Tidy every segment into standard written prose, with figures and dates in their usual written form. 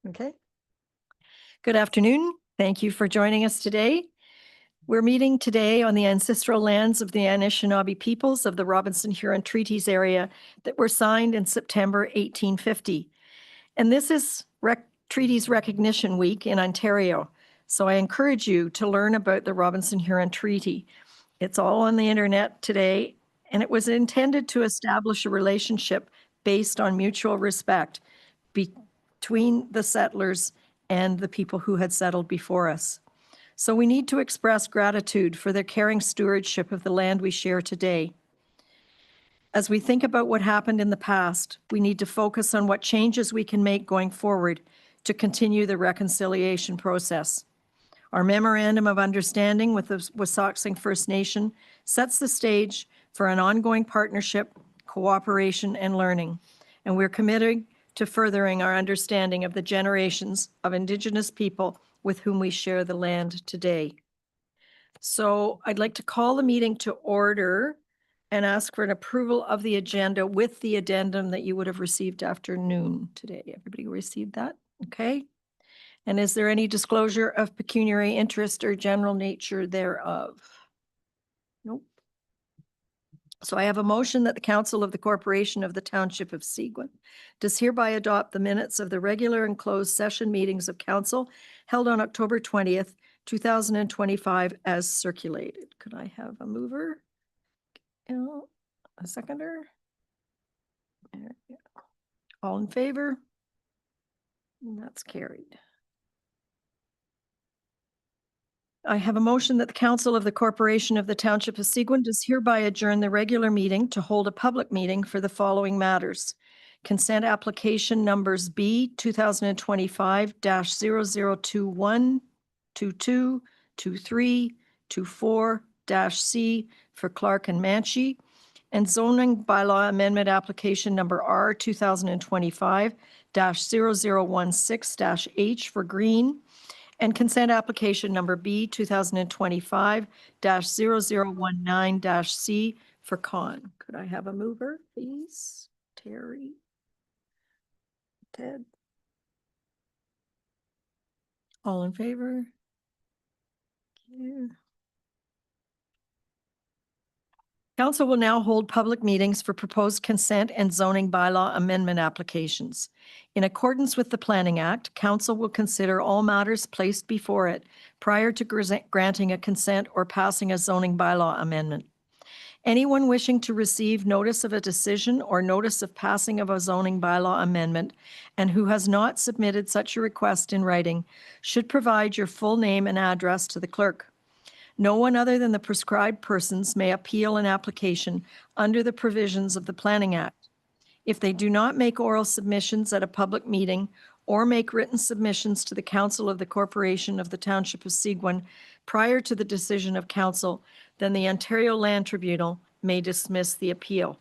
Okay. Good afternoon. Thank you for joining us today. We're meeting today on the ancestral lands of the Anishinaabe peoples of the Robinson-Huron Treaties area that were signed in September 1850. And this is Treaties Recognition Week in Ontario. So I encourage you to learn about the Robinson-Huron Treaty. It's all on the internet today, and it was intended to establish a relationship based on mutual respect between the settlers and the people who had settled before us. So we need to express gratitude for their caring stewardship of the land we share today. As we think about what happened in the past, we need to focus on what changes we can make going forward to continue the reconciliation process. Our Memorandum of Understanding with the Wasauksing First Nation sets the stage for an ongoing partnership, cooperation, and learning. And we're committed to furthering our understanding of the generations of Indigenous people with whom we share the land today. So I'd like to call the meeting to order and ask for an approval of the agenda with the addendum that you would have received after noon today. Everybody received that? Okay. And is there any disclosure of pecuniary interest or general nature thereof? Nope. So I have a motion that the Council of the Corporation of the Township of Seguin does hereby adopt the minutes of the regular and closed session meetings of Council held on October 20th, 2025 as circulated. Could I have a mover? A seconder? There we go. All in favor? And that's carried. I have a motion that the Council of the Corporation of the Township of Seguin does hereby adjourn the regular meeting to hold a public meeting for the following matters. Consent application numbers B 2025-0021, 22, 23, 24-C for Clark and Manchee, and zoning bylaw amendment application number R 2025-0016-H for Green, and consent application number B 2025-0019-C for Con. Could I have a mover, please? Terry? Ted? All in favor? Thank you. Council will now hold public meetings for proposed consent and zoning bylaw amendment applications. In accordance with the Planning Act, Council will consider all matters placed before it prior to granting a consent or passing a zoning bylaw amendment. Anyone wishing to receive notice of a decision or notice of passing of a zoning bylaw amendment and who has not submitted such a request in writing should provide your full name and address to the clerk. No one other than the prescribed persons may appeal an application under the provisions of the Planning Act. If they do not make oral submissions at a public meeting or make written submissions to the Council of the Corporation of the Township of Seguin prior to the decision of Council, then the Ontario Land Tribunal may dismiss the appeal.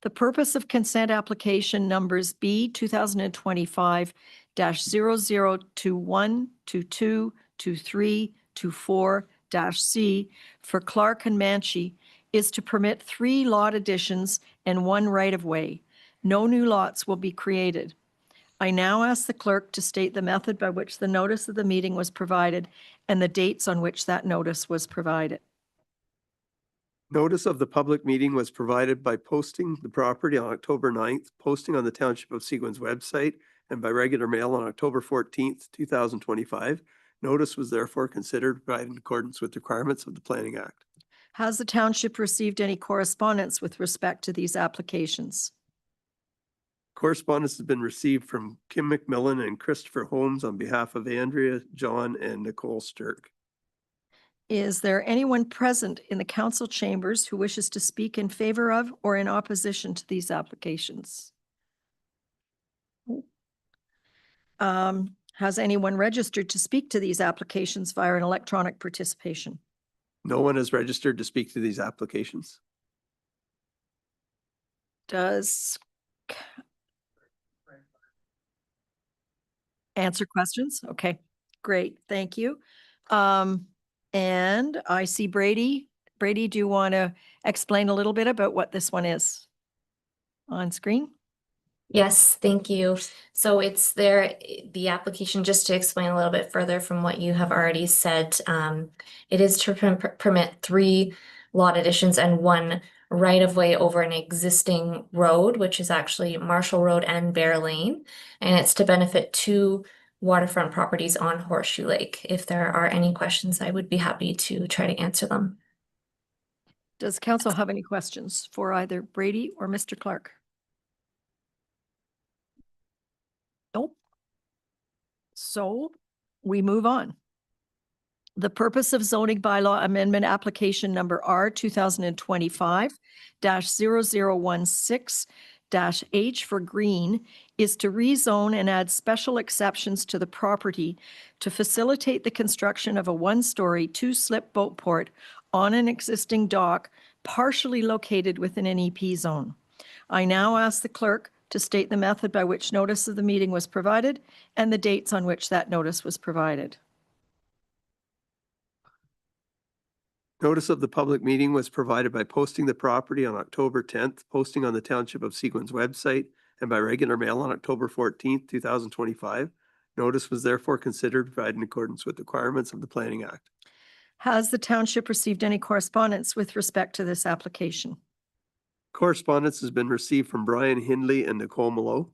The purpose of consent application numbers B 2025-0021, 22, 23, 24-C for Clark and Manchee is to permit 3 lot additions and 1 right-of-way. No new lots will be created. I now ask the clerk to state the method by which the notice of the meeting was provided and the dates on which that notice was provided. Notice of the public meeting was provided by posting the property on October 9th, posting on the Township of Seguin's website, and by regular mail on October 14th, 2025. Notice was therefore considered provided in accordance with requirements of the Planning Act. Has the township received any correspondence with respect to these applications? Correspondence has been received from Kim McMillan and Christopher Holmes on behalf of Andrea, John, and Nicole Sturck. Is there anyone present in the council chambers who wishes to speak in favor of or in opposition to these applications? Has anyone registered to speak to these applications via an electronic participation? No one has registered to speak to these applications. Does answer questions? Okay, great. Thank you. And I see Brady. Brady, do you want to explain a little bit about what this one is on screen? Yes, thank you. So it's there, the application, just to explain a little bit further from what you have already said, it is to permit 3 lot additions and 1 right-of-way over an existing road, which is actually Marshall Road and Bear Lane. And it's to benefit 2 waterfront properties on Horseshoe Lake. If there are any questions, I would be happy to try to answer them. Does council have any questions for either Brady or Mr. Clark? Nope. So we move on. The purpose of zoning bylaw amendment application number R 2025-0016-H for green is to rezone and add special exceptions to the property to facilitate the construction of a 1-story, 2-slip boat port on an existing dock partially located within an EP zone. I now ask the clerk to state the method by which notice of the meeting was provided and the dates on which that notice was provided. Notice of the public meeting was provided by posting the property on October 10th, posting on the Township of Seguin's website, and by regular mail on October 14th, 2025. Notice was therefore considered provided in accordance with the requirements of the Planning Act. Has the township received any correspondence with respect to this application? Correspondence has been received from Brian Hindley and Nicole Malo.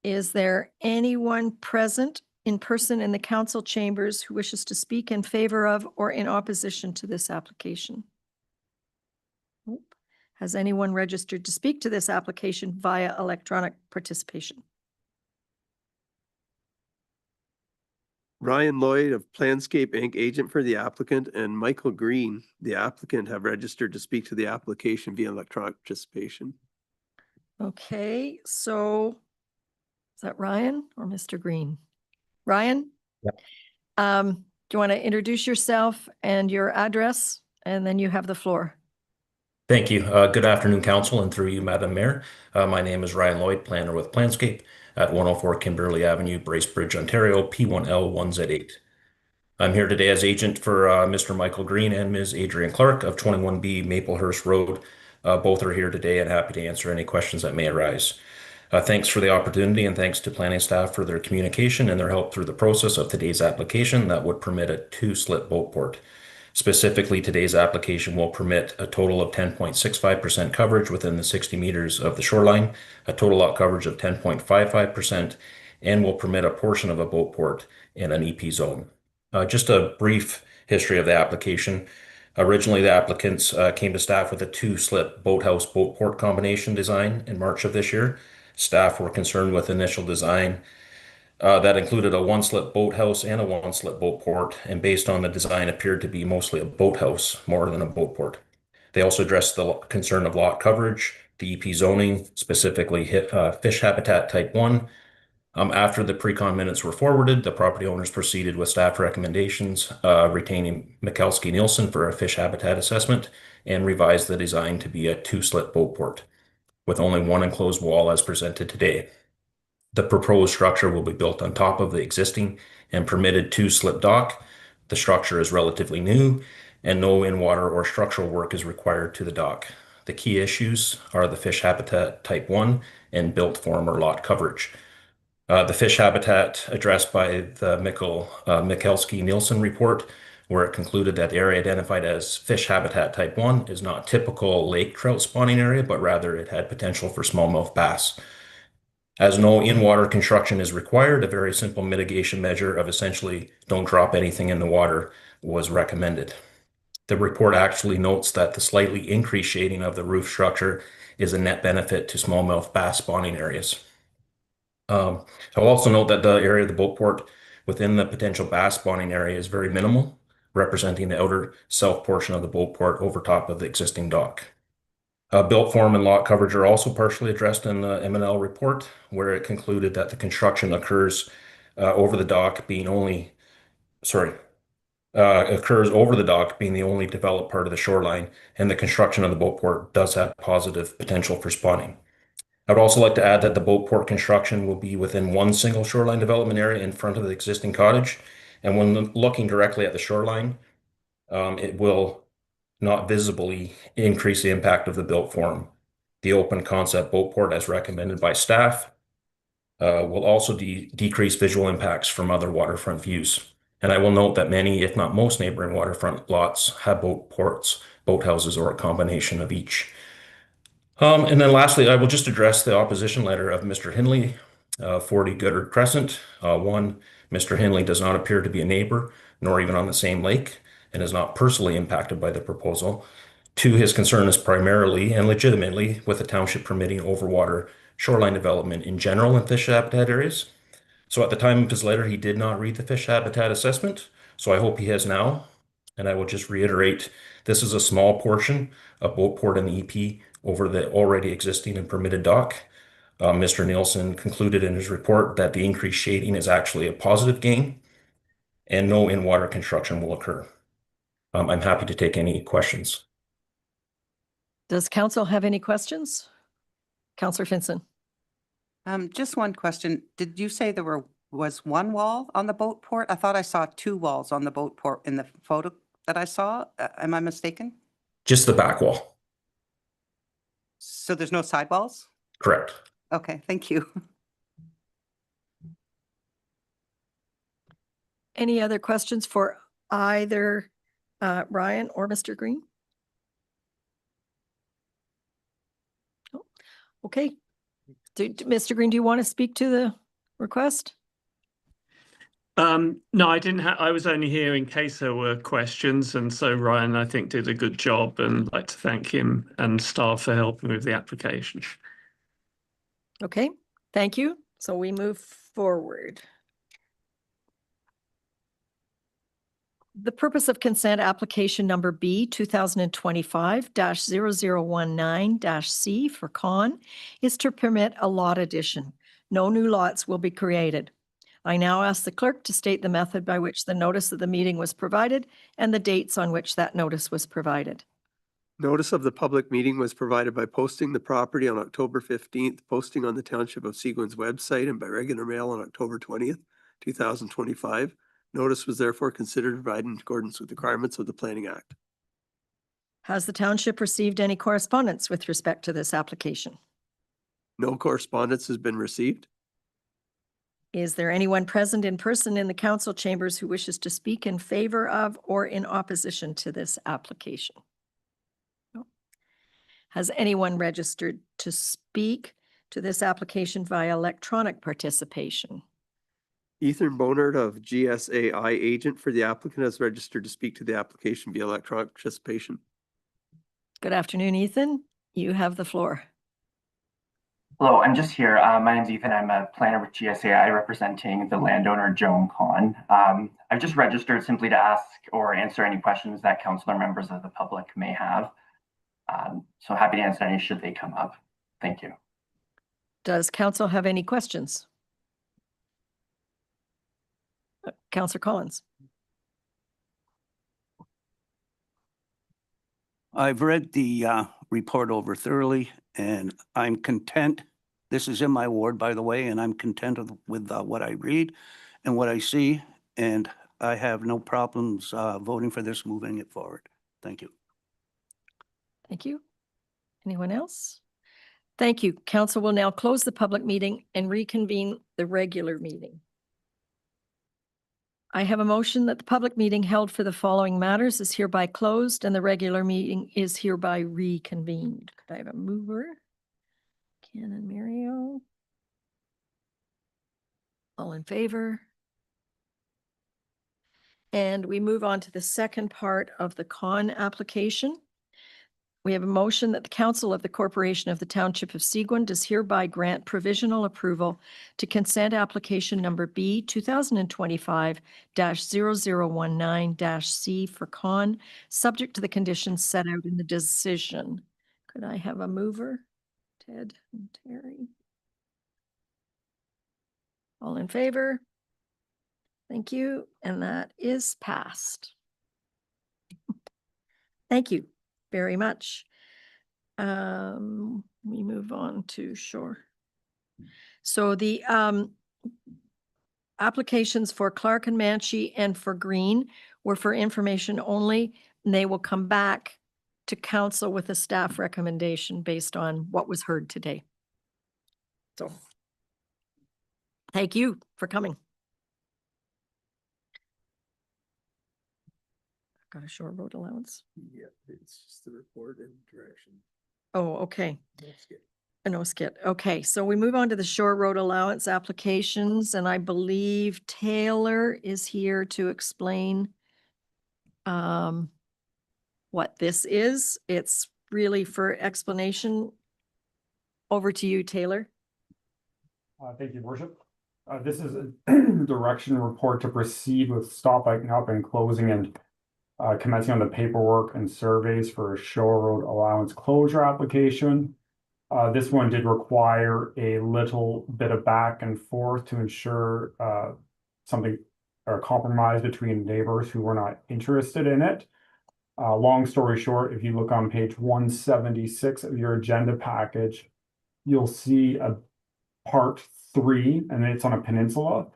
Is there anyone present in person in the council chambers who wishes to speak in favor of or in opposition to this application? Nope. Has anyone registered to speak to this application via electronic participation? Ryan Lloyd of Planscape Inc., agent for the applicant, and Michael Green, the applicant, have registered to speak to the application via electronic participation. Okay, so is that Ryan or Mr. Green? Ryan? Yep. Do you want to introduce yourself and your address, and then you have the floor? Thank you. Good afternoon, Council, and through you, Madam Mayor. My name is Ryan Lloyd, planner with Planscape at 104 Kimberley Avenue, Bracebridge, Ontario, P1L1Z8. I'm here today as agent for Mr. Michael Green and Ms. Adrienne Clark of 21B Maplehurst Road. Both are here today and happy to answer any questions that may arise. Thanks for the opportunity and thanks to planning staff for their communication and their help through the process of today's application that would permit a 2-slip boat port. Specifically, today's application will permit a total of 10.65% coverage within the 60 meters of the shoreline, a total lot coverage of 10.55%, and will permit a portion of a boat port in an EP zone. Just a brief history of the application. Originally, the applicants came to staff with a 2-slip boathouse boat port combination design in March of this year. Staff were concerned with initial design that included a 1-slip boathouse and a 1-slip boat port, and based on the design appeared to be mostly a boathouse more than a boat port. They also addressed the concern of lot coverage, the EP zoning, specifically fish habitat type 1. After the pre-con minutes were forwarded, the property owners proceeded with staff recommendations, retaining Mikulski Nielsen for a fish habitat assessment, and revised the design to be a 2-slip boat port, with only one enclosed wall as presented today. The proposed structure will be built on top of the existing and permitted 2-slip dock. The structure is relatively new and no in-water or structural work is required to the dock. The key issues are the fish habitat type 1 and built form or lot coverage. The fish habitat addressed by the Mikulski Nielsen report, where it concluded that the area identified as fish habitat type 1 is not typical lake trout spawning area, but rather it had potential for smallmouth bass. As no in-water construction is required, a very simple mitigation measure of essentially don't drop anything in the water was recommended. The report actually notes that the slightly increased shading of the roof structure is a net benefit to smallmouth bass spawning areas. I'll also note that the area of the boat port within the potential bass spawning area is very minimal, representing the outer south portion of the boat port over top of the existing dock. Built form and lot coverage are also partially addressed in the M&L report, where it concluded that the construction occurs over the dock being the only developed part of the shoreline, and the construction of the boat port does have positive potential for spawning. I'd also like to add that the boat port construction will be within one single shoreline development area in front of the existing cottage, and when looking directly at the shoreline, it will not visibly increase the impact of the built form. the open concept boat port as recommended by staff will also decrease visual impacts from other waterfront views. And I will note that many, if not most, neighboring waterfront lots have boat ports, boathouses, or a combination of each. And then lastly, I will just address the opposition letter of Mr. Hinley, 40 Goodard Crescent. One, Mr. Hinley does not appear to be a neighbor, nor even on the same lake, and is not personally impacted by the proposal. Two, his concern is primarily and legitimately with the township permitting overwater shoreline development in general in fish habitat areas. So at the time of his letter, he did not read the fish habitat assessment, so I hope he has now. And I will just reiterate, this is a small portion of boat port and EP over the already existing and permitted dock. Mr. Nielsen concluded in his report that the increased shading is actually a positive gain and no in-water construction will occur. I'm happy to take any questions. Does council have any questions? Councillor Finson. Just one question. Did you say there was one wall on the boat port? I thought I saw two walls on the boat port in the photo that I saw. Am I mistaken? Just the back wall. So there's no sidewalls? Correct. Okay, thank you. Any other questions for either Ryan or Mr. Green? Oh, okay. Mr. Green, do you want to speak to the request? No, I didn't I was only here in case there were questions, and so Ryan, I think, did a good job, and I'd like to thank him and staff for helping with the application. Okay, thank you. So we move forward. The purpose of consent application number B 2025-0019-C for Con is to permit a lot addition. No new lots will be created. I now ask the clerk to state the method by which the notice of the meeting was provided and the dates on which that notice was provided. Notice of the public meeting was provided by posting the property on October 15th, posting on the Township of Seguin's website, and by regular mail on October 20th, 2025. Notice was therefore considered provided in accordance with the requirements of the Planning Act. Has the township received any correspondence with respect to this application? No correspondence has been received. Is there anyone present in person in the council chambers who wishes to speak in favor of or in opposition to this application? No. Has anyone registered to speak to this application via electronic participation? Ethan Bonard of GSAI agent for the applicant has registered to speak to the application via electronic participation. Good afternoon, Ethan. You have the floor. Hello, I'm just here. My name's Ethan. I'm a planner with GSAI representing the landowner Joan Con. I've just registered simply to ask or answer any questions that councilor members of the public may have. So happy to answer any should they come up. Thank you. Does council have any questions? Councillor Collins. I've read the report over thoroughly, and I'm content. This is in my ward, by the way, and I'm content with what I read and what I see, and I have no problems voting for this, moving it forward. Thank you. Thank you. Anyone else? Thank you. Council will now close the public meeting and reconvene the regular meeting. I have a motion that the public meeting held for the following matters is hereby closed and the regular meeting is hereby reconvened. Could I have a mover? Ken and Mario. All in favor? And we move on to the second part of the Con application. We have a motion that the Council of the Corporation of the Township of Seguin does hereby grant provisional approval to consent application number B 2025-0019-C for Con, subject to the conditions set out in the decision. Could I have a mover? Ted and Terry. All in favor? Thank you. And that is passed. Thank you very much. We move on to Shore. So the applications for Clark and Manchee and for Green were for information only, and they will come back to council with a staff recommendation based on what was heard today. So thank you for coming. Got a short road allowance. Yeah, it's just the report and direction. Oh, okay. That's good. No skid. Okay, so we move on to the shore road allowance applications, and I believe Taylor is here to explain what this is. It's really for explanation. Over to you, Taylor. Thank you, Worship. This is a direction report to proceed with stopping up and closing and commencing on the paperwork and surveys for a shore road allowance closure application. This one did require a little bit of back and forth to ensure something or compromise between neighbors who were not interested in it. Long story short, if you look on page 176 of your agenda package, you'll see a part 3, and it's on a peninsula.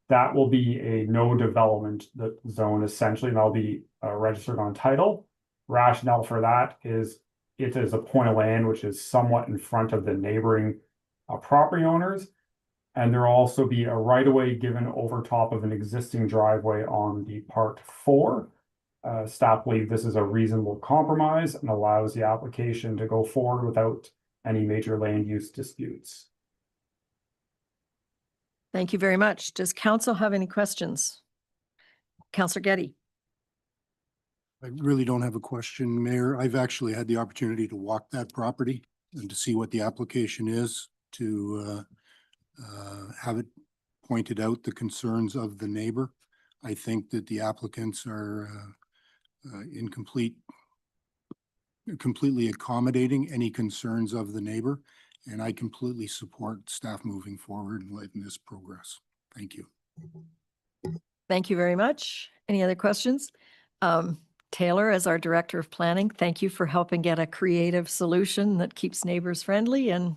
That will be a no development zone essentially, and that'll be registered on title. Rationale for that is it is a point of land which is somewhat in front of the neighboring property owners. And there'll also be a right-of-way given over top of an existing driveway on the part 4. Staff believe this is a reasonable compromise and allows the application to go forward without any major land use disputes. Thank you very much. Does council have any questions? Councillor Getty. I really don't have a question, Mayor. I've actually had the opportunity to walk that property and to see what the application is, to have it pointed out the concerns of the neighbor. I think that the applicants are completely accommodating any concerns of the neighbor, and I completely support staff moving forward and letting this progress. Thank you. Thank you very much. Any other questions? Taylor, as our Director of Planning, thank you for helping get a creative solution that keeps neighbors friendly and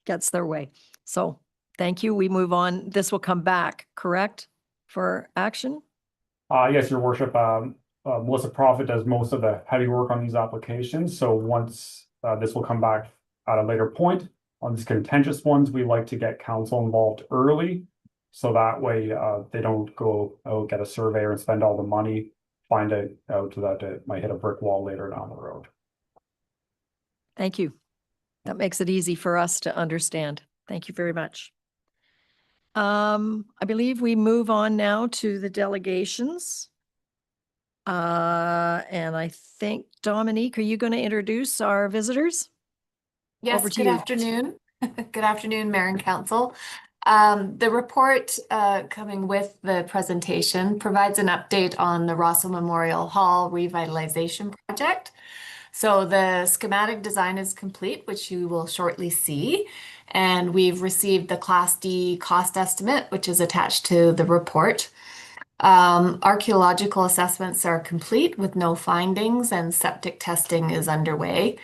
gets their way. So thank you. We move on. This will come back, correct, for action? Yes, Your Worship. Melissa Profit does most of the heavy work on these applications. So once this will come back at a later point. On these contentious ones, we like to get council involved early. So that way they don't go out, get a surveyor and spend all the money, find it out that it might hit a brick wall later down the road. Thank you. That makes it easy for us to understand. Thank you very much. I believe we move on now to the delegations. And I think, Dominique, are you going to introduce our visitors? Yes, Over to good you. afternoon. Good afternoon, Mayor and Council. The report coming with the presentation provides an update on the Rosso Memorial Hall revitalization project. So the schematic design is complete, which you will shortly see. And we've received the Class D cost estimate, which is attached to the report. Archaeological assessments are complete with no findings, and septic testing is underway.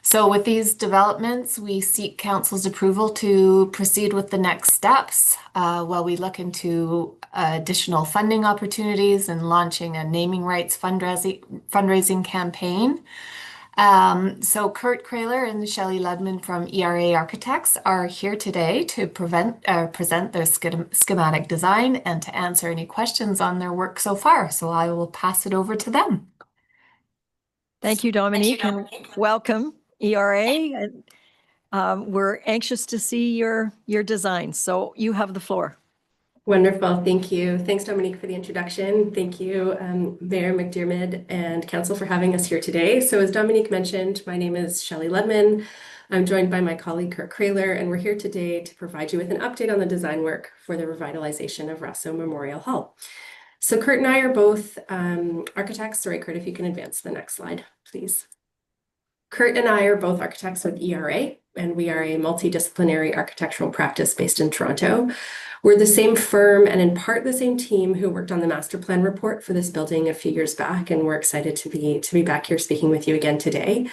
So with these developments, we seek council's approval to proceed with the next steps while we look into additional funding opportunities and launching a naming rights fundraising campaign. So Kurt Kraler and Shelley Ludman from ERA Architects are here today to present their schematic design and to answer any questions on their work so far. So I will pass it over to them. Thank you, Dominique, and welcome, ERA. We're anxious to see your design. So you have the floor. Wonderful. Thank you. Thanks, Dominique, for the introduction. Thank you, Mayor McDermott and Council for having us here today. So as Dominique mentioned, my name is Shelley Ludman. I'm joined by my colleague, Kurt Kraler, and we're here today to provide you with an update on the design work for the revitalization of Rosso Memorial Hall. So Kurt and I are both architects. Sorry, Kurt, if you can advance the next slide, please. Kurt and I are both architects with ERA, and we are a multidisciplinary architectural practice based in Toronto. We're the same firm and in part the same team who worked on the master plan report for this building a few years back, and we're excited to be back here speaking with you again today.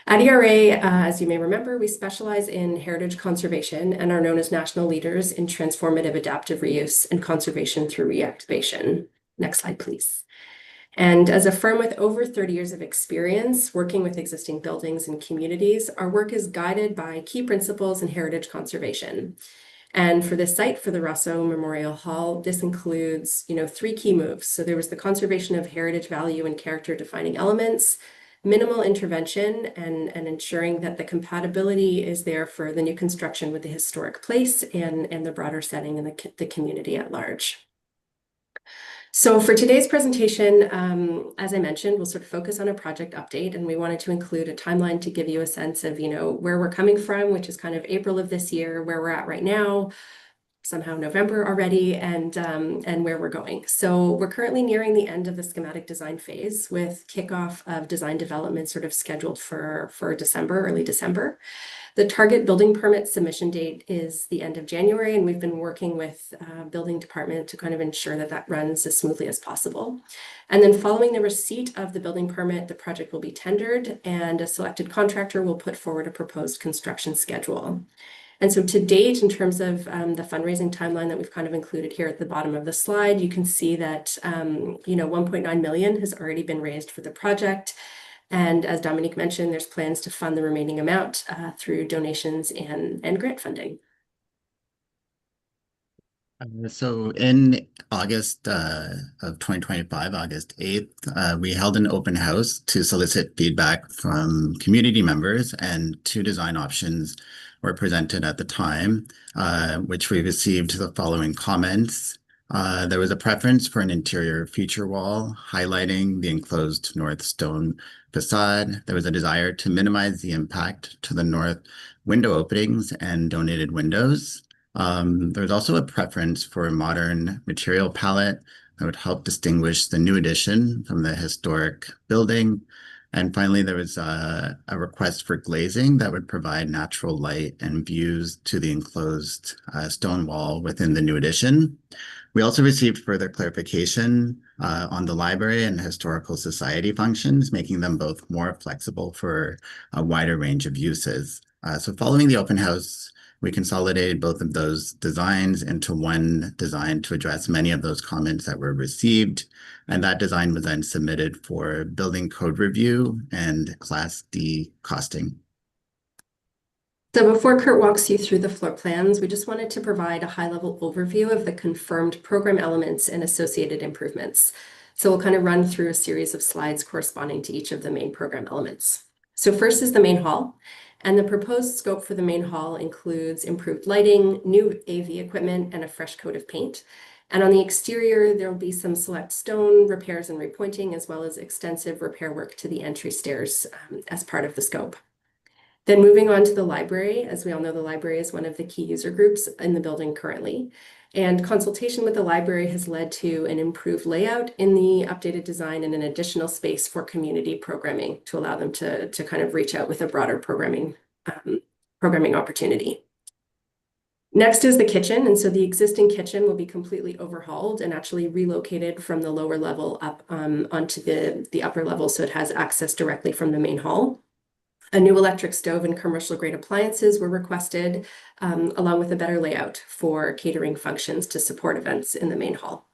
At ERA, as you may remember, we specialize in heritage conservation and are known as national leaders in transformative adaptive reuse and conservation through reactivation. Next slide, please. And as a firm with over 30 years of experience working with existing buildings and communities, our work is guided by key principles in heritage conservation. And for this site, for the Rousseau Memorial Hall, this includes, 3 key moves. So there was the conservation of heritage value and character defining elements, minimal intervention, and ensuring that the compatibility is there for the new construction with the historic place and the broader setting and the community at large. So for today's presentation, as I mentioned, we'll sort of focus on a project update, and we wanted to include a timeline to give you a sense of, where we're coming from, which is kind of April of this year, where we're at right now, somehow November already, and where we're going. So we're currently nearing the end of the schematic design phase, with kickoff of design development sort of scheduled for December, early December. The target building permit submission date is the end of January, and we've been working with building department to kind of ensure that that runs as smoothly as possible. And then following the receipt of the building permit, the project will be tendered, and a selected contractor will put forward a proposed construction schedule. And so to date, in terms of the fundraising timeline that we've kind of included here at the bottom of the slide, you can see that 1.9 million has already been raised for the project. And as Dominique mentioned, there's plans to fund the remaining amount through donations and grant funding. So in August of 2025, August 8th, we held an open house to solicit feedback from community members, and 2 design options were presented at the time, which we received the following comments. There was a preference for an interior feature wall highlighting the enclosed north stone facade. There was a desire to minimize the impact to the north window openings and donated windows. There was also a preference for a modern material palette that would help distinguish the new addition from the historic building. And finally, there was a request for glazing that would provide natural light and views to the enclosed stone wall within the new addition. We also received further clarification on the library and historical society functions, making them both more flexible for a wider range of uses. So following the open house, we consolidated both of those designs into one design to address many of those comments that were received. And that design was then submitted for building code review and Class D costing. So before Kurt walks you through the floor plans, we just wanted to provide a high-level overview of the confirmed program elements and associated improvements. So we'll kind of run through a series of slides corresponding to each of the main program elements. So first is the main hall. And the proposed scope for the main hall includes improved lighting, new AV equipment, and a fresh coat of paint. And on the exterior, there will be some select stone repairs and repointing, as well as extensive repair work to the entry stairs as part of the scope. Then moving on to the library, as we all know, the library is one of the key user groups in the building currently. And consultation with the library has led to an improved layout in the updated design and an additional space for community programming to allow them to kind of reach out with a broader programming opportunity. Next is the kitchen. And so the existing kitchen will be completely overhauled and actually relocated from the lower level up onto the upper level, so it has access directly from the main hall. A new electric stove and commercial grade appliances were requested, along with a better layout for catering functions to support events in the main hall.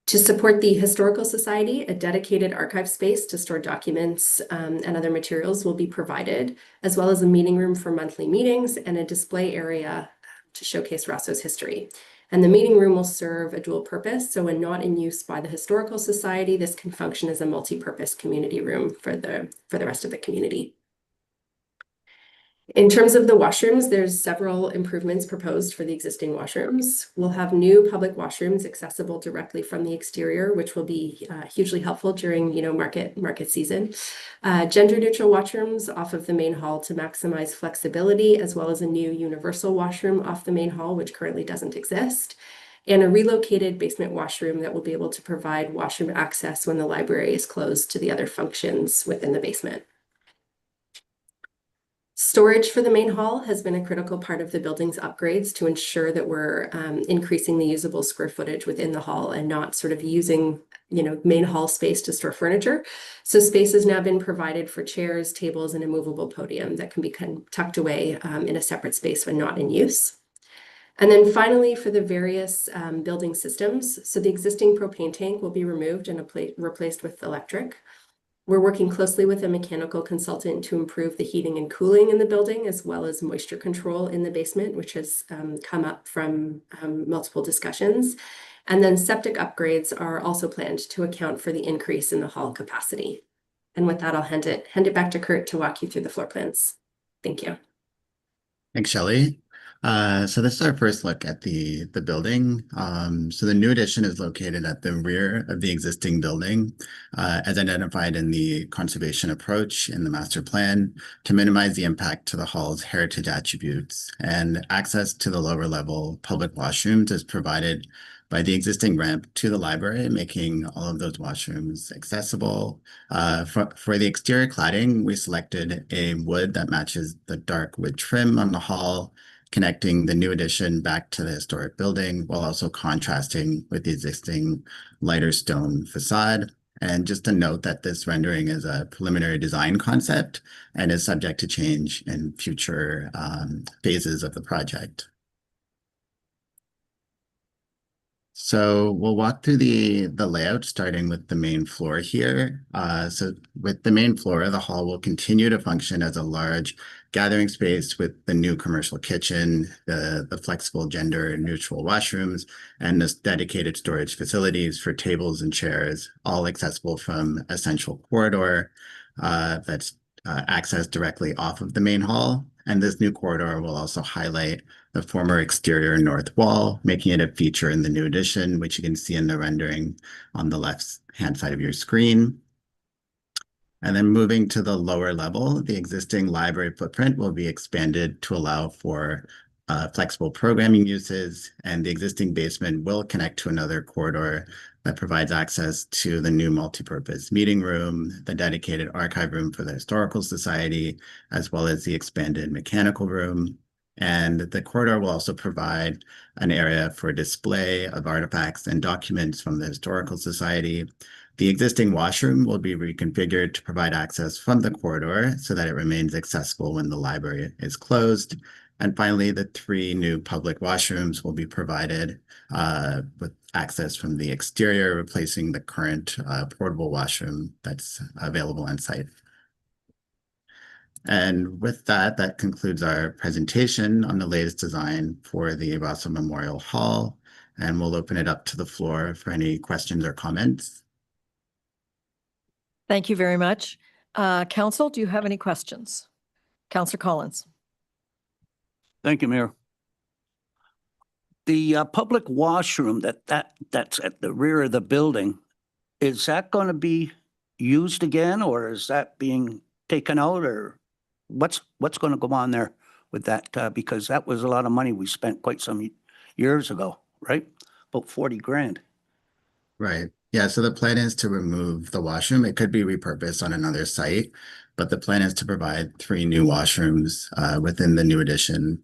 To support the Historical Society, a dedicated archive space to store documents and other materials will be provided, as well as a meeting room for monthly meetings and a display area to showcase Rousseau's history. And the meeting room will serve a dual purpose. So when not in use by the Historical Society, this can function as a multi-purpose community room for the rest of the community. In terms of the washrooms, there's several improvements proposed for the existing washrooms. We'll have new public washrooms accessible directly from the exterior, which will be hugely helpful during market season. Gender-neutral washrooms off of the main hall to maximize flexibility, as well as a new universal washroom off the main hall, which currently doesn't exist. And a relocated basement washroom that will be able to provide washroom access when the library is closed to the other functions within the basement. Storage for the main hall has been a critical part of the building's upgrades to ensure that we're increasing the usable square footage within the hall and not sort of using, main hall space to store furniture. So space has now been provided for chairs, tables, and a movable podium that can be tucked away in a separate space when not in use. And then finally, for the various building systems, so the existing propane tank will be removed and replaced with electric. We're working closely with a mechanical consultant to improve the heating and cooling in the building, as well as moisture control in the basement, which has come up from multiple discussions. And then septic upgrades are also planned to account for the increase in the hall capacity. And with that, I'll hand it back to Kurt to walk you through the floor plans. Thank you. Thanks, Shelley. So this is our first look at the building. So the new addition is located at the rear of the existing building, as identified in the conservation approach in the master plan to minimize the impact to the hall's heritage attributes. And access to the lower level public washrooms is provided by the existing ramp to the library, making all of those washrooms accessible. For the exterior cladding, we selected a wood that matches the dark wood trim on the hall, connecting the new addition back to the historic building while also contrasting with the existing lighter stone facade. And just to note that this rendering is a preliminary design concept and is subject to change in future phases of the project. So we'll walk through the layout, starting with the main floor here. So with the main floor, the hall will continue to function as a large gathering space with the new commercial kitchen, the flexible gender neutral washrooms, and this dedicated storage facilities for tables and chairs, all accessible from a central corridor that's accessed directly off of the main hall. And this new corridor will also highlight the former exterior north wall, making it a feature in the new addition, which you can see in the rendering on the left-hand side of your screen. And then moving to the lower level, the existing library footprint will be expanded to allow for flexible programming uses, and the existing basement will connect to another corridor that provides access to the new multipurpose meeting room, the dedicated archive room for the Historical Society, as well as the expanded mechanical room. And the corridor will also provide an area for display of artifacts and documents from the Historical Society. The existing washroom will be reconfigured to provide access from the corridor so that it remains accessible when the library is closed. And finally, the 3 new public washrooms will be provided with access from the exterior, replacing the current portable washroom that's available on site. And with that, that concludes our presentation on the latest design for the Russell Memorial Hall. And we'll open it up to the floor for any questions or comments. Thank you very much. Council, do you have any questions? Councillor Collins. Thank you, Mayor. The public washroom that's at the rear of the building, is that going to be used again, or is that being taken out, or what's going to go on there with that? Because that was a lot of money we spent quite some years ago, right? About 40 grand. Right. Yeah, so the plan is to remove the washroom. It could be repurposed on another site, but the plan is to provide 3 new washrooms within the new addition.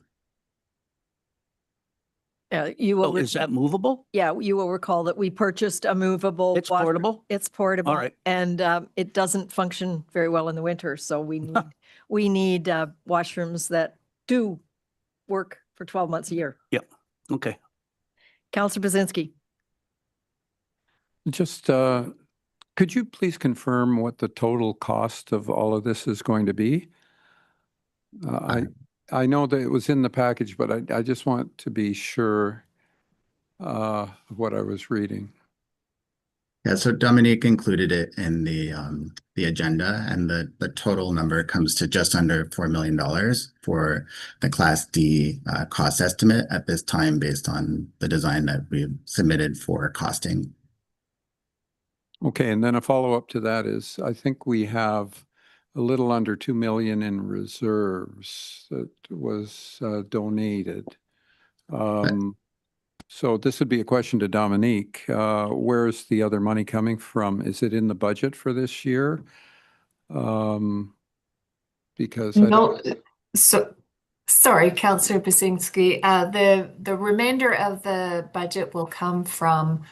You will. Oh, is that movable? Yeah, you will recall that we purchased a movable. It's portable? It's portable. All right. And it doesn't function very well in the winter, so we need washrooms that do work for 12 months a year. Yep. Okay. Councillor Bazinski. Just, could you please confirm what the total cost of all of this is going to be? I know that it was in the package, but I just want to be sure of what I was reading. Yeah, so Dominique included it in the agenda, and the total number comes to just under $4 million for the Class D cost estimate at this time, based on the design that we've submitted for costing. Okay, and then a follow-up to that is, I think we have a little under 2 million in reserves that was donated. So this would be a question to Dominique. Where's the other money coming from? Is it in the budget for this year? Because no, so sorry, Councillor Basinski. The remainder of the budget will come from.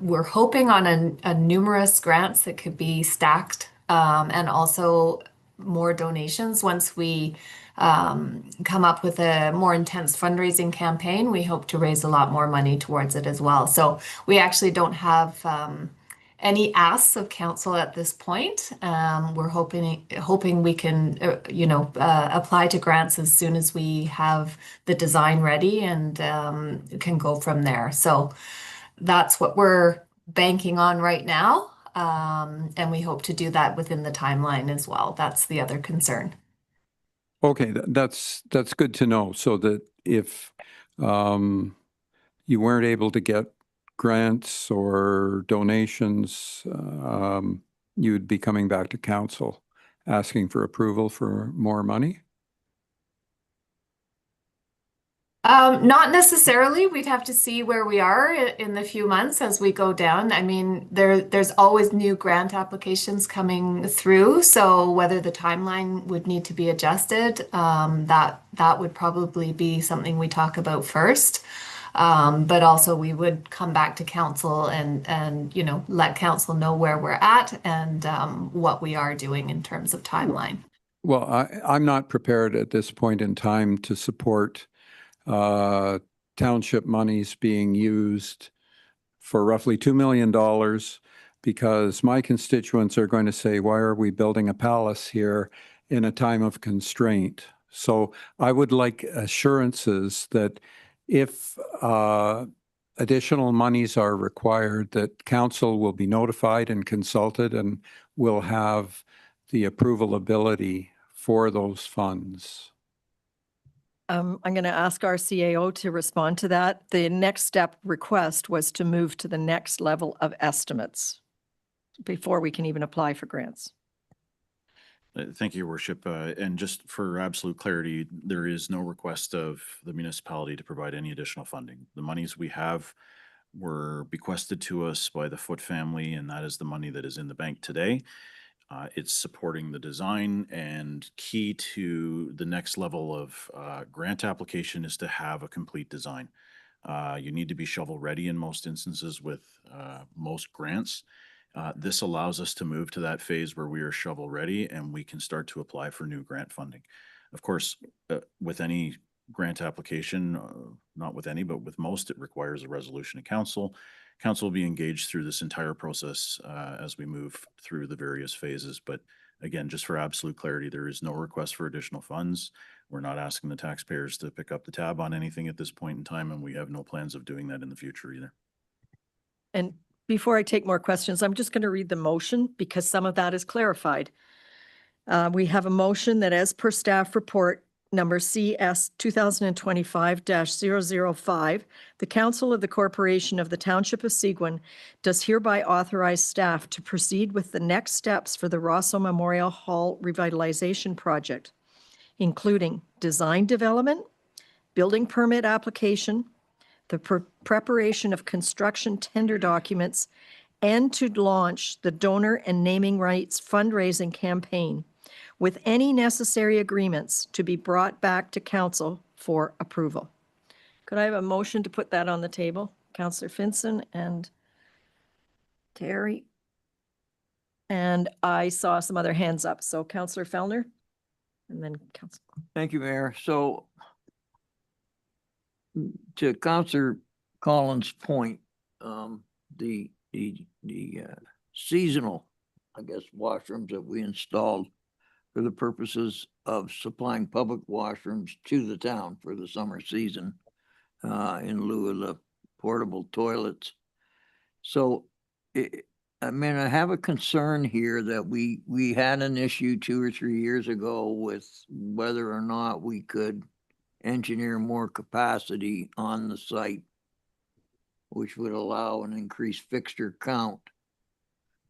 We're hoping on a numerous grants that could be stacked, and also more donations. Once we come up with a more intense fundraising campaign, we hope to raise a lot more money towards it as well. So we actually don't have any asks of council at this point. We're hoping we can, apply to grants as soon as we have the design ready and can go from there. So that's what we're banking on right now. And we hope to do that within the timeline as well. That's the other concern. Okay, that's good to know. So that if you weren't able to get grants or donations, you'd be coming back to council asking for approval for more money? Not necessarily. We'd have to see where we are in the few months as we go down. I mean, there's always new grant applications coming through. So whether the timeline would need to be adjusted, that would probably be something we talk about first. But also we would come back to council and let council know where we're at and what we are doing in terms of timeline. Well, I'm not prepared at this point in time to support township monies being used for roughly $2 million because my constituents are going to say, why are we building a palace here in a time of constraint? So I would like assurances that if additional monies are required, that council will be notified and consulted and will have the approval ability for those funds. I'm going to ask our CAO to respond to that. The next step request was to move to the next level of estimates before we can even apply for grants. Thank you, Your Worship. And just for absolute clarity, there is no request of the municipality to provide any additional funding. The monies we have were bequested to us by the Foote family, and that is the money that is in the bank today. It's supporting the design, and key to the next level of grant application is to have a complete design. You need to be shovel ready in most instances with most grants. This allows us to move to that phase where we are shovel ready and we can start to apply for new grant funding. Of course, with any grant application, not with any, but with most, it requires a resolution of council. Council will be engaged through this entire process as we move through the various phases. But again, just for absolute clarity, there is no request for additional funds. We're not asking the taxpayers to pick up the tab on anything at this point in time, and we have no plans of doing that in the future either. And before I take more questions, I'm just going to read the motion because some of that is clarified. We have a motion that as per staff report number CS 2025-005, the Council of the Corporation of the Township of Seguin does hereby authorize staff to proceed with the next steps for the Rosso Memorial Hall revitalization project, including design development, building permit application, the preparation of construction tender documents, and to launch the donor and naming rights fundraising campaign with any necessary agreements to be brought back to council for approval. Could I have a motion to put that on the table? Councillor Finson and Terry. And I saw some other hands up. So Councillor Fellner and then Councillor. Thank you, Mayor. So to Councillor Collins' point, the seasonal, I guess, washrooms that we installed for the purposes of supplying public washrooms to the town for the summer season in lieu of the portable toilets. So, I mean, I have a concern here that we had an issue 2 or 3 years ago with whether or not we could engineer more capacity on the site, which would allow an increased fixture count.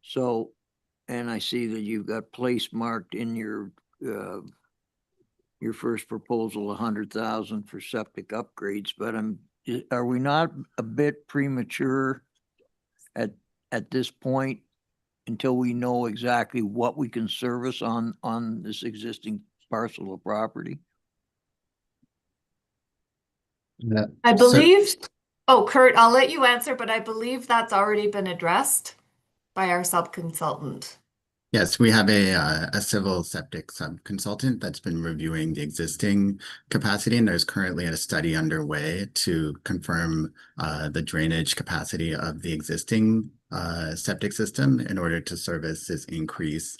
So, and I see that you've got place marked in your first proposal, 100,000 for septic upgrades, but are we not a bit premature at this point until we know exactly what we can service on this existing parcel of property? I believe, oh, Kurt, I'll let you answer, but I believe that's already been addressed by our sub-consultant. Yes, we have a civil septic sub-consultant that's been reviewing the existing capacity, and there's currently a study underway to confirm the drainage capacity of the existing septic system in order to service this increase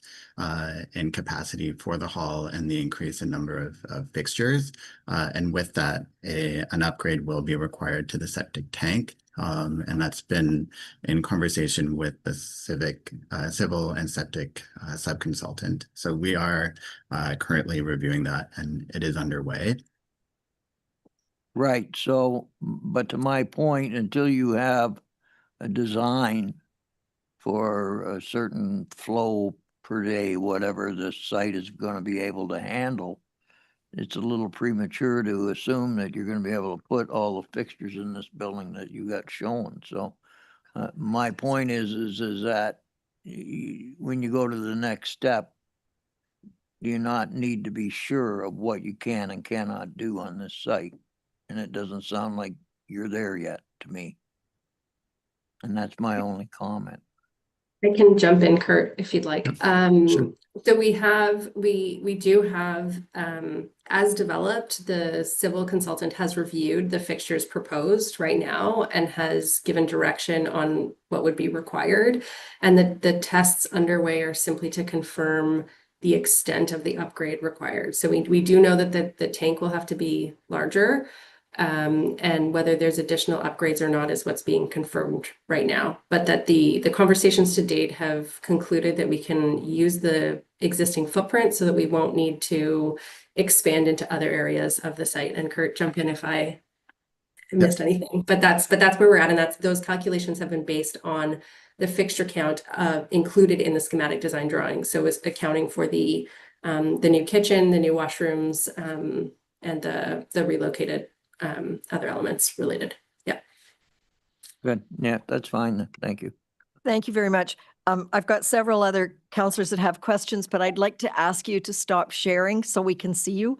in capacity for the hall and the increase in number of fixtures. And with that, an upgrade will be required to the septic tank. And that's been in conversation with the civil and septic sub-consultant. So we are currently reviewing that, and it is underway. Right, so, but to my point, until you have a design for a certain flow per day, whatever the site is going to be able to handle, it's a little premature to assume that you're going to be able to put all the fixtures in this building that you got shown. So my point is that when you go to the next step, you not need to be sure of what you can and cannot do on this site. And it doesn't sound like you're there yet to me. And that's my only comment. I can jump in, Kurt, if you'd like. Sure. So we do have, as developed, the civil consultant has reviewed the fixtures proposed right now and has given direction on what would be required. And the tests underway are simply to confirm the extent of the upgrade required. So we do know that the tank will have to be larger. And whether there's additional upgrades or not is what's being confirmed right now. But that the conversations to date have concluded that we can use the existing footprint so that we won't need to expand into other areas of the site. And Kurt, jump in if I missed anything. But that's where we're at, and those calculations have been based on the fixture count included in the schematic design drawing. So it's accounting for the new kitchen, the new washrooms, and the relocated other elements related. Yeah. Good. Yeah, that's fine. Thank you. Thank you very much. I've got several other counselors that have questions, but I'd like to ask you to stop sharing so we can see you.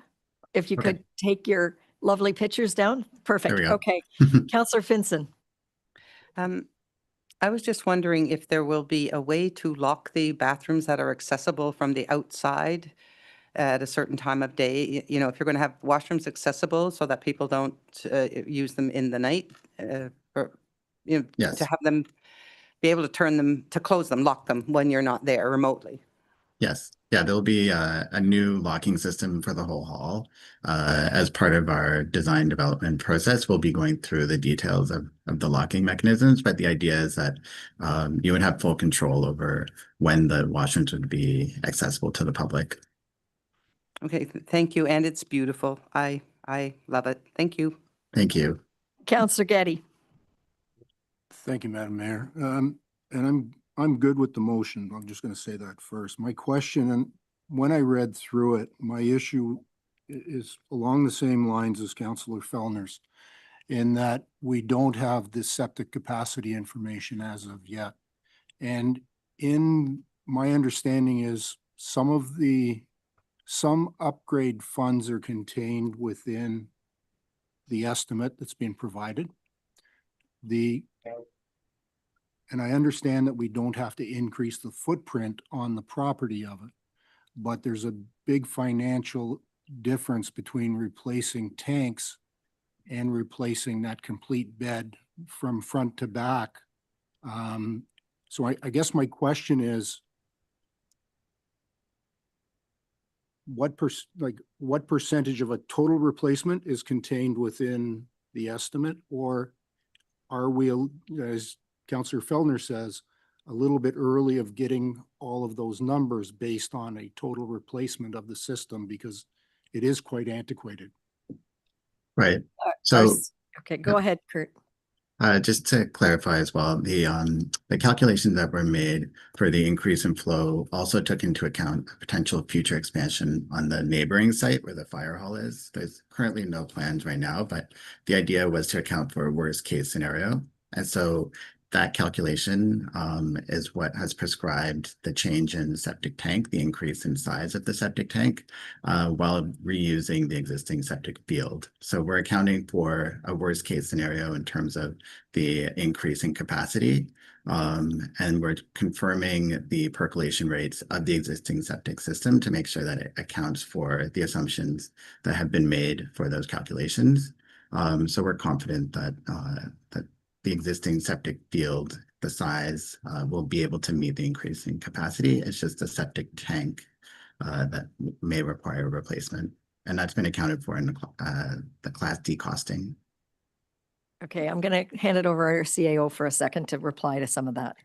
If you could take your lovely pictures down. Perfect. There we go. Okay. Counselor Finson. I was just wondering if there will be a way to lock the bathrooms that are accessible from the outside at a certain time of day. You know, if you're going to have washrooms accessible so that people don't use them in the night, or, you know, Yes. to have them be able to turn them, to close them, lock them when you're not there remotely. Yes. Yeah, there'll be a new locking system for the whole hall. As part of our design development process, we'll be going through the details of the locking mechanisms, but the idea is that you would have full control over when the washrooms would be accessible to the public. Okay, thank you. And it's beautiful. I love it. Thank you. Thank you. Counselor Getty. Thank you, Madam Mayor. And I'm good with the motion. I'm just going to say that first. My question, and when I read through it, my issue is along the same lines as Councillor Fellner's, in that we don't have the septic capacity information as of yet. And in my understanding is some upgrade funds are contained within the estimate that's been provided. And I understand that we don't have to increase the footprint on the property of it, but there's a big financial difference between replacing tanks and replacing that complete bed from front to back. So I guess my question is, what percentage of a total replacement is contained within the estimate, or are we, as Councillor Fellner says, a little bit early of getting all of those numbers based on a total replacement of the system, because it is quite antiquated? Right. So Okay, go ahead, Kurt. just to clarify as well, the calculations that were made for the increase in flow also took into account a potential future expansion on the neighboring site where the fire hall is. There's currently no plans right now, but the idea was to account for a worst case scenario. And so that calculation is what has prescribed the change in septic tank, the increase in size of the septic tank, while reusing the existing septic field. So we're accounting for a worst case scenario in terms of the increase in capacity. And we're confirming the percolation rates of the existing septic system to make sure that it accounts for the assumptions that have been made for those calculations. So we're confident that that the existing septic field, the size, will be able to meet the increase in capacity. It's just the septic tank that may require a replacement. And that's been accounted for in the Class D costing. Okay, I'm going to hand it over to our CAO for a second to reply to some of that.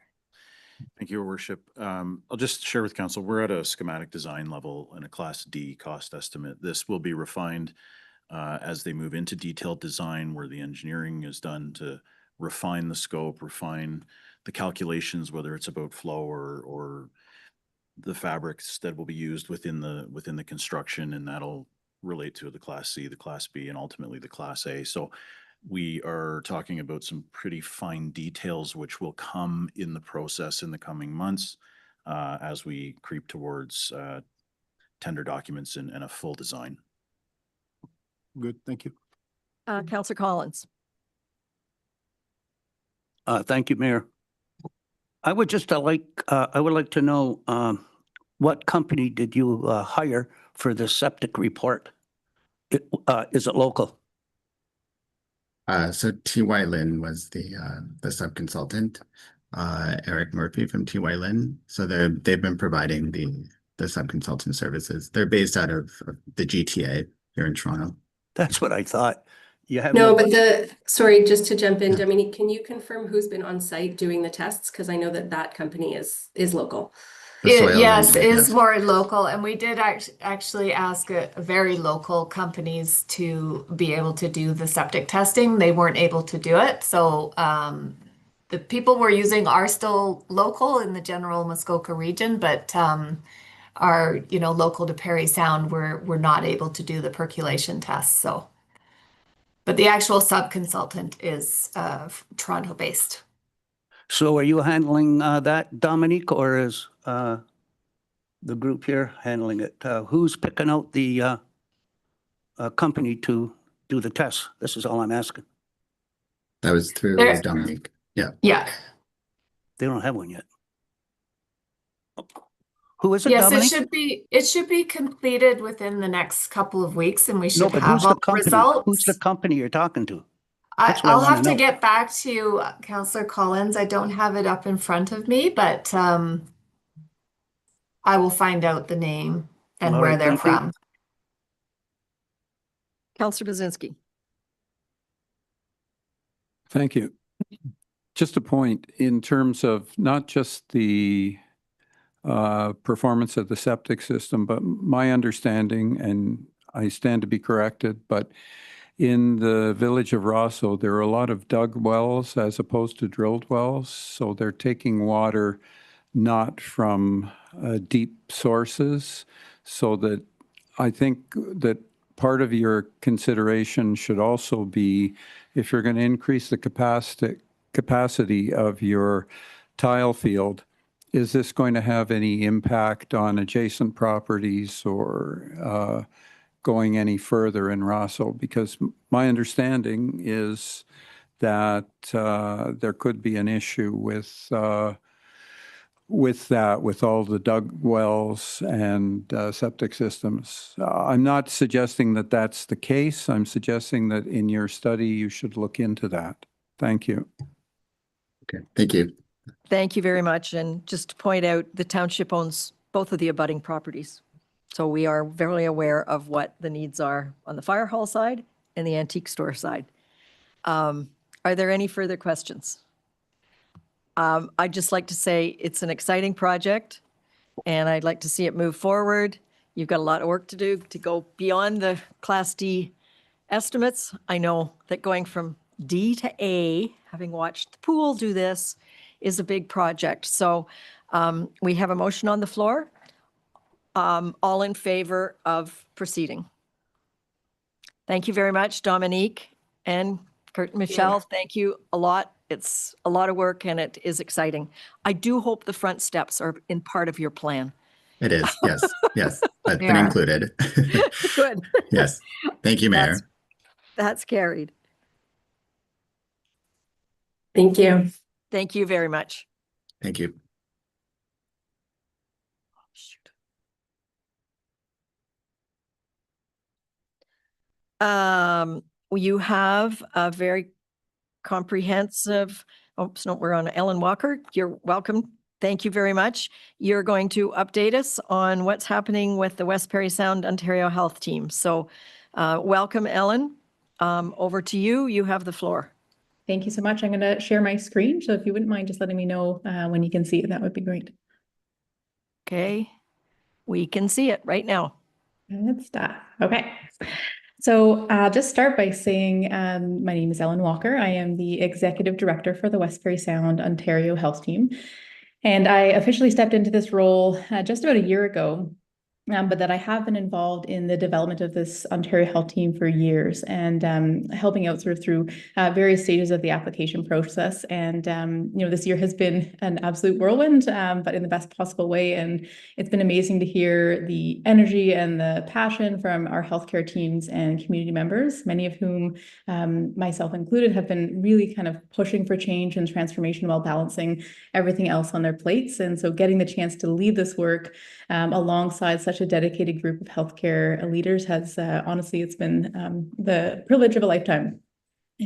Thank you, Your Worship. I'll just share with council, we're at a schematic design level and a Class D cost estimate. This will be refined as they move into detailed design, where the engineering is done to refine the scope, refine the calculations, whether it's about flow or the fabrics that will be used within the construction, and that'll relate to the Class C, the Class B, and ultimately the Class A. So we are talking about some pretty fine details which will come in the process in the coming months as we creep towards tender documents and a full design. Good, thank you. Councillor Collins. Thank you, Mayor. I would just I would like to know what company did you hire for the septic report? Is it local? So T.Y. Lin was the sub-consultant, Eric Murphy from T.Y. Lin. So they've been providing the sub-consultant services. They're based out of the GTA here in Toronto. That's what I thought. You have No, but sorry, just to jump in, Dominique, can you confirm who's been on site doing the tests? Because I know that company is local. Yes, is more local, and we did actually ask a very local companies to be able to do the septic testing. They weren't able to do it, so the people we're using are still local in the general Muskoka region, but are local to Parry Sound. We're not able to do the percolation tests. So, but the actual sub-consultant is Toronto based. So are you handling that, Dominique, or is the group here handling it? Who's picking out the company to do the tests? This is all I'm asking. That was through Dominique. Yeah. Yeah. They don't have one yet. Who is it, yes, Dominique? it should be completed within the next couple of weeks, and we should but have who's all the company? results. Who's the company you're talking to? I'll have to get back to you, Councillor Collins. I don't have it up in front of me, but I will find out the name and where they're from. Councillor Bazinski. Thank you. Just a point in terms of not just the performance of the septic system, but my understanding, and I stand to be corrected, but in the village of Rosso, there are a lot of dug wells as opposed to drilled wells. So they're taking water not from deep sources. So that I think that part of your consideration should also be, if you're going to increase the capacity of your tile field, is this going to have any impact on adjacent properties or going any further in Rosso? Because my understanding is that there could be an issue with that, with all the dug wells and septic systems. I'm not suggesting that that's the case. I'm suggesting that in your study, you should look into that. Thank you. Okay, thank you. Thank you very much. And just to point out, the township owns both of the abutting properties. So we are very aware of what the needs are on the fire hall side and the antique store side. Are there any further questions? I'd just like to say it's an exciting project and I'd like to see it move forward. You've got a lot of work to do to go beyond the Class D estimates. I know that going from D to A, having watched the pool do this, is a big project. So we have a motion on the floor. All in favor of proceeding? Thank you very much, Dominique and Michelle. Thank you a lot It's a lot of work and it is exciting. I do hope the front steps are in part of your plan. It is, yes, yes, that's They been are. included. Good. Yes, thank you, Mayor. That's carried. Thank you. Thank you very much. Thank you. You have a very comprehensive, oops, no, we're on Ellen Walker. You're welcome. Thank you very much. You're going to update us on what's happening with the West Parry Sound Ontario Health Team. So welcome, Ellen. Over to you. You have the floor. Thank you so much. I'm going to share my screen. So if you wouldn't mind just letting me know when you can see it, that would be great. Okay. We can see it right now. Good stuff. Okay. So I'll just start by saying my name is Ellen Walker. I am the Executive Director for the West Parry Sound Ontario Health Team. And I officially stepped into this role just about a year ago. But that I have been involved in the development of this Ontario Health Team for years and helping out sort of through various stages of the application process. And, this year has been an absolute whirlwind, but in the best possible way. And it's been amazing to hear the energy and the passion from our healthcare teams and community members, many of whom, myself included, have been really kind of pushing for change and transformation while balancing everything else on their plates. And so getting the chance to lead this work alongside such a dedicated group of healthcare leaders has honestly, it's been the privilege of a lifetime.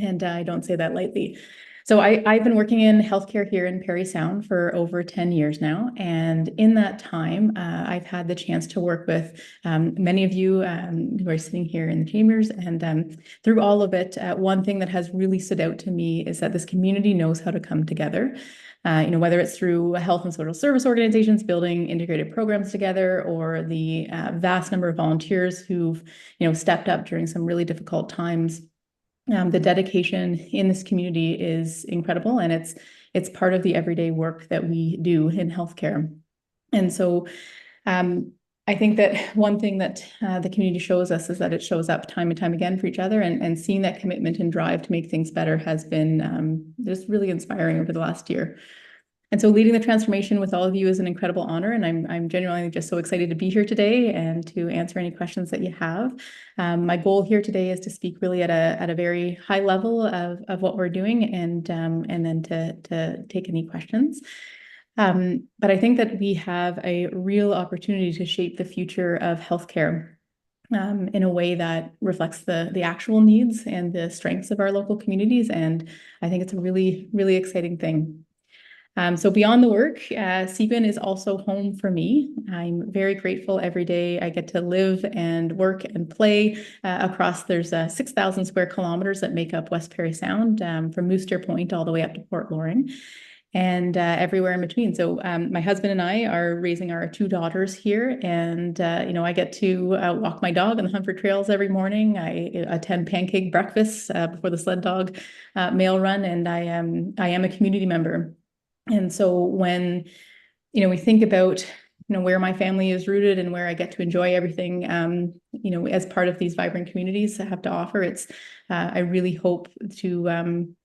And I don't say that lightly. So I've been working in healthcare here in Parry Sound for over 10 years now. And in that time, I've had the chance to work with many of you who are sitting here in the chambers. And through all of it, one thing that has really stood out to me is that this community knows how to come together. Whether it's through health and social service organizations building integrated programs together, or the vast number of volunteers who've, stepped up during some really difficult times. The dedication in this community is incredible, and it's part of the everyday work that we do in healthcare. And so I think that one thing that the community shows us is that it shows up time and time again for each other, and seeing that commitment and drive to make things better has been just really inspiring over the last year. And so leading the transformation with all of you is an incredible honor, and I'm genuinely just so excited to be here today and to answer any questions that you have. My goal here today is to speak really at a very high level of what we're doing, and then to take any questions. But I think that we have a real opportunity to shape the future of healthcare in a way that reflects the actual needs and the strengths of our local communities. And I think it's a really, really exciting thing. So beyond the work, Seguin is also home for me. I'm very grateful every day I get to live and work and play across, there's 6,000 square kilometers that make up West Parry Sound, from Moose Deer Point all the way up to Port Loring, and everywhere in between. So my husband and I are raising our 2 daughters here, and I get to walk my dog on the Humber Trails every morning. I attend pancake breakfasts before the sled dog mail run, and I am a community member. And so when, we think about, where my family is rooted and where I get to enjoy everything, as part of these vibrant communities I have to offer, I really hope to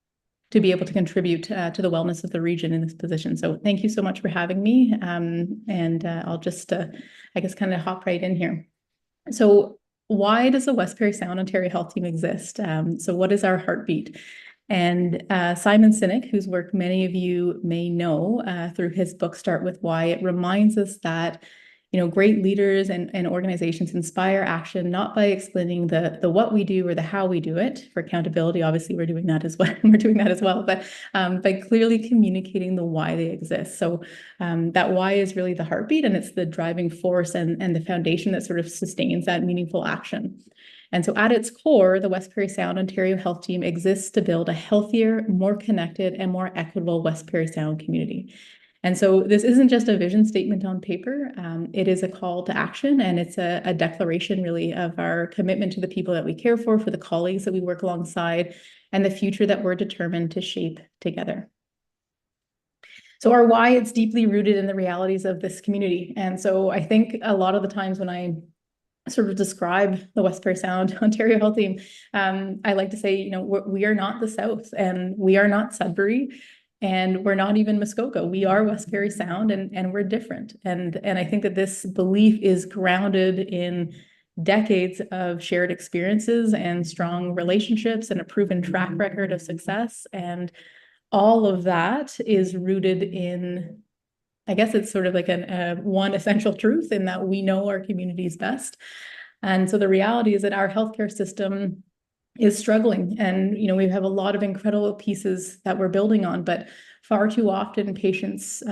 be able to contribute to the wellness of the region in this position. So thank you so much for having me. And I'll just, kind of hop right in here. So why does the West Parry Sound Ontario Health Team exist? So what is our heartbeat? And Simon Sinek, whose work many of you may know through his book, Start With Why, it reminds us that, great leaders and organizations inspire action, not by explaining the what we do or the how we do it. For accountability, obviously, we're doing that as well, but by clearly communicating the why they exist. So that why is really the heartbeat, and it's the driving force and the foundation that sort of sustains that meaningful action. And so at its core, the West Parry Sound Ontario Health Team exists to build a healthier, more connected, and more equitable West Parry Sound community. And so this isn't just a vision statement on paper. It is a call to action, and it's a declaration really of our commitment to the people that we care for the colleagues that we work alongside, and the future that we're determined to shape together. So our why, it's deeply rooted in the realities of this community. And so I think a lot of the times when I sort of describe the Westbury Sound Ontario Health Team, I like to say, we are not the South, and we are not Sudbury, and we're not even Muskoka. We are Westbury Sound, and we're different. And I think that this belief is grounded in decades of shared experiences and strong relationships and a proven track record of success. And all of that is rooted in, I guess it's sort of like one essential truth, in that we know our communities best. And so the reality is that our healthcare system is struggling, and we have a lot of incredible pieces that we're building on, but far too often patients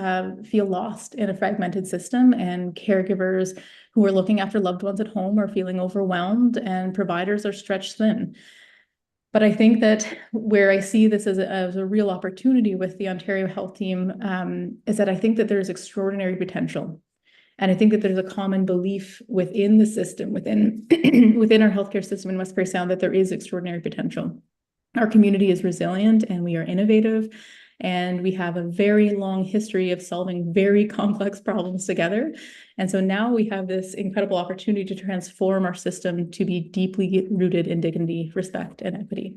feel lost in a fragmented system, and caregivers who are looking after loved ones at home are feeling overwhelmed, and providers are stretched thin. But I think that where I see this as a real opportunity with the Ontario Health Team is that I think that there's extraordinary potential. And I think that there's a common belief within the system, within our healthcare system in Westbury Sound, that there is extraordinary potential. Our community is resilient, and we are innovative, and we have a very long history of solving very complex problems together. And so now we have this incredible opportunity to transform our system to be deeply rooted in dignity, respect, and equity.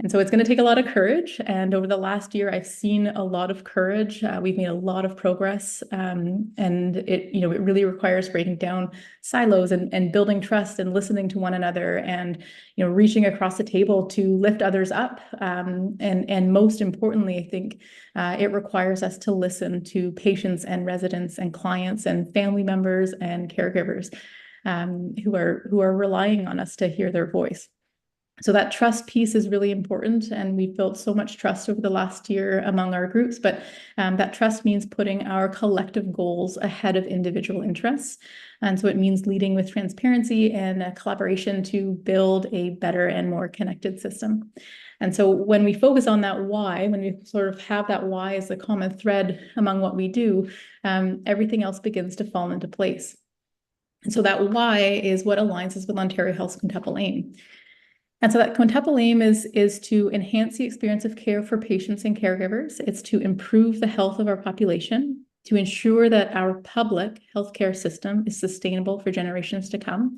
And so it's going to take a lot of courage. And over the last year, I've seen a lot of courage. We've made a lot of progress. And it really requires breaking down silos and building trust and listening to one another, and, reaching across the table to lift others up. And most importantly, I think it requires us to listen to patients and residents and clients and family members and caregivers who are relying on us to hear their voice. So that trust piece is really important, and we've built so much trust over the last year among our groups, but that trust means putting our collective goals ahead of individual interests. And so it means leading with transparency and collaboration to build a better and more connected system. And so when we focus on that why, when we sort of have that why as the common thread among what we do, everything else begins to fall into place. And so that why is what aligns us with Ontario Health's quintuple aim. And so that quintuple aim is to enhance the experience of care for patients and caregivers. It's to improve the health of our population, to ensure that our public healthcare system is sustainable for generations to come,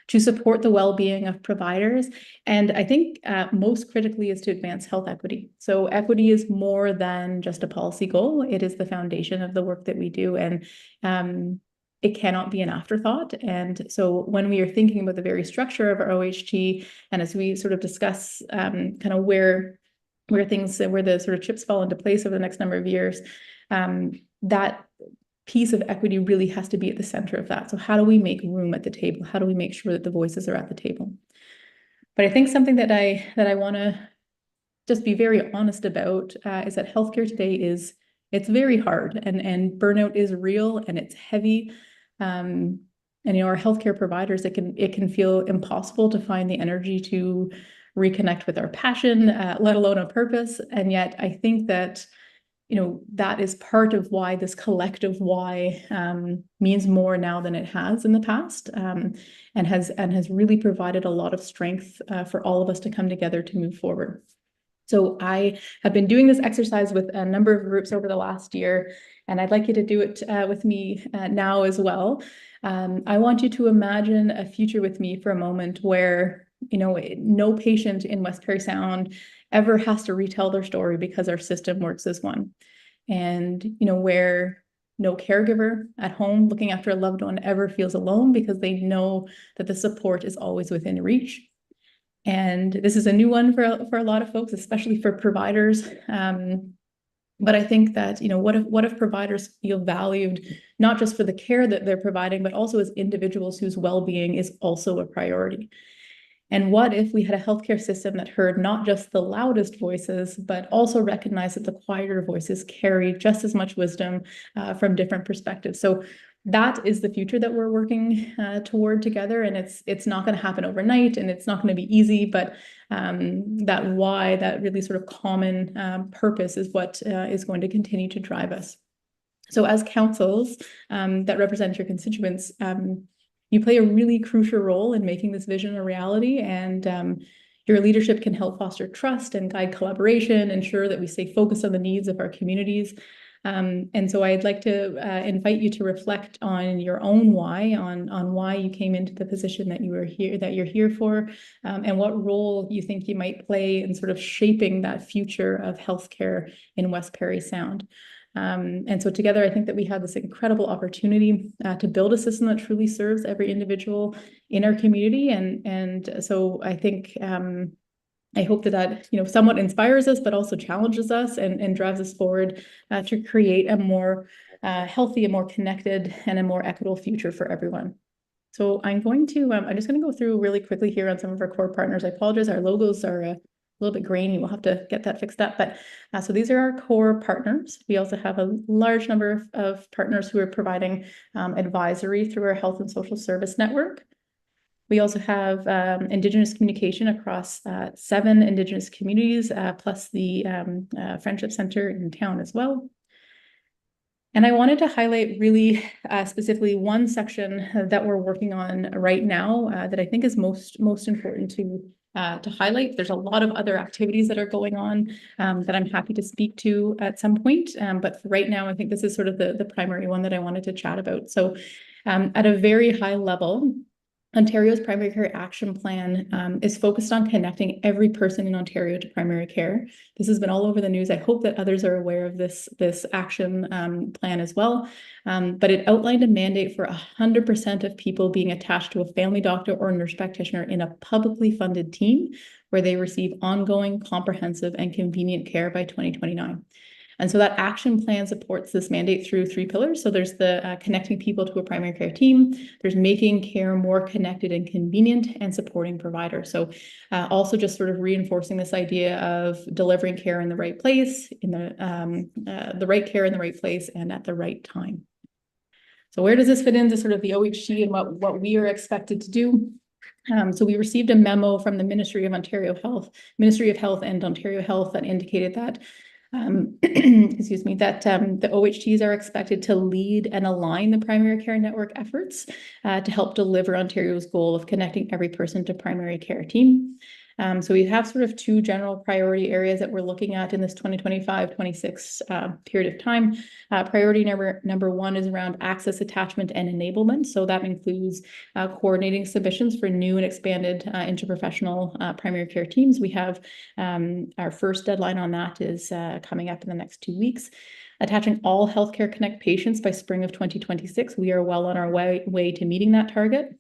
to support the well-being of providers, and I think most critically is to advance health equity. So equity is more than just a policy goal. It is the foundation of the work that we do, and it cannot be an afterthought. And so when we are thinking about the very structure of our OHT, and as we sort of discuss kind of where the sort of chips fall into place over the next number of years, that piece of equity really has to be at the center of that. So how do we make room at the table? How do we make sure that the voices are at the table? But I think something that I want to just be very honest about is that healthcare today it's very hard, and burnout is real, and it's heavy. And our healthcare providers, it can feel impossible to find the energy to reconnect with our passion, let alone a purpose. And yet I think that that is part of why this collective why means more now than it has in the past, and has really provided a lot of strength for all of us to come together to move forward. So I have been doing this exercise with a number of groups over the last year, and I'd like you to do it with me now as well. I want you to imagine a future with me for a moment where, no patient in Westbury Sound ever has to retell their story because our system works as one. And, where no caregiver at home looking after a loved one ever feels alone because they know that the support is always within reach. And this is a new one for a lot of folks, especially for providers. But I think that, what if providers feel valued, not just for the care that they're providing, but also as individuals whose well-being is also a priority? And what if we had a healthcare system that heard not just the loudest voices, but also recognized that the quieter voices carry just as much wisdom from different perspectives? So that is the future that we're working toward together. And it's not going to happen overnight, and it's not going to be easy, but that why, that really sort of common purpose is what is going to continue to drive us. So as councils that represent your constituents, you play a really crucial role in making this vision a reality, and your leadership can help foster trust and guide collaboration, ensure that we stay focused on the needs of our communities. And so I'd like to invite you to reflect on your own why, on why you came into the position that you're here for, and what role you think you might play in sort of shaping that future of healthcare in West Parry Sound. And so together, I think that we have this incredible opportunity to build a system that truly serves every individual in our community. And so I think I hope that somewhat inspires us, but also challenges us and drives us forward to create a more healthy, a more connected, and a more equitable future for everyone. So I'm just going to go through really quickly here on some of our core partners. I apologize, our logos are a little bit grainy. We'll have to get that fixed up. But so these are our core partners. We also have a large number of partners who are providing advisory through our health and social service network. We also have Indigenous communication across 7 Indigenous communities, plus the Friendship Center in town as well. And I wanted to highlight really specifically one section that we're working on right now that I think is most important to highlight. There's a lot of other activities that are going on that I'm happy to speak to at some point. But for right now, I think this is sort of the primary one that I wanted to chat about. So at a very high level, Ontario's Primary Care Action Plan is focused on connecting every person in Ontario to primary care. This has been all over the news. I hope that others are aware of this action plan as well. But it outlined a mandate for 100% of people being attached to a family doctor or nurse practitioner in a publicly funded team where they receive ongoing, comprehensive, and convenient care by 2029. And so that action plan supports this mandate through 3 pillars. So there's the connecting people to a primary care team, there's making care more connected and convenient, and supporting providers. So also just sort of reinforcing this idea of delivering care in the right place, in the right care in the right place and at the right time. So where does this fit into sort of the OHT and what we are expected to do? So we received a memo from the Ministry of Health and Ontario Health that indicated that excuse me, that the OHTs are expected to lead and align the primary care network efforts to help deliver Ontario's goal of connecting every person to primary care team. So we have sort of 2 general priority areas that we're looking at in this 2025-26 period of time. Priority number 1 is around access, attachment, and enablement. So that includes coordinating submissions for new and expanded interprofessional primary care teams. We have our first deadline on that is coming up in the next 2 weeks. Attaching all Healthcare Connect patients by spring of 2026. We are well on our way to meeting that target.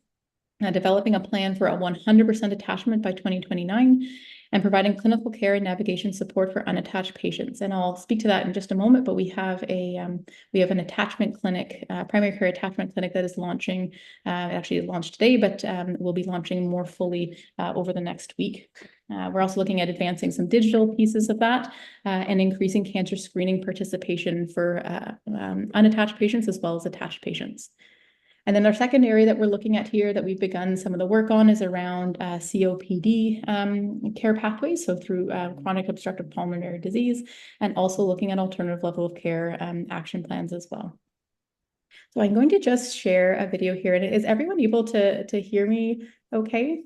Developing a plan for a 100% attachment by 2029, and providing clinical care and navigation support for unattached patients. And I'll speak to that in just a moment, but we have an attachment clinic, primary care attachment clinic that is launching, actually launched today, but we'll be launching more fully over the next week. We're also looking at advancing some digital pieces of that and increasing cancer screening participation for unattached patients as well as attached patients. And then our second area that we're looking at here that we've begun some of the work on is around COPD care pathways, so through chronic obstructive pulmonary disease, and also looking at alternative level of care action plans as well. So I'm going to just share a video here. And is everyone able to hear me okay?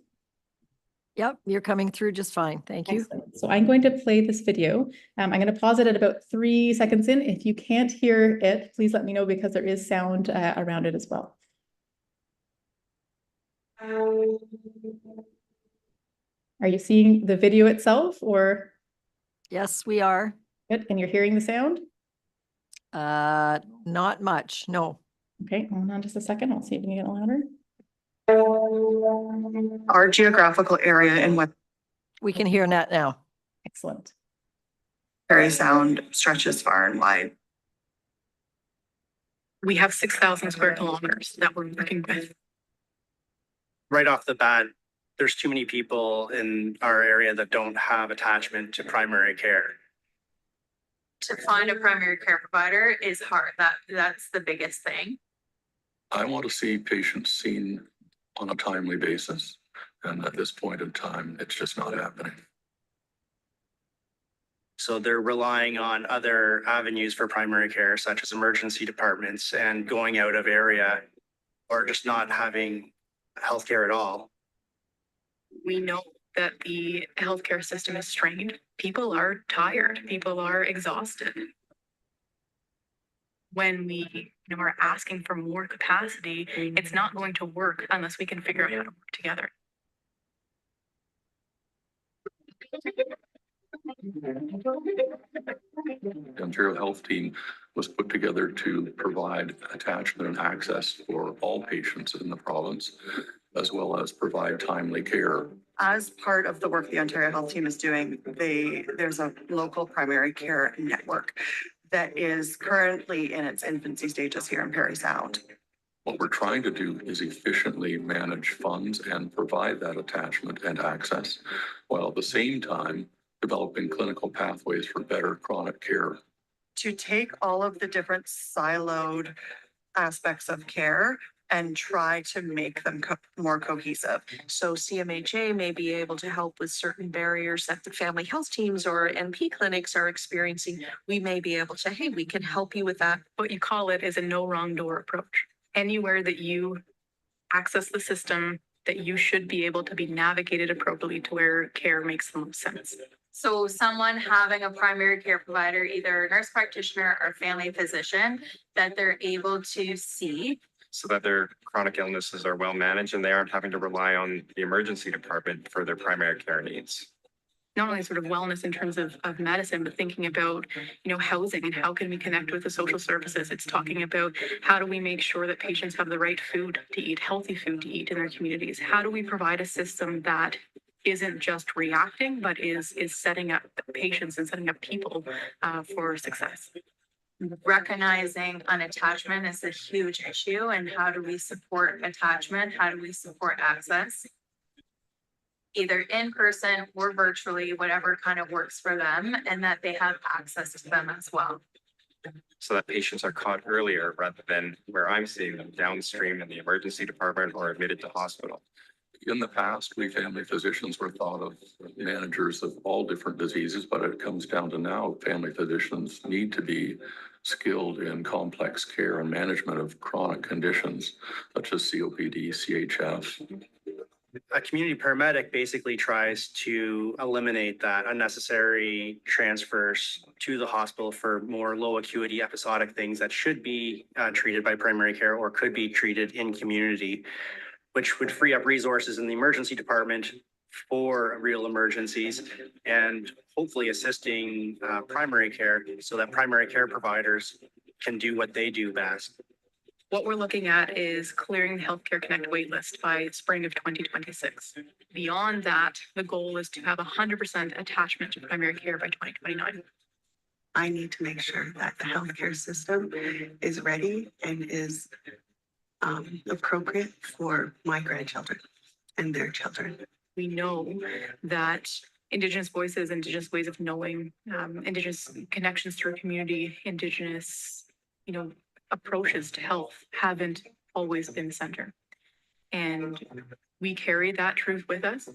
Yep, you're coming through just fine. Thank you. Excellent. So I'm going to play this video. I'm going to pause it at about 3 seconds in. If you can't hear it, please let me know because there is sound around it as well. Are you seeing the video itself or? Yes, we are. Good. And you're hearing the sound? Not much, no. Okay, hold on just a second. I'll see if we can get it louder. Our geographical area in what we can hear that now. Excellent. Parry Sound stretches far and wide. We have 6,000 square kilometers that we're working with. Right off the bat, there's too many people in our area that don't have attachment to primary care. To find a primary care provider is hard. That's the biggest thing. I want to see patients seen on a timely basis. And at this point in time, it's just not happening. So they're relying on other avenues for primary care, such as emergency departments and going out of area, or just not having healthcare at all. We know that the healthcare system is strained. People are tired. People are exhausted. when we are asking for more capacity, it's not going to work unless we can figure out how to work together. The Ontario Health Team was put together to provide attachment and access for all patients in the province, as well as provide timely care. As part of the work the Ontario Health Team is doing, there's a local primary care network that is currently in its infancy stages here in Parry Sound. What we're trying to do is efficiently manage funds and provide that attachment and access, while at the same time developing clinical pathways for better chronic care. To take all of the different siloed aspects of care and try to make them more cohesive. So CMHA may be able to help with certain barriers that the family health teams or NP clinics are experiencing. We may be able to, hey, we can help you with that. What you call it is a no wrong door approach. Anywhere that you access the system, that you should be able to be navigated appropriately to where care makes the most sense. So someone having a primary care provider, either a nurse practitioner or family physician, that they're able to see. So that their chronic illnesses are well managed and they aren't having to rely on the emergency department for their primary care needs. Not only sort of wellness in terms of medicine, but thinking about, housing and how can we connect with the social services. It's talking about how do we make sure that patients have the right food to eat, healthy food to eat in their communities? How do we provide a system that isn't just reacting, but is setting up patients and setting up people for success? Recognizing unattachment is a huge issue, and how do we support attachment? How do we support access? Either in person or virtually, whatever kind of works for them, and that they have access to them as well. So that patients are caught earlier rather than where I'm seeing them downstream in the emergency department or admitted to hospital. In the past, we family physicians were thought of managers of all different diseases, but it comes down to now family physicians need to be skilled in complex care and management of chronic conditions such as COPD, CHF. A community paramedic basically tries to eliminate that unnecessary transfers to the hospital for more low acuity episodic things that should be treated by primary care or could be treated in community, which would free up resources in the emergency department for real emergencies and hopefully assisting primary care so that primary care providers can do what they do best. What we're looking at is clearing the Healthcare Connect waitlist by spring of 2026. Beyond that, the goal is to have 100% attachment to primary care by 2029. I need to make sure that the healthcare system is ready and is appropriate for my grandchildren and their children. We know that Indigenous voices, Indigenous ways of knowing, Indigenous connections through community, Indigenous, approaches to health haven't always been the center. And we carry that truth with us.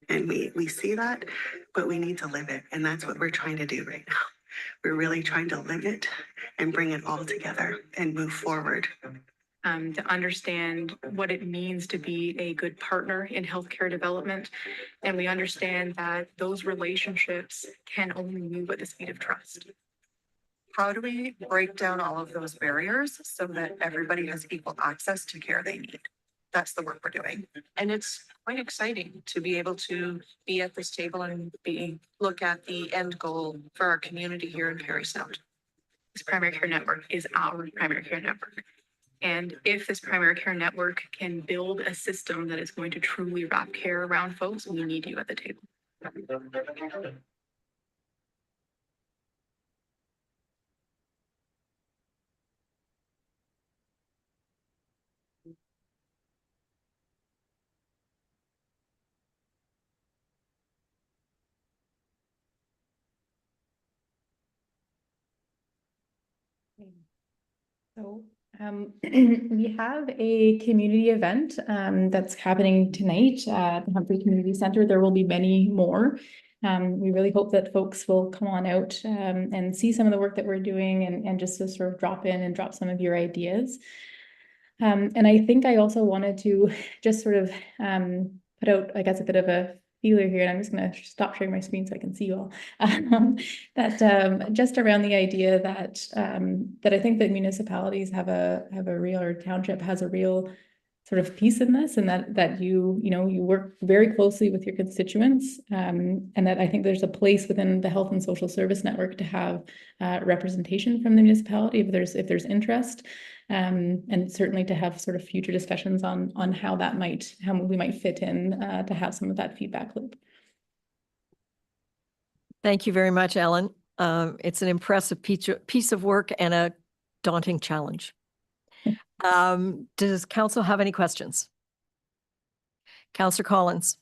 And we see that, but we need to live it. And that's what we're trying to do right now. We're really trying to live it and bring it all together and move forward. To understand what it means to be a good partner in healthcare development. And we understand that those relationships can only move at the speed of trust. How do we break down all of those barriers so that everybody has equal access to care they need? That's the work we're doing. And it's quite exciting to be able to be at this table and look at the end goal for our community here in Parry Sound. This primary care network is our primary care network. And if this primary care network can build a system that is going to truly wrap care around folks, we need you at the table. So we have a community event that's happening tonight at the Humphrey Community Center. There will be many more. We really hope that folks will come on out and see some of the work that we're doing and just to sort of drop in and drop some of your ideas. And I think I also wanted to just sort of put out, I guess, a bit of a feeler here, and I'm just going to stop sharing my screen so I can see you all. Just around the idea that that I think that municipalities have a real, or township has a real sort of piece in this, and that you work very closely with your constituents, and that I think there's a place within the health and social service network to have representation from the municipality if there's interest, and certainly to have sort of future discussions on how we might fit in to have some of that feedback loop. Thank you very much, Ellen. It's an impressive piece of work and a daunting challenge. Does council have any questions? Councillor Collins.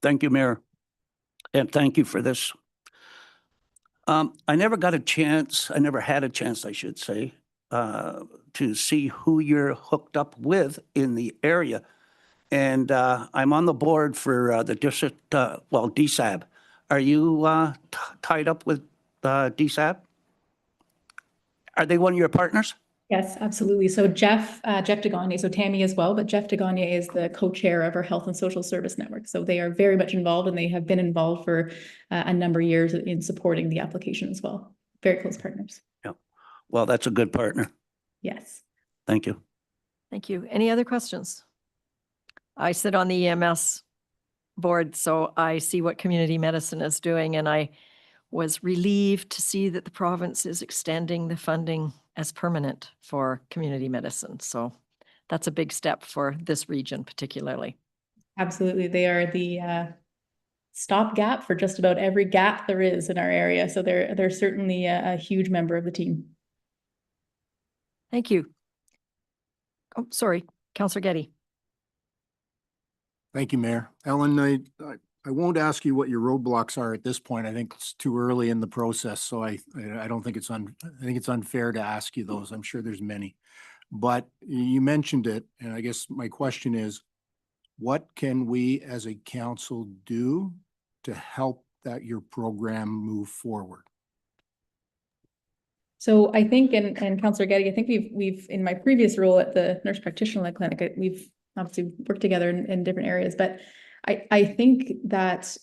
Thank you, Mayor. And thank you for this. I never had a chance, I should say, to see who you're hooked up with in the area. And I'm on the board for the district, DSAB. Are you tied up with DSAB? Are they one of your partners? Yes, absolutely. So Jeff Degania, so Tammy as well, but Jeff Degania is the co-chair of our Health and Social Service Network. So they are very much involved, and they have been involved for a number of years in supporting the application as well. Very close partners. Yeah. Well, that's a good partner. Yes. Thank you. Thank you. Any other questions? I sit on the EMS board, so I see what community medicine is doing, and I was relieved to see that the province is extending the funding as permanent for community medicine. So that's a big step for this region particularly. Absolutely. They are the stopgap for just about every gap there is in our area. So they're certainly a huge member of the team. Thank you. Oh, sorry, Councillor Getty. Thank you, Mayor. Ellen, I won't ask you what your roadblocks are at this point. I think it's too early in the process, so I don't think I think it's unfair to ask you those. I'm sure there's many, but you mentioned it, and I guess my question is, what can we as a council do to help that your program move forward? So I think, and Councillor Getty, I think we've in my previous role at the nurse practitioner clinic, we've obviously worked together in different areas, but I think that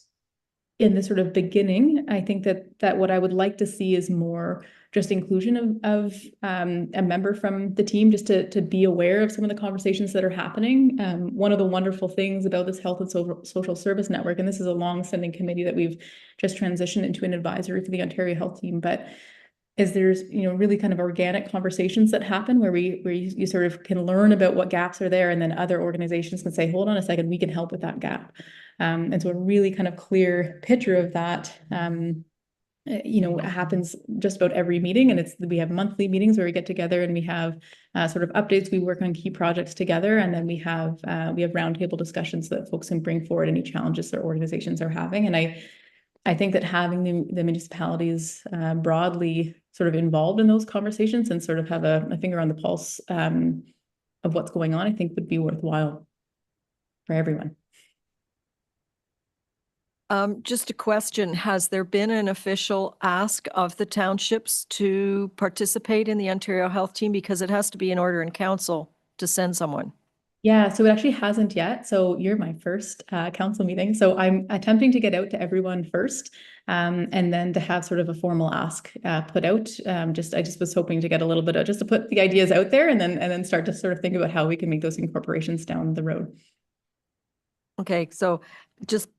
in the sort of beginning, I think that what I would like to see is more just inclusion of a member from the team, just to be aware of some of the conversations that are happening. One of the wonderful things about this Health and Social Service Network, and this is a long-standing committee that we've just transitioned into an advisory for the Ontario Health Team, but is there's really kind of organic conversations that happen where you sort of can learn about what gaps are there, and then other organizations can say, hold on a second, we can help with that gap. And so a really kind of clear picture of that it happens just about every meeting, and we have monthly meetings where we get together and we have sort of updates. We work on key projects together, and then we have roundtable discussions so that folks can bring forward any challenges their organizations are having. And I think that having the municipalities broadly sort of involved in those conversations and sort of have a finger on the pulse of what's going on, I think would be worthwhile for everyone. Just a question, has there been an official ask of the townships to participate in the Ontario Health Team? Because it has to be in order in council to send someone. Yeah, so it actually hasn't yet. So you're my first council meeting. So I'm attempting to get out to everyone first, and then to have sort of a formal ask put out. I just was hoping to get a little bit of, just to put the ideas out there, and then start to sort of think about how we can make those incorporations down the road. Okay, so just,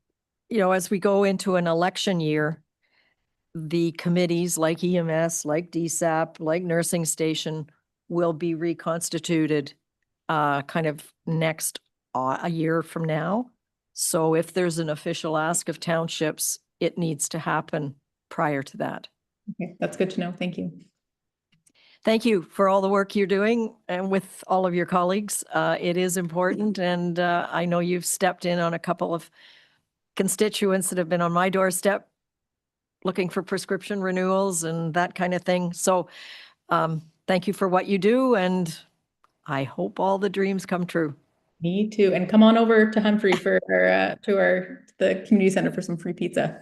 as we go into an election year, the committees like EMS, like DSAP, like Nursing Station will be reconstituted kind of next a year from now. So if there's an official ask of townships, it needs to happen prior to that. Okay, that's good to know. Thank you. Thank you for all the work you're doing and with all of your colleagues. It is important, and I know you've stepped in on a couple of constituents that have been on my doorstep looking for prescription renewals and that kind of thing. So thank you for what you do, and I hope all the dreams come true. Me too. And come on over to Humphrey for the community center for some free pizza.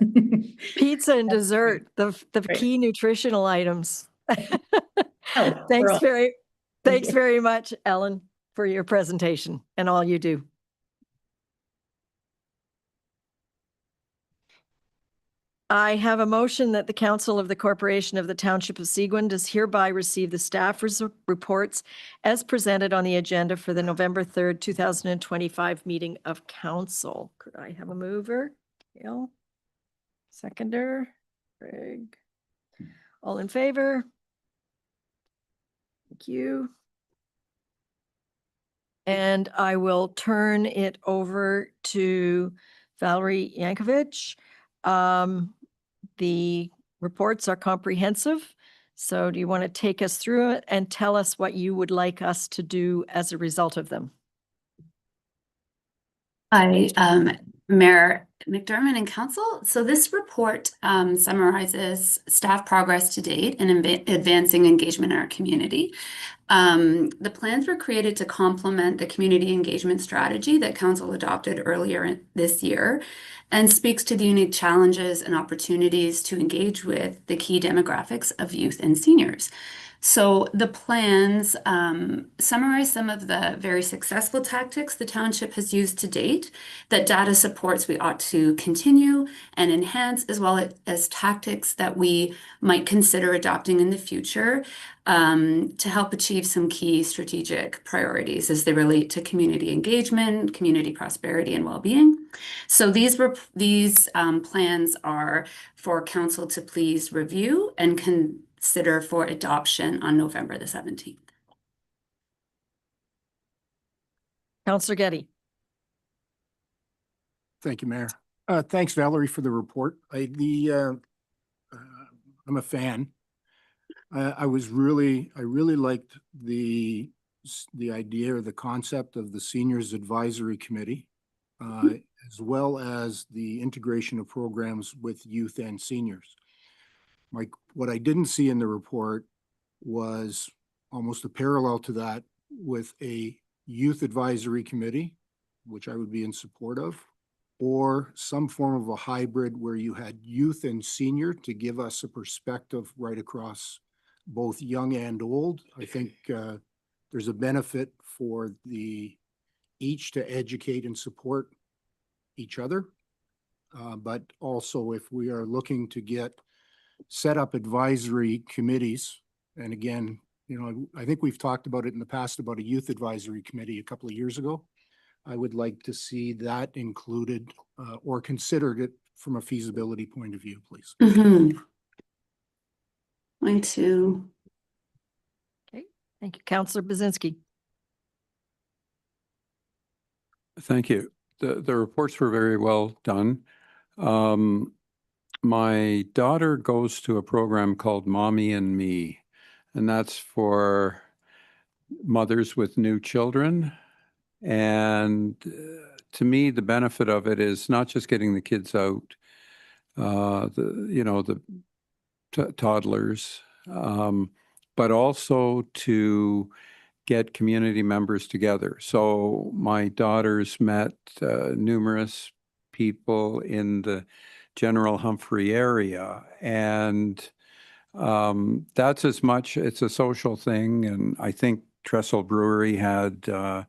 Pizza and dessert, the key nutritional items. Thanks very much, Ellen, for your presentation and all you do. I have a motion that the Council of the Corporation of the Township of Seguin does hereby receive the staff reports as presented on the agenda for the November 3rd, 2025 meeting of council. Could I have a mover? Gail? Seconder? Craig? All in favor? Thank you. And I will turn it over to Valerie Yankovic. The reports are comprehensive. So do you want to take us through it and tell us what you would like us to do as a result of them? Hi, Mayor McDermott and Council. So this report summarizes staff progress to date in advancing engagement in our community. The plans were created to complement the community engagement strategy that Council adopted earlier this year and speaks to the unique challenges and opportunities to engage with the key demographics of youth and seniors. So the plans summarize some of the very successful tactics the township has used to date that data supports we ought to continue and enhance, as well as tactics that we might consider adopting in the future to help achieve some key strategic priorities as they relate to community engagement, community prosperity, and well-being. So these plans are for Council to please review and consider for adoption on November the 17th. Councillor Getty. Thank you, Mayor. Thanks, Valerie, for the report. I'm a fan. I really liked the idea or the concept of the Seniors Advisory Committee, as well as the integration of programs with youth and seniors. What I didn't see in the report was almost a parallel to that with a youth advisory committee, which I would be in support of, or some form of a hybrid where you had youth and senior to give us a perspective right across both young and old. I think there's a benefit for each to educate and support each other. But also if we are looking to set up advisory committees, and again, I think we've talked about it in the past about a youth advisory committee a couple of years ago. I would like to see that included or considered it from a feasibility point of view, please. Mine too. Okay, thank you. Councillor Bazinski. Thank you. The reports were very well done. My daughter goes to a program called Mommy and Me, and that's for mothers with new children. And to me, the benefit of it is not just getting the kids out, the toddlers, but also to get community members together. So my daughters met numerous people in the general Humphrey area, and that's as much, it's a social thing. And I think Trestle Brewery had a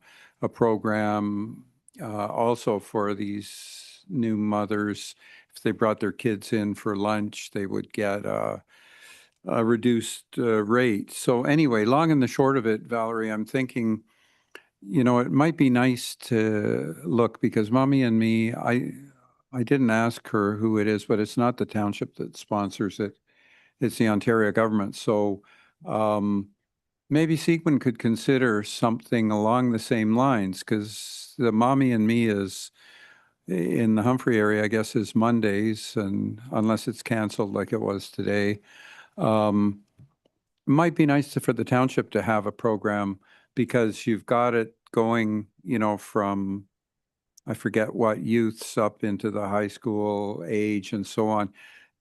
program also for these new mothers. If they brought their kids in for lunch, they would get a reduced rate. So anyway, long and the short of it, Valerie, I'm thinking, it might be nice to look, because Mommy and Me, I didn't ask her who it is, but it's not the township that sponsors it. It's the Ontario government. So maybe Seguin could consider something along the same lines, because the Mommy and Me is in the Humphrey area, I guess, is Mondays, and unless it's canceled like it was today. It might be nice for the township to have a program, because you've got it going, from, I forget what, youths up into the high school age and so on.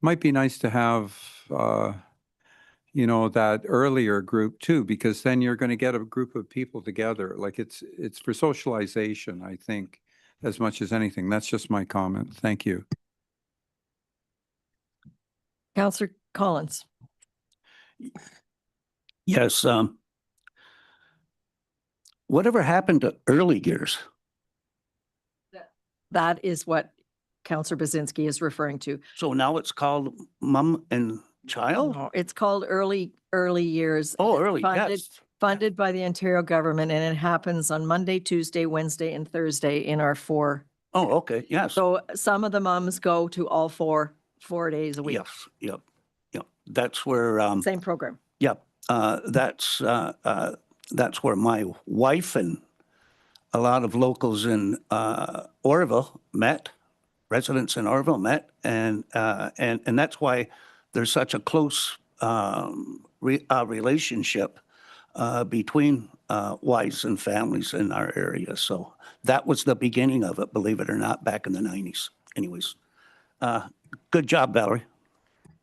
Might be nice to have, that earlier group too, because then you're going to get a group of people together. Like it's for socialization, I think, as much as anything. That's just my comment. Thank you. Councillor Collins. Yes. Whatever happened to early years? That is what Counselor Bazinski is referring to. So now it's called Mom and Child? No, it's called early years. Oh, It's early, yes. Funded by the Ontario government, and it happens on Monday, Tuesday, Wednesday, and Thursday in our 4. Oh, okay, yes. So some of the moms go to all 4 days a week. Yes, yep, yep. That's where, Same program. yep, that's where my wife and a lot of locals in Orville met, residents in Orville met, and that's why there's such a close relationship between wives and families in our area. So that was the beginning of it, believe it or not, back in the 90s. Anyways, good job, Valerie.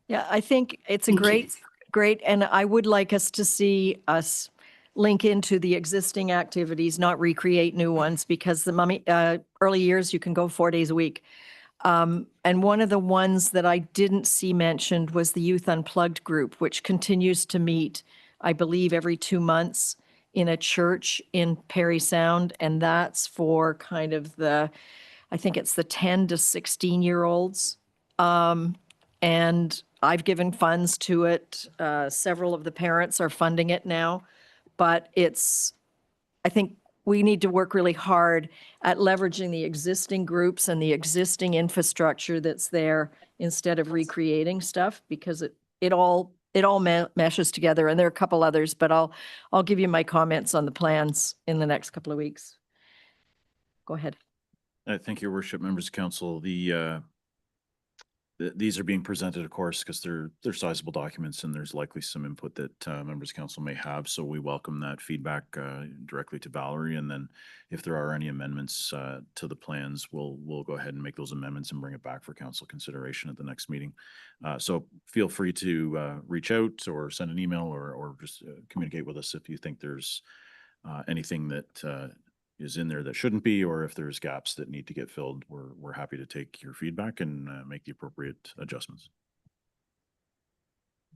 Yeah, I think it's a great, and I would like us to see us link into the existing activities, not recreate new ones, because the early years, you can go 4 days a week. And one of the ones that I didn't see mentioned was the Youth Unplugged group, which continues to meet, I believe, every 2 months in a church in Parry Sound. And that's for kind of I think it's the 10 to 16-year-olds. And I've given funds to it. Several of the parents are funding it now. But I think we need to work really hard at leveraging the existing groups and the existing infrastructure that's there instead of recreating stuff, because it all meshes together. And there are a couple others, but I'll give you my comments on the plans in the next couple of weeks. Go ahead. Thank you, Your Worship, members of council. These are being presented, of course, because they're sizable documents and there's likely some input that members of council may have. So we welcome that feedback directly to Valerie. And then if there are any amendments to the plans, we'll go ahead and make those amendments and bring it back for council consideration at the next meeting. So feel free to reach out or send an email or just communicate with us if you think there's anything that is in there that shouldn't be, or if there's gaps that need to get filled. We're happy to take your feedback and make the appropriate adjustments.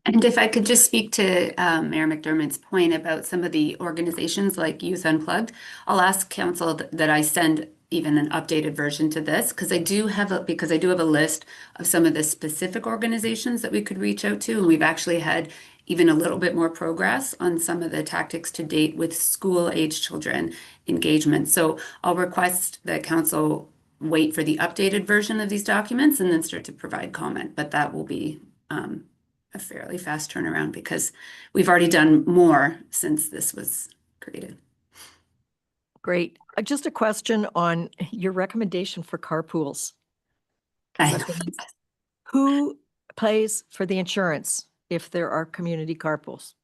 And if I could just speak to Mayor McDermott's point about some of the organizations like Youth Unplugged, I'll ask council that I send even an updated version to this, because I do have a list of some of the specific organizations that we could reach out to, and we've actually had even a little bit more progress on some of the tactics to date with school-age children engagement. So I'll request that council wait for the updated version of these documents and then start to provide comment, but that will be a fairly fast turnaround because we've already done more since this was created. Great. Just a question on your recommendation for carpools. Who pays for the insurance if there are community carpools?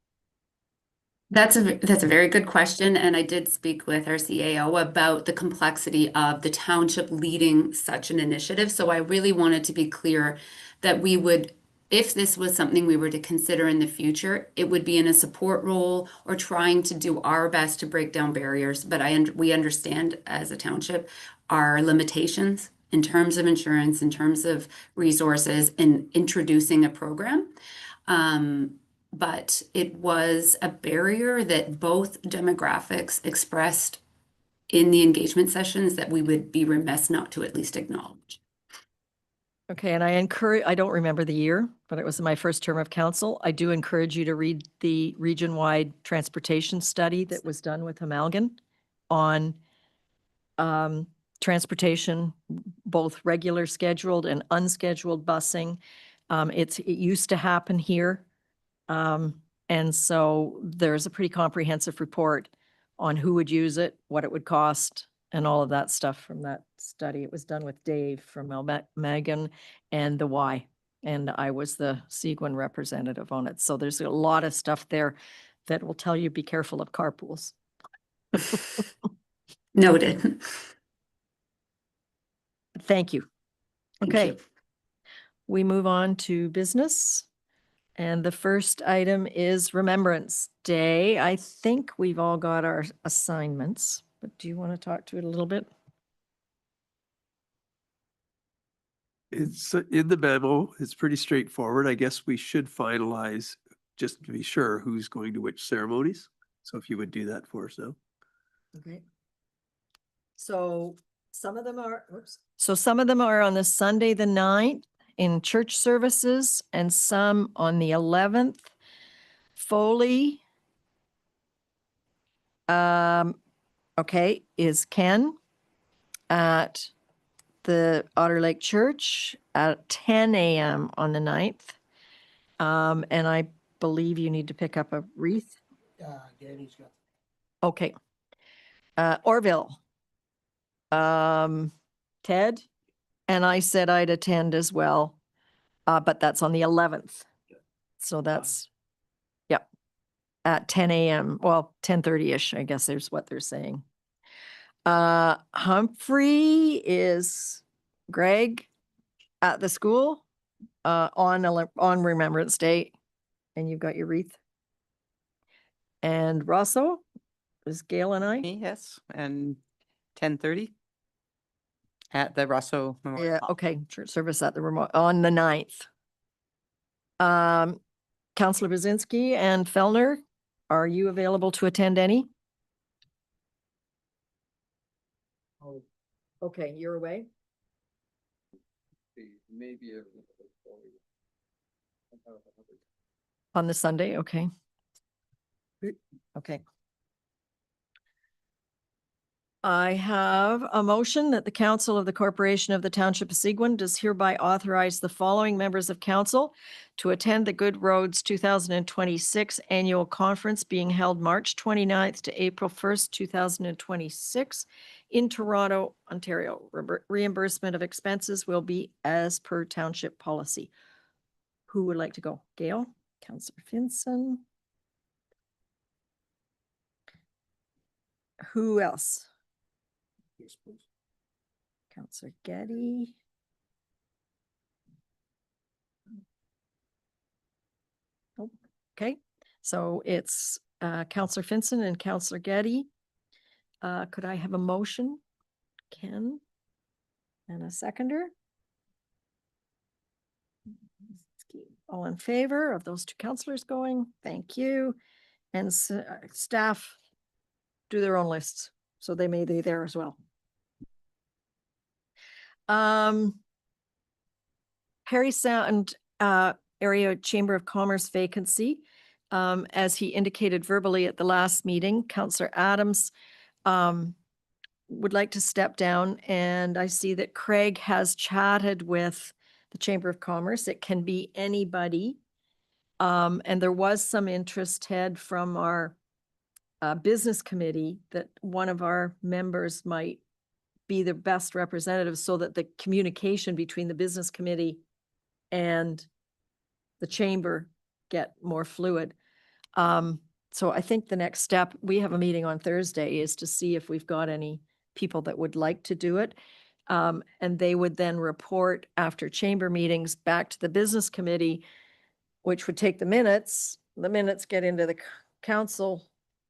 That's a very good question, and I did speak with our CAO about the complexity of the township leading such an initiative. So I really wanted to be clear that we would, if this was something we were to consider in the future, it would be in a support role or trying to do our best to break down barriers. But we understand as a township our limitations in terms of insurance, in terms of resources, in introducing a program. But it was a barrier that both demographics expressed in the engagement sessions that we would be remiss not to at least acknowledge. Okay, and I don't remember the year, but it was my first term of council. I do encourage you to read the region-wide transportation study that was done with Amalgan on transportation, both regular scheduled and unscheduled busing. It used to happen here. And so there's a pretty comprehensive report on who would use it, what it would cost, and all of that stuff from that study. It was done with Dave from Megan and the Y, and I was the Seguin representative on it. So there's a lot of stuff there that will tell you be careful of carpools. Noted. Thank you. Thank Okay. you. We move on to business. And the first item is Remembrance Day. I think we've all got our assignments, but do you want to talk to it a little bit? It's in the memo. It's pretty straightforward. I guess we should finalize, just to be sure, who's going to which ceremonies. So if you would do that for us now. Okay. So Some of them are, so some of them are on the Sunday, the 9th in church services, and some on the 11th. Foley. Okay, is Ken at the Otter Lake Church at 10 a.m. on the 9th. And I believe you need to pick up a wreath. Danny's got. Okay. Orville. Ted, and I said I'd attend as well, but that's on the 11th. So that's, yep, at 10 a.m. Well, 10:30-ish, I guess there's what they're saying. Humphrey is Greg at the school on Remembrance Day, and you've got your wreath. And Rosso is Gail and I. Yes, and 10:30 at the Rosso Memorial Yeah, Hall. okay, church service at the remote on the 9th. Councillor Bazinski and Fellner, are you available to attend any? Oh, okay, you're away? Maybe. On the Sunday, okay. Okay. I have a motion that the Council of the Corporation of the Township of Seguin does hereby authorize the following members of council to attend the Good Roads 2026 Annual Conference being held March 29th to April 1st, 2026 in Toronto, Ontario. Reimbursement of expenses will be as per township policy. Who would like to go? Gail? Councillor Finson? Who else? Yes, please. Councillor Getty. Oh, okay, so it's Councillor Finson and Councillor Getty. Could I have a motion? Ken? And a seconder? All in favor of those two councillors going? Thank you. And staff do their own lists, so they may be there as well. Perry Sound Area Chamber of Commerce vacancy. As he indicated verbally at the last meeting, Councillor Adams would like to step down, and I see that Craig has chatted with the Chamber of Commerce. It can be anybody. And there was some interest, Ted, from our business committee that one of our members might be the best representative so that the communication between the business committee and the chamber get more fluid. So I think the next step, we have a meeting on Thursday, is to see if we've got any people that would like to do it. And they would then report after chamber meetings back to the business committee, which would take the minutes. The minutes get into the council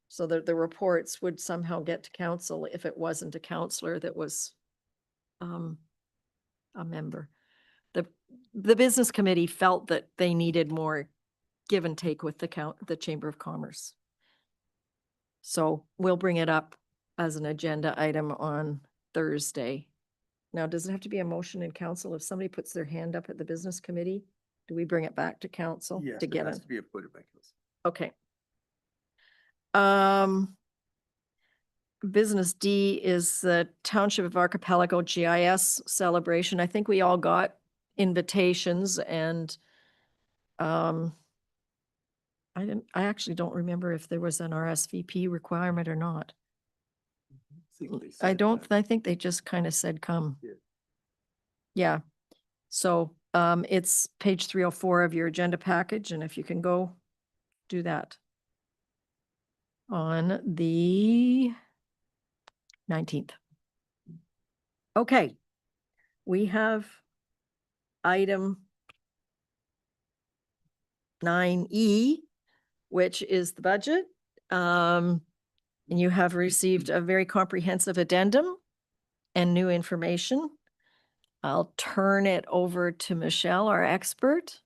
so that the reports would somehow get to council if it wasn't a councillor that was a member. The business committee felt that they needed more give and take with the Chamber of Commerce. So we'll bring it up as an agenda item on Thursday. Now, does it have to be a motion in council? If somebody puts their hand up at the business committee, do we bring it back to council? Yes, to it get has it? to be appointed by council. Okay. Business D is the Township of Archipelago GIS celebration. I think we all got invitations, and I actually don't remember if there was an RSVP requirement or not. I think they just kind of said come. Yeah. Yeah. So it's page 304 of your agenda package, and if you can go do that on the 19th. Okay. We have item 9E, which is the budget. And you have received a very comprehensive addendum and new information. I'll turn it over to Michelle, our expert.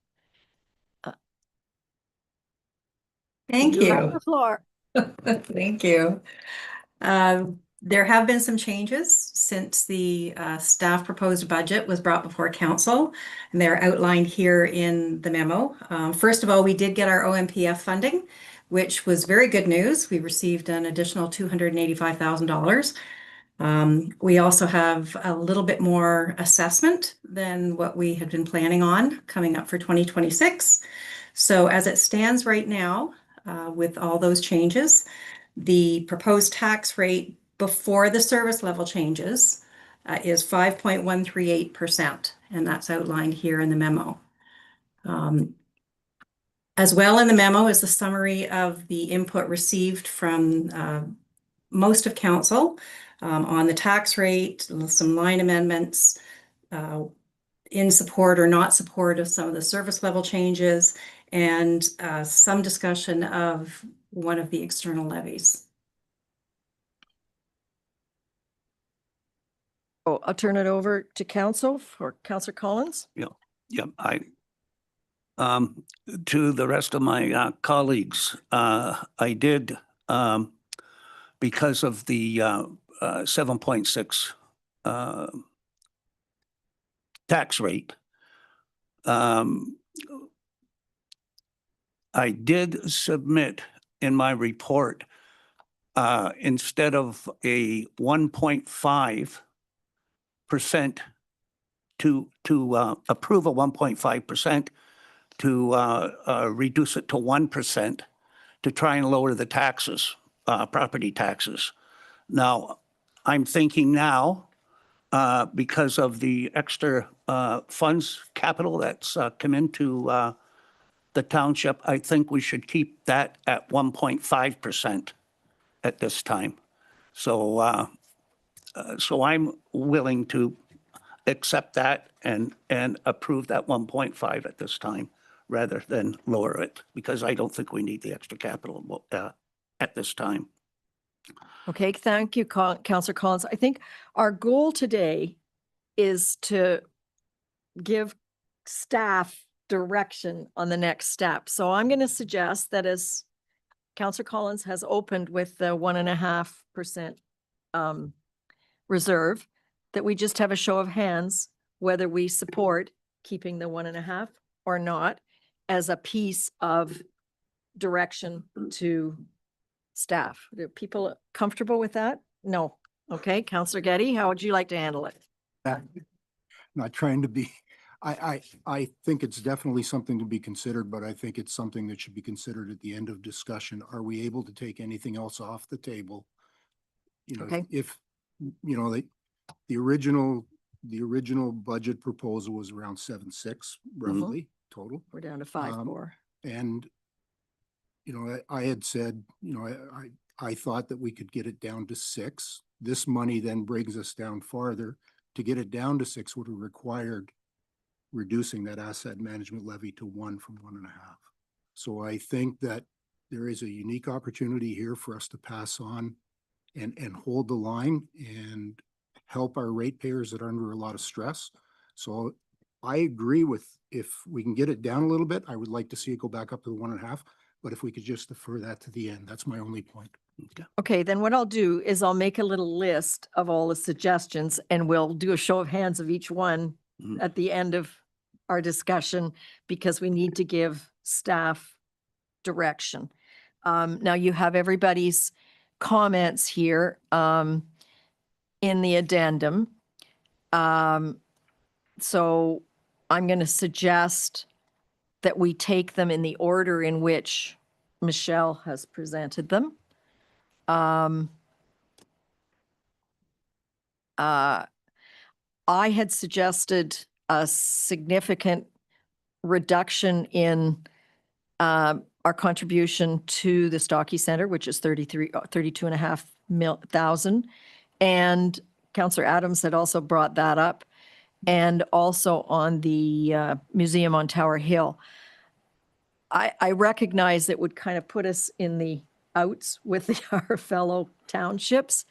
Thank You have you. the floor. Thank you. There have been some changes since the staff proposed budget was brought before council, and they're outlined here in the memo. First of all, we did get our OMPF funding, which was very good news. We received an additional $285,000. We also have a little bit more assessment than what we had been planning on coming up for 2026. So as it stands right now, with all those changes, the proposed tax rate before the service level changes is 5.138%, and that's outlined here in the memo. As well in the memo is the summary of the input received from most of council on the tax rate, some line amendments in support or not support of some of the service level changes, and some discussion of one of the external levies. Oh, I'll turn it over to council for Councillor Collins. Yeah, to the rest of my colleagues, I did, because of the 7.6 tax rate, I did submit in my report, instead of a 1.5% to approve a 1.5%, to reduce it to 1% to try and lower the taxes, property taxes. Now, I'm thinking now, because of the extra funds capital that's come into the township, I think we should keep that at 1.5% at this time. So, so I'm willing to accept that and approve that 1.5 at this time, rather than lower it, because I don't think we need the extra capital at this time. Okay, thank you, Councillor Collins. I think our goal today is to give staff direction on the next step. So I'm going to suggest that as Councillor Collins has opened with the 1.5% reserve, that we just have a show of hands whether we support keeping the 1.5 or not as a piece of direction to staff. Are people comfortable with that? No. Okay, Councillor Getty, how would you like to handle it? Not trying to be, I think it's definitely something to be considered, but I think it's something that should be considered at the end of discussion. Are we able to take anything else off the table? You know, Okay. if you know, the original budget proposal was around 7.6 roughly total. We're down to 5.4. And you know, I had said, you know, I thought that we could get it down to 6. This money then brings us down farther. To get it down to 6 would have required reducing that asset management levy to 1 from 1.5. So I think that there is a unique opportunity here for us to pass on and hold the line and help our ratepayers that are under a lot of stress. So I agree with, if we can get it down a little bit, I would like to see it go back up to the 1.5. But if we could just defer that to the end, that's my only point. Okay, then what I'll do is I'll make a little list of all the suggestions and we'll do a show of hands of each one at the end of our discussion, because we need to give staff direction. Now you have everybody's comments here in the addendum. So I'm going to suggest that we take them in the order in which Michelle has presented them. I had suggested a significant reduction in our contribution to the Stocky Center, which is 32.5 thousand. And Councillor Adams had also brought that up. And also on the museum on Tower Hill. I recognize that would kind of put us in the outs with our fellow townships.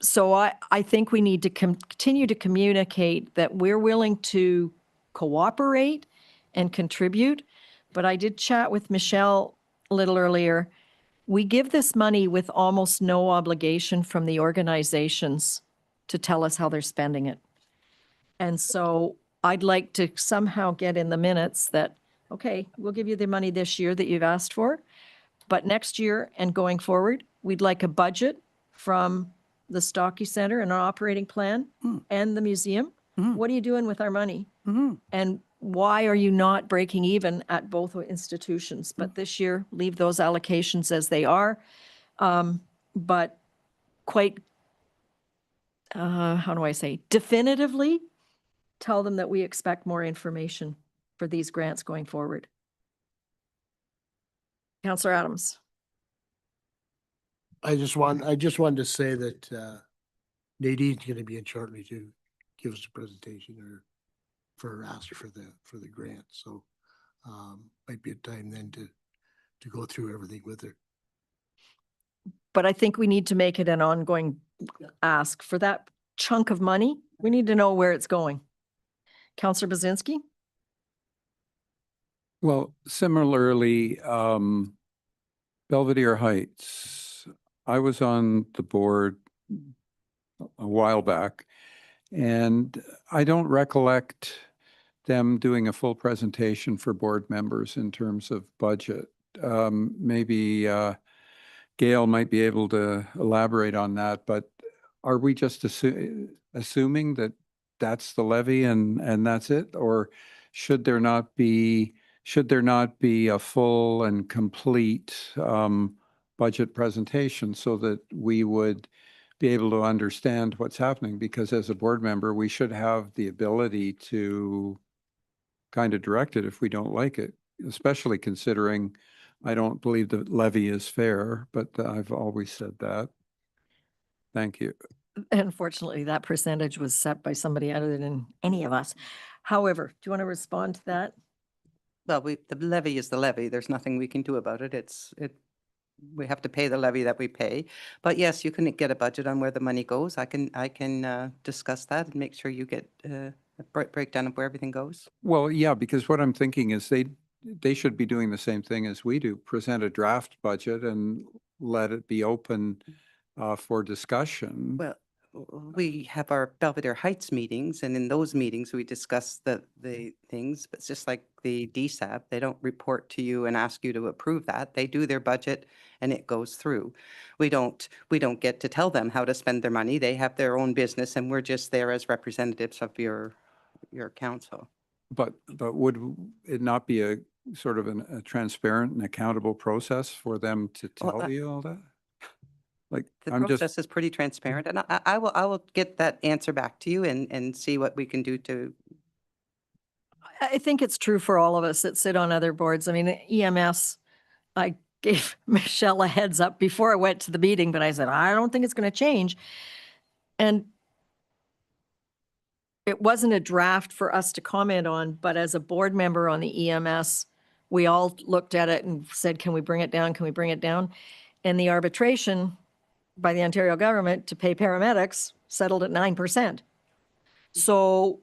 So I think we need to continue to communicate that we're willing to cooperate and contribute. But I did chat with Michelle a little earlier. we give this money with almost no obligation from the organizations to tell us how they're spending it. And so I'd like to somehow get in the minutes that, okay, we'll give you the money this year that you've asked for, but next year and going forward, we'd like a budget from the Stocky Center and an operating plan and the museum. What are you doing with our money? And why are you not breaking even at both institutions? But this year, leave those allocations as they are. But quite, how do I say, definitively tell them that we expect more information for these grants going forward. Councillor Adams. I just wanted to say that Nadine's going to be in shortly to give us a presentation or ask for the grant. So might be a time then to go through everything with her. But I think we need to make it an ongoing ask for that chunk of money. We need to know where it's going. Councillor Bazinski? Well, similarly, Belvedere Heights, I was on the board a while back, and I don't recollect them doing a full presentation for board members in terms of budget. Maybe Gail might be able to elaborate on that, but are we just assuming that that's the levy and that's it? Or should there not be a full and complete budget presentation so that we would be able to understand what's happening? Because as a board member, we should have the ability to kind of direct it if we don't like it, especially considering I don't believe the levy is fair, but I've always said that. Thank you. Unfortunately, that percentage was set by somebody other than any of us. However, do you want to respond to that? Well, the levy is the levy. There's nothing we can do about it. We have to pay the levy that we pay. But yes, you can get a budget on where the money goes. I can discuss that and make sure you get a breakdown of where everything goes. Well, yeah, because what I'm thinking is they should be doing the same thing as we do, present a draft budget and let it be open for discussion. Well, we have our Belvedere Heights meetings, and in those meetings, we discuss the things, but it's just like the DSAB, they don't report to you and ask you to approve that. They do their budget and it goes through. We don't get to tell them how to spend their money. They have their own business and we're just there as representatives of your council. But would it not be a sort of a transparent and accountable process for them to tell you all that? Like, the process is pretty transparent, and I will get that answer back to you and see what we can do to. I think it's true for all of us that sit on other boards. I mean, EMS, I gave Michelle a heads up before I went to the meeting, but I said, I don't think it's going to change. And it wasn't a draft for us to comment on, but as a board member on the EMS, we all looked at it and said, can we bring it down? Can we bring it down? And the arbitration by the Ontario government to pay paramedics settled at 9%. So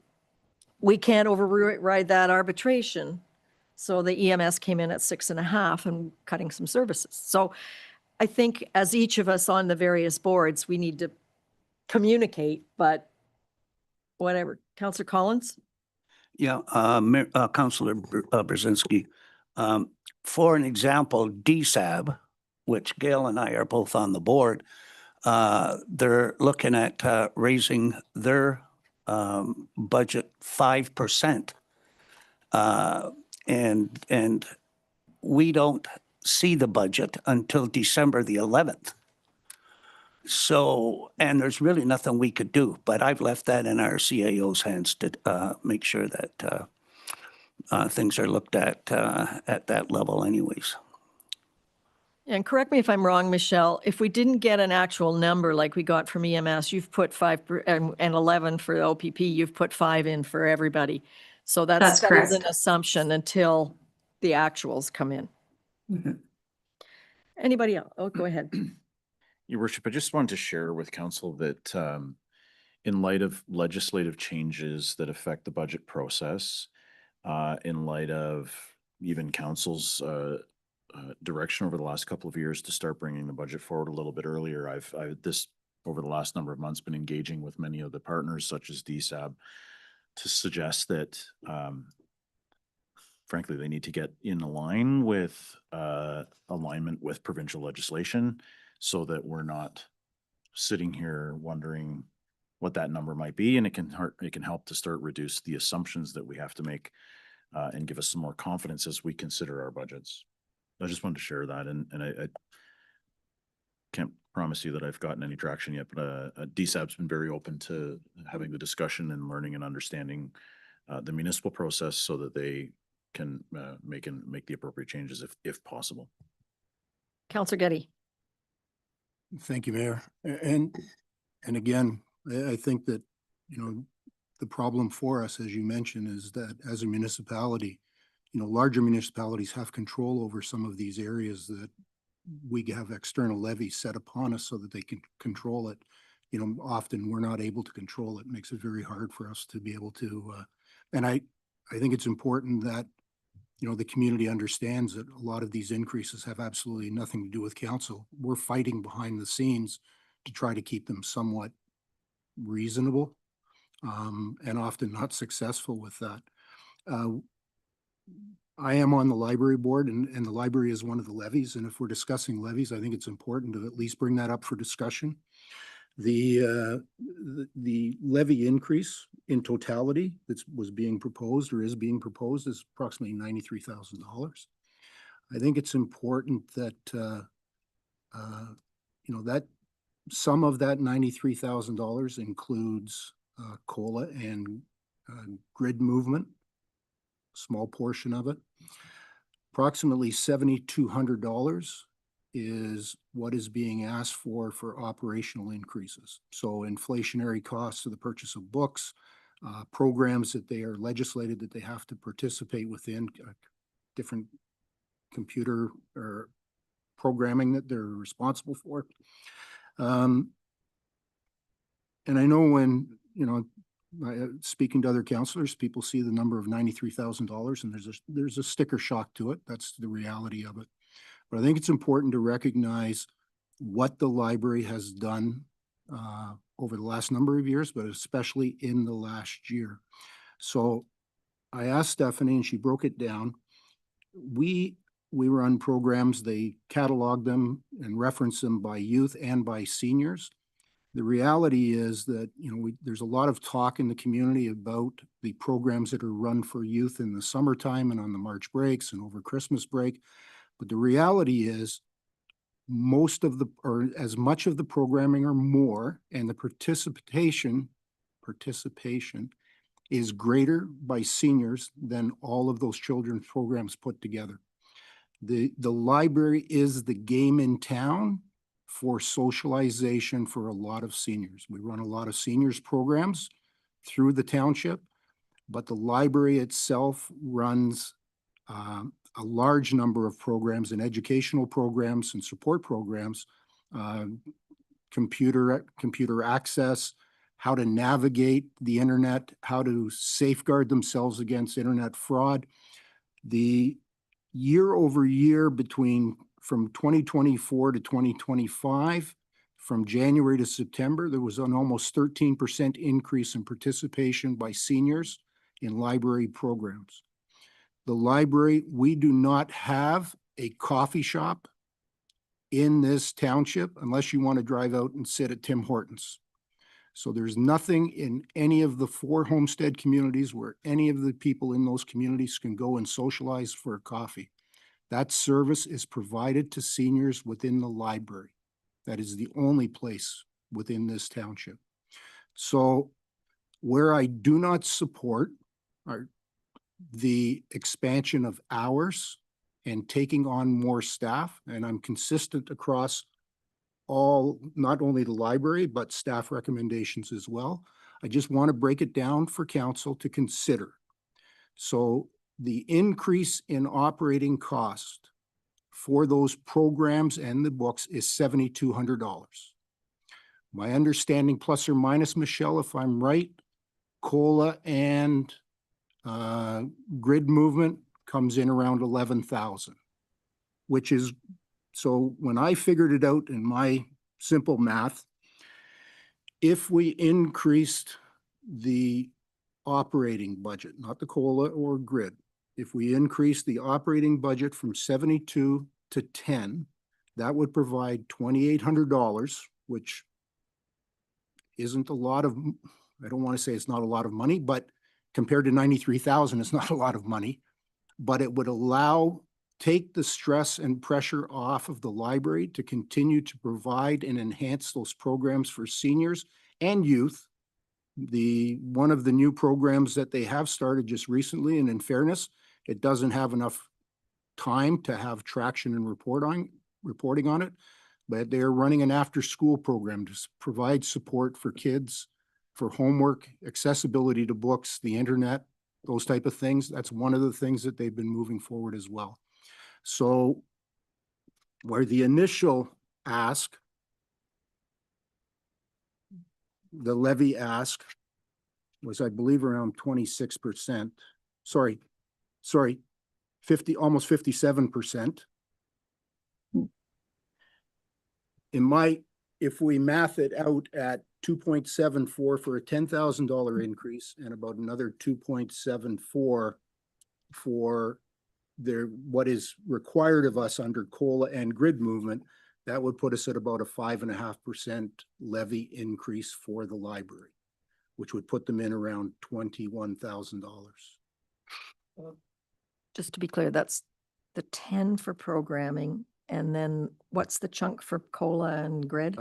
we can't override that arbitration. So the EMS came in at 6.5 and cutting some services. So I think as each of us on the various boards, we need to communicate, but whatever. Councillor Collins? Yeah, Councillor Brzezinski. For an example, DSAB, which Gail and I are both on the board, they're looking at raising their budget 5%. And we don't see the budget until December the 11th. So, and there's really nothing we could do, but I've left that in our CAO's hands to make sure that things are looked at that level anyways. And correct me if I'm wrong, Michelle, if we didn't get an actual number like we got from EMS, you've put 5 and 11 for the OPP, you've put 5 in for everybody. So that is an assumption until the actuals come in. Mm-hmm. Anybody else? Oh, go ahead. Your Worship, I just wanted to share with Council that in light of legislative changes that affect the budget process, in light of even Council's direction over the last couple of years to start bringing the budget forward a little bit earlier. Over the last number of months, been engaging with many of the partners such as DSAB to suggest that, frankly, they need to get in line with alignment with provincial legislation so that we're not sitting here wondering what that number might be, and it can help to start reduce the assumptions that we have to make and give us some more confidence as we consider our budgets. I just wanted to share that, and I can't promise you that I've gotten any traction yet, but DSAB's been very open to having the discussion and learning and understanding the municipal process so that they can make the appropriate changes if possible. Councillor Getty. Thank you, Mayor. And again, I think that, you know, the problem for us, as you mentioned, is that as a municipality, you know, larger municipalities have control over some of these areas that we have external levies set upon us so that they can control it. You know, often we're not able to control it. It makes it very hard for us to be able to, and I think it's important that, you know, the community understands that a lot of these increases have absolutely nothing to do with council. We're fighting behind the scenes to try to keep them somewhat reasonable, and often not successful with that. I am on the library board, and the library is one of the levies. And if we're discussing levies, I think it's important to at least bring that up for discussion. The levy increase in totality that was being proposed or is being proposed is approximately $93,000. I think it's important that, you know, that some of that $93,000 includes COLA and grid movement, small portion of it. Approximately $7,200 is what is being asked for operational increases. So inflationary costs of the purchase of books, programs that they are legislated that they have to participate within, different computer or programming that they're responsible for. And I know when, you know, speaking to other councillors, people see the number of $93,000 and there's a sticker shock to it. That's the reality of it. But I think it's important to recognize what the library has done over the last number of years, but especially in the last year. So I asked Stephanie and she broke it down. We run programs, they catalog them and reference them by youth and by seniors. The reality is that, you know, there's a lot of talk in the community about the programs that are run for youth in the summertime and on the March breaks and over Christmas break. But the reality is most of the, or as much of the programming or more, and the participation is greater by seniors than all of those children's programs put together. The library is the game in town for socialization for a lot of seniors. We run a lot of seniors programs through the township, but the library itself runs a large number of programs and educational programs and support programs, computer access, how to navigate the internet, how to safeguard themselves against internet fraud. The year over year from 2024 to 2025, from January to September, there was an almost 13% increase in participation by seniors in library programs. The library, we do not have a coffee shop in this township unless you want to drive out and sit at Tim Hortons. So there's nothing in any of the 4 homestead communities where any of the people in those communities can go and socialize for a coffee. That service is provided to seniors within the library. That is the only place within this township. So where I do not support are the expansion of hours and taking on more staff, and I'm consistent across all, not only the library, but staff recommendations as well. I just want to break it down for council to consider. So the increase in operating cost for those programs and the books is $7,200. My understanding, plus or minus, Michelle, if I'm right, COLA and grid movement comes in around 11,000. which is, so when I figured it out in my simple math, if we increased the operating budget, not the COLA or grid, if we increase the operating budget from 72 to 10, that would provide $2,800, which isn't a lot of, I don't want to say it's not a lot of money, but compared to 93,000, it's not a lot of money, but it would take the stress and pressure off of the library to continue to provide and enhance those programs for seniors and youth. One of the new programs that they have started just recently, and in fairness, it doesn't have enough time to have traction and reporting on it, but they're running an after-school program to provide support for kids, for homework, accessibility to books, the internet, those type of things. That's one of the things that they've been moving forward as well. So where the initial ask, the levy ask was, I believe, around 26%. Sorry, almost 57%. If we math it out at 2.74 for a $10,000 increase and about another 2.74 for what is required of us under COLA and grid movement, that would put us at about a 5.5% levy increase for the library, which would put them in around $21,000. Just to be clear, that's the 10 for programming. And then what's the chunk for COLA and grid?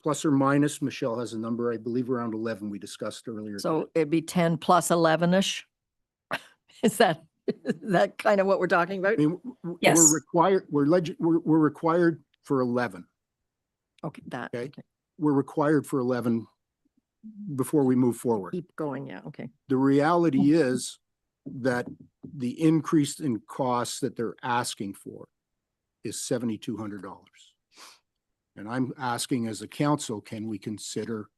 Plus or minus, Michelle has a number, I believe around 11 we discussed earlier. So it'd be 10 plus 11-ish? Is that kind of what we're talking about? I mean, Yes. we're required for 11. Okay, Okay. We're required for 11 before we move forward. Keep going, yeah, okay. The reality is that the increase in costs that they're asking for is $7,200. And I'm asking as a council, can we consider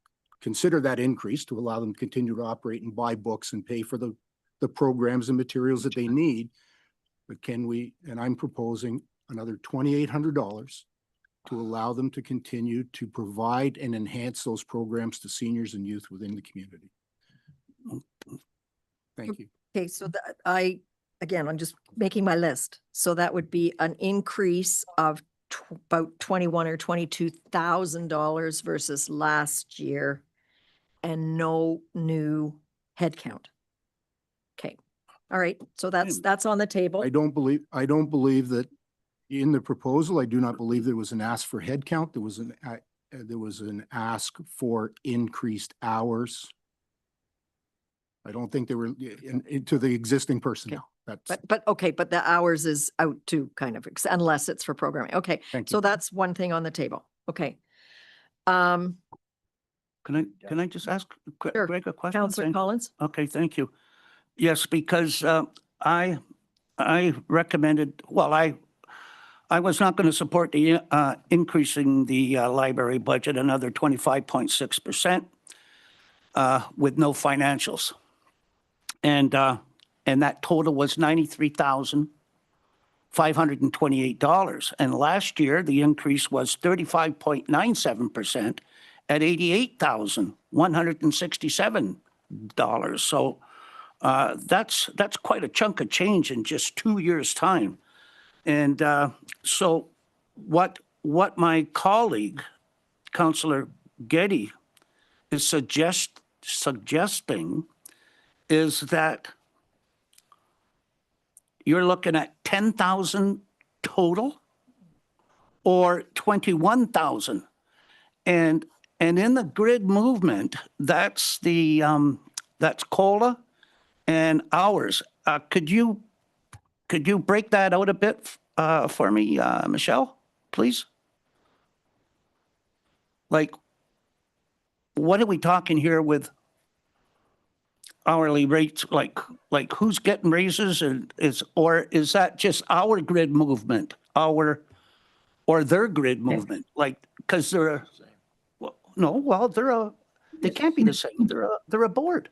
that increase to allow them to continue to operate and buy books and pay for the programs and materials that they need? But can we, and I'm proposing another $2,800 to allow them to continue to provide and enhance those programs to seniors and youth within the community. Thank you. Okay, so again, I'm just making my list. So that would be an increase of about $21,000 or $22,000 versus last year and no new headcount. Okay, all right, so that's on the table. I don't believe that in the proposal, I do not believe there was an ask for headcount. There was an ask for increased hours. I don't think they were into the existing personnel. That's But the hours is out too, kind of, unless it's for programming. Okay, Thank so you. that's one thing on the table. Okay. Can I just ask Sure. Greg a question? Councillor Collins? Okay, thank you. Yes, because I recommended, well, I was not going to support the increasing the library budget another 25.6% with no financials. And that total was $93,528. And last year, the increase was 35.97% at $88,167. So that's quite a chunk of change in just 2 years' time. And so what my colleague, Councillor Getty, is suggesting is that you're looking at 10,000 total or 21,000. And in the grid movement, that's that's COLA and hours. Could you break that out a bit for me, Michelle, please? Like, what are we talking here with hourly rates? Like who's getting raises, or is that just our grid movement, or their grid movement? Like, because they can't be the same. They're a board.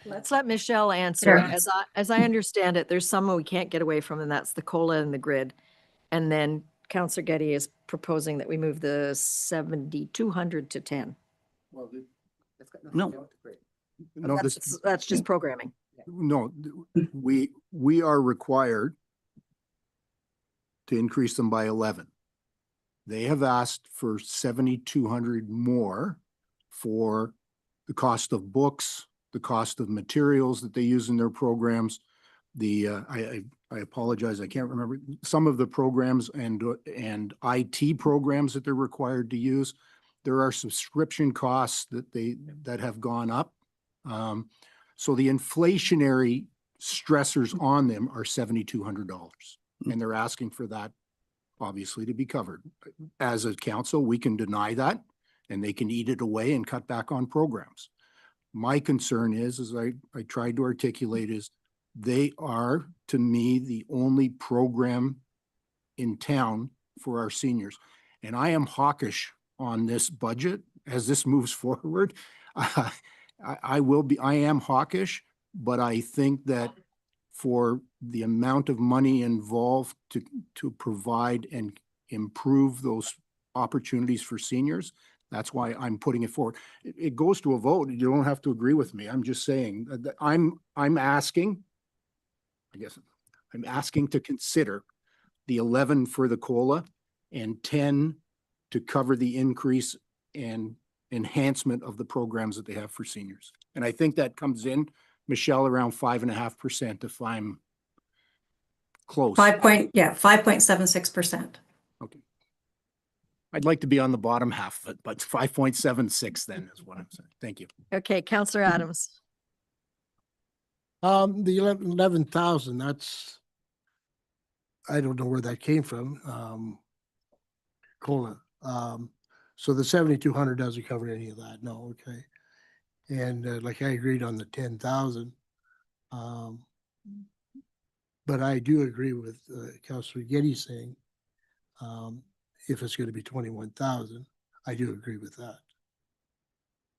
Let's let Michelle answer. Sure. As I understand it, there's some we can't get away from, and that's the COLA and the grid. And then Councillor Getty is proposing that we move the 7,200 to 10. Well, No. No, That's just programming. no, we are required to increase them by 11. They have asked for 7,200 more for the cost of books, the cost of materials that they use in their programs. I apologize, I can't remember some of the programs and IT programs that they're required to use. There are subscription costs that have gone up. So the inflationary stressors on them are $7,200, and they're asking for that obviously to be covered. As a council, we can deny that and they can eat it away and cut back on programs. My concern is, as I tried to articulate, is they are, to me, the only program in town for our seniors. And I am hawkish on this budget as this moves forward. I am hawkish, but I think that for the amount of money involved to provide and improve those opportunities for seniors, that's why I'm putting it forward. It goes to a vote. You don't have to agree with me. I'm just saying that I'm asking to consider the 11 for the COLA and 10 to cover the increase and enhancement of the programs that they have for seniors. And I think that comes in, Michelle, around 5.5% if I'm close. 5.76%. Okay. I'd like to be on the bottom half of it, but 5.76 then is what I'm saying. Thank you. Okay, Councillor Adams. The 11,000, that's, I don't know where that came from. COLA. So the 7,200 doesn't cover any of that. No. Okay. And like I agreed on the 10,000. But I do agree with Councillor Getty saying, if it's going to be 21,000, I do agree with that.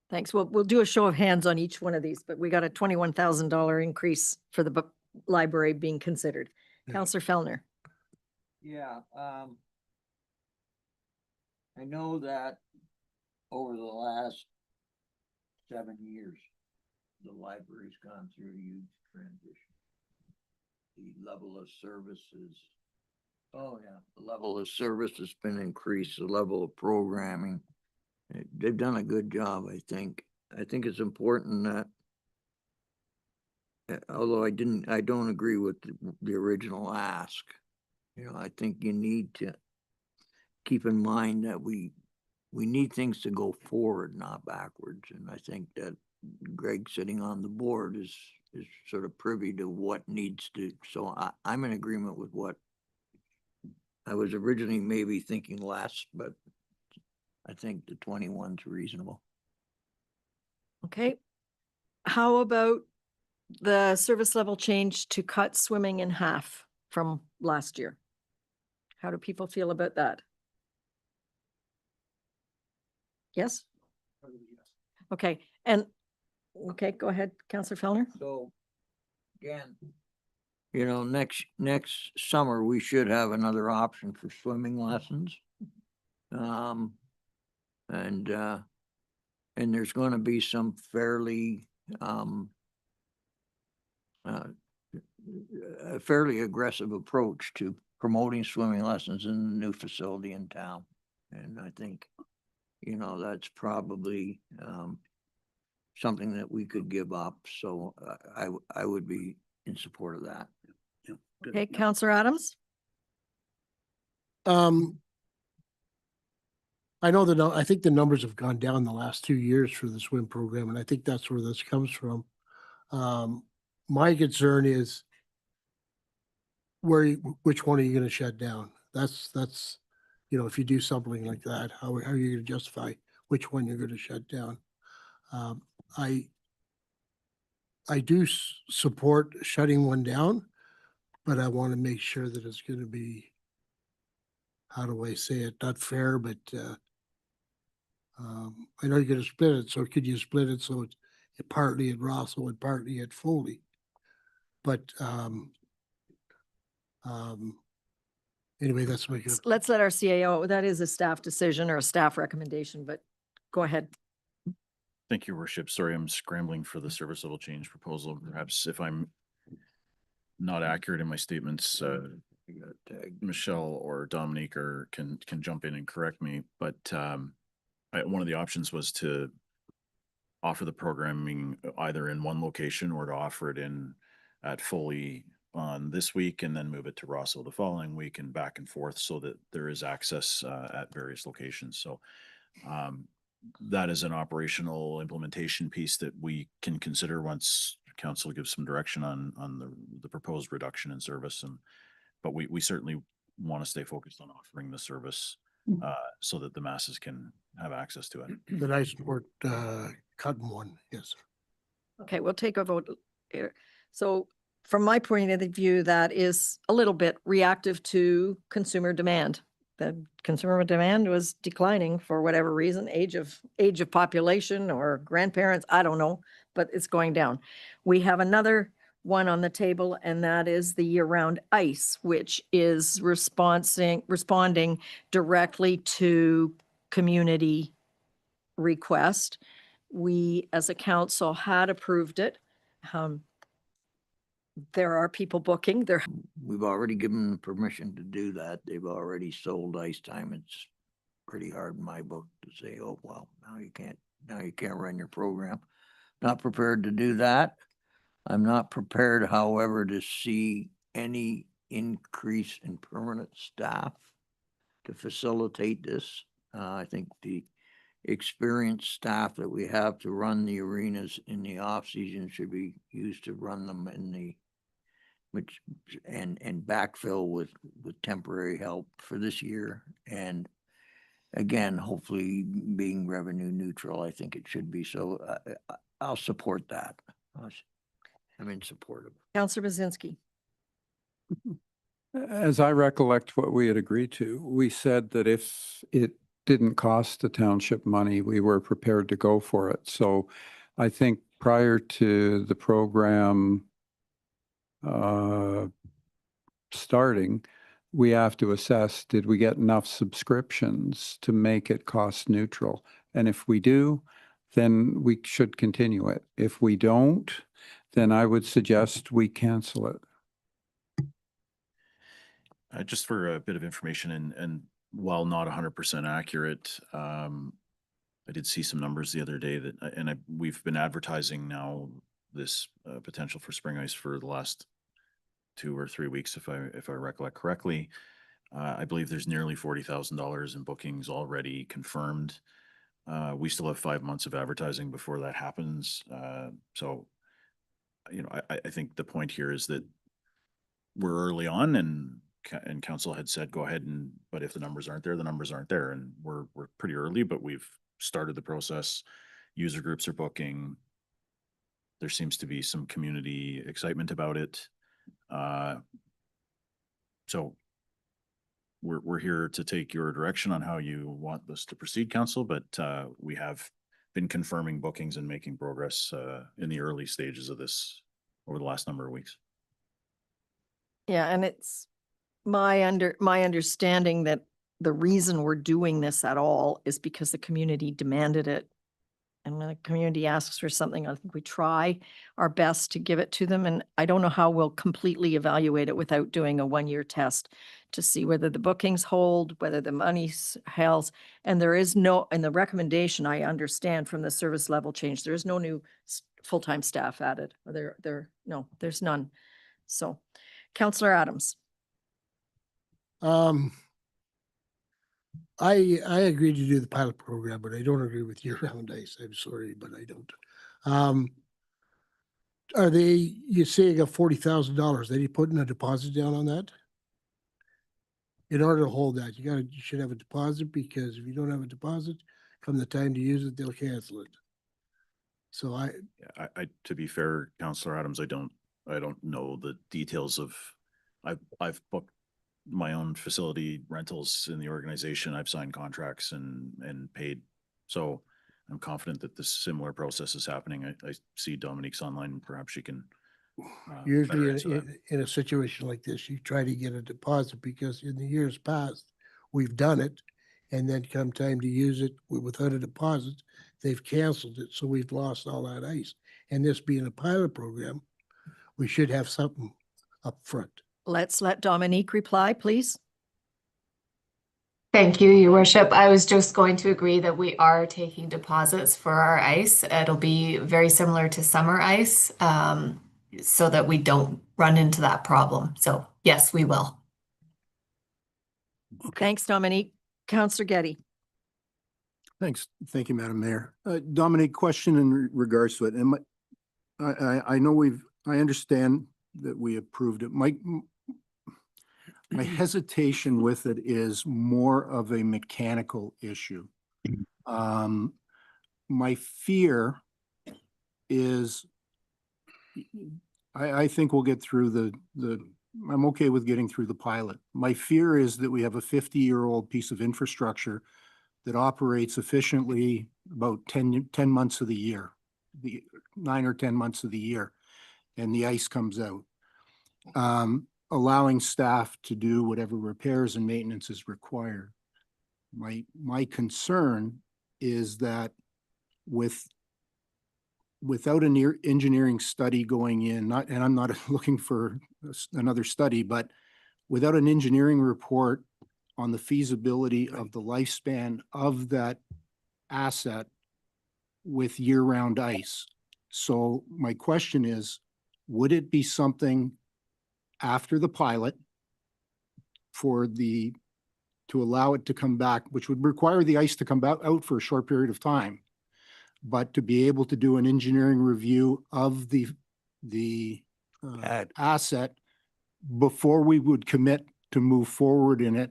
Thanks. We'll do a show of hands on each one of these, but we got a $21,000 increase for the library being considered. Yeah. Councillor Fellner. Yeah, I know that over the last 7 years, the library's gone through a huge transition. The level of services, the level of service has been increased, the level of programming. They've done a good job, I think. I think it's important that, although I don't agree with the original ask. I think you need to keep in mind that we need things to go forward, not backwards. And I think that Greg sitting on the board is sort of privy to what needs to, so I'm in agreement with what I was originally maybe thinking less, but I think the 21's reasonable. Okay. How about the service level change to cut swimming in half from last year? How do people feel about that? Yes? Okay. And okay, go ahead, Councillor Fellner. So again, next summer, we should have another option for swimming lessons. And there's going to be some fairly, a fairly aggressive approach to promoting swimming lessons in the new facility in town. And I think, that's probably, something that we could give up. So I would be in support of that. Okay, Councillor Adams. I know that I think the numbers have gone down the last 2 years for the swim program, and I think that's where this comes from. My concern is which one are you going to shut down? That's if you do something like that, how are you going to justify which one you're going to shut down? I do support shutting one down, but I want to make sure that it's going to be, how do I say it, not fair, but I know you're going to split it. So could you split it so partly at Rossell and partly at Foley. But anyway, that's my. Let's let our CAO, that is a staff decision or a staff recommendation, but go ahead. Thank you, Worship. Sorry, I'm scrambling for the service level change proposal. Perhaps if I'm not accurate in my statements, Michelle or Dominique can jump in and correct me. But one of the options was to offer the programming either in one location or to offer it at Foley on this week and then move it to Rossville the following week and back and forth so that there is access at various locations. So that is an operational implementation piece that we can consider once council gives some direction on the proposed reduction in service. But we certainly want to stay focused on offering the service so that the masses can have access to it. That I support cutting one, yes. Okay, we'll take a vote here. So from my point of view, that is a little bit reactive to consumer demand. The consumer demand was declining for whatever reason, age of population or grandparents, I don't know, but it's going down. We have another one on the table, and that is the year-round ice, which is responding directly to community request. We, as a council, had approved it. There are people booking. We've already given them permission to do that. They've already sold ice time. It's pretty hard in my book to say, oh, well, now you can't run your program. Not prepared to do that. I'm not prepared, however, to see any increase in permanent staff to facilitate this. I think the experienced staff that we have to run the arenas in the off season should be used to run them and backfill with temporary help for this year. And again, hopefully being revenue neutral, I think it should be. So I'll support that. I'm in support of it. Councillor Bazinski. As I recollect what we had agreed to, we said that if it didn't cost the township money, we were prepared to go for it. So I think prior to the program starting, we have to assess, did we get enough subscriptions to make it cost neutral? And if we do, then we should continue it. If we don't, then I would suggest we cancel it. Just for a bit of information, and while not 100% accurate, I did see some numbers the other day we've been advertising now this potential for spring ice for the last 2 or 3 weeks, if I recollect correctly. I believe there's nearly $40,000 in bookings already confirmed. We still have 5 months of advertising before that happens. So, I think the point here is that we're early on, and council had said, go ahead but if the numbers aren't there, the numbers aren't there. And we're pretty early, but we've started the process. User groups are booking. There seems to be some community excitement about it. So we're here to take your direction on how you want this to proceed, council, but we have been confirming bookings and making progress in the early stages of this over the last number of weeks. Yeah, and it's my understanding that the reason we're doing this at all is because the community demanded it. And when the community asks for something, I think we try our best to give it to them. And I don't know how we'll completely evaluate it without doing a 1-year test to see whether the bookings hold, whether the money holds. And there is in the recommendation, I understand from the service level change, there is no new full-time staff added. No, there's none. So, Councillor Adams. I agree to do the pilot program, but I don't agree with year-round ice. I'm sorry, but I don't. Are you saying of $40,000? Are you putting a deposit down on that? In order to hold that, you should have a deposit, because if you don't have a deposit, come the time to use it, they'll cancel it. So I to be fair, Councillor Adams, I don't know the details of. I've booked my own facility rentals in the organization. I've signed contracts and paid. So I'm confident that this similar process is happening. I see Dominique's online. Perhaps she can better Usually answer that. in a situation like this, you try to get a deposit because in the years past, we've done it. And then come time to use it without a deposit, they've canceled it. So we've lost all that ice. And this being a pilot program, we should have something up front. Let's let Dominique reply, please. Thank you, Your Worship. I was just going to agree that we are taking deposits for our ice. It'll be very similar to summer ice, so that we don't run into that problem. So yes, we will. Thanks, Dominique. Councillor Getty. Thanks. Thank you, Madam Mayor. Dominic, question in regards to it. And I know I understand that we approved it. My hesitation with it is more of a mechanical issue. My fear is, I think we'll get through I'm okay with getting through the pilot. My fear is that we have a 50-year-old piece of infrastructure that operates efficiently about 10 months of the year, 9 or 10 months of the year, and the ice comes out, allowing staff to do whatever repairs and maintenance is required. My concern is that without an engineering study going in, and I'm not looking for another study, but without an engineering report on the feasibility of the lifespan of that asset with year-round ice. So my question is, would it be something after the pilot to allow it to come back, which would require the ice to come out for a short period of time, but to be able to do an engineering review of the asset before we would commit to move forward in it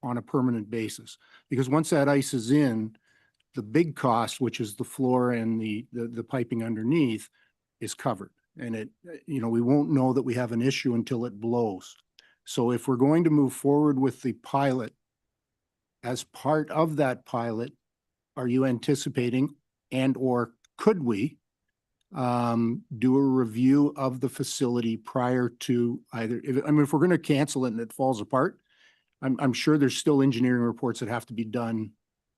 on a permanent basis? Because once that ice is in, the big cost, which is the floor and the piping underneath, is covered. And we won't know that we have an issue until it blows. So if we're going to move forward with the pilot, as part of that pilot, are you anticipating or could we do a review of the facility prior to if we're going to cancel it and it falls apart, I'm sure there's still engineering reports that have to be done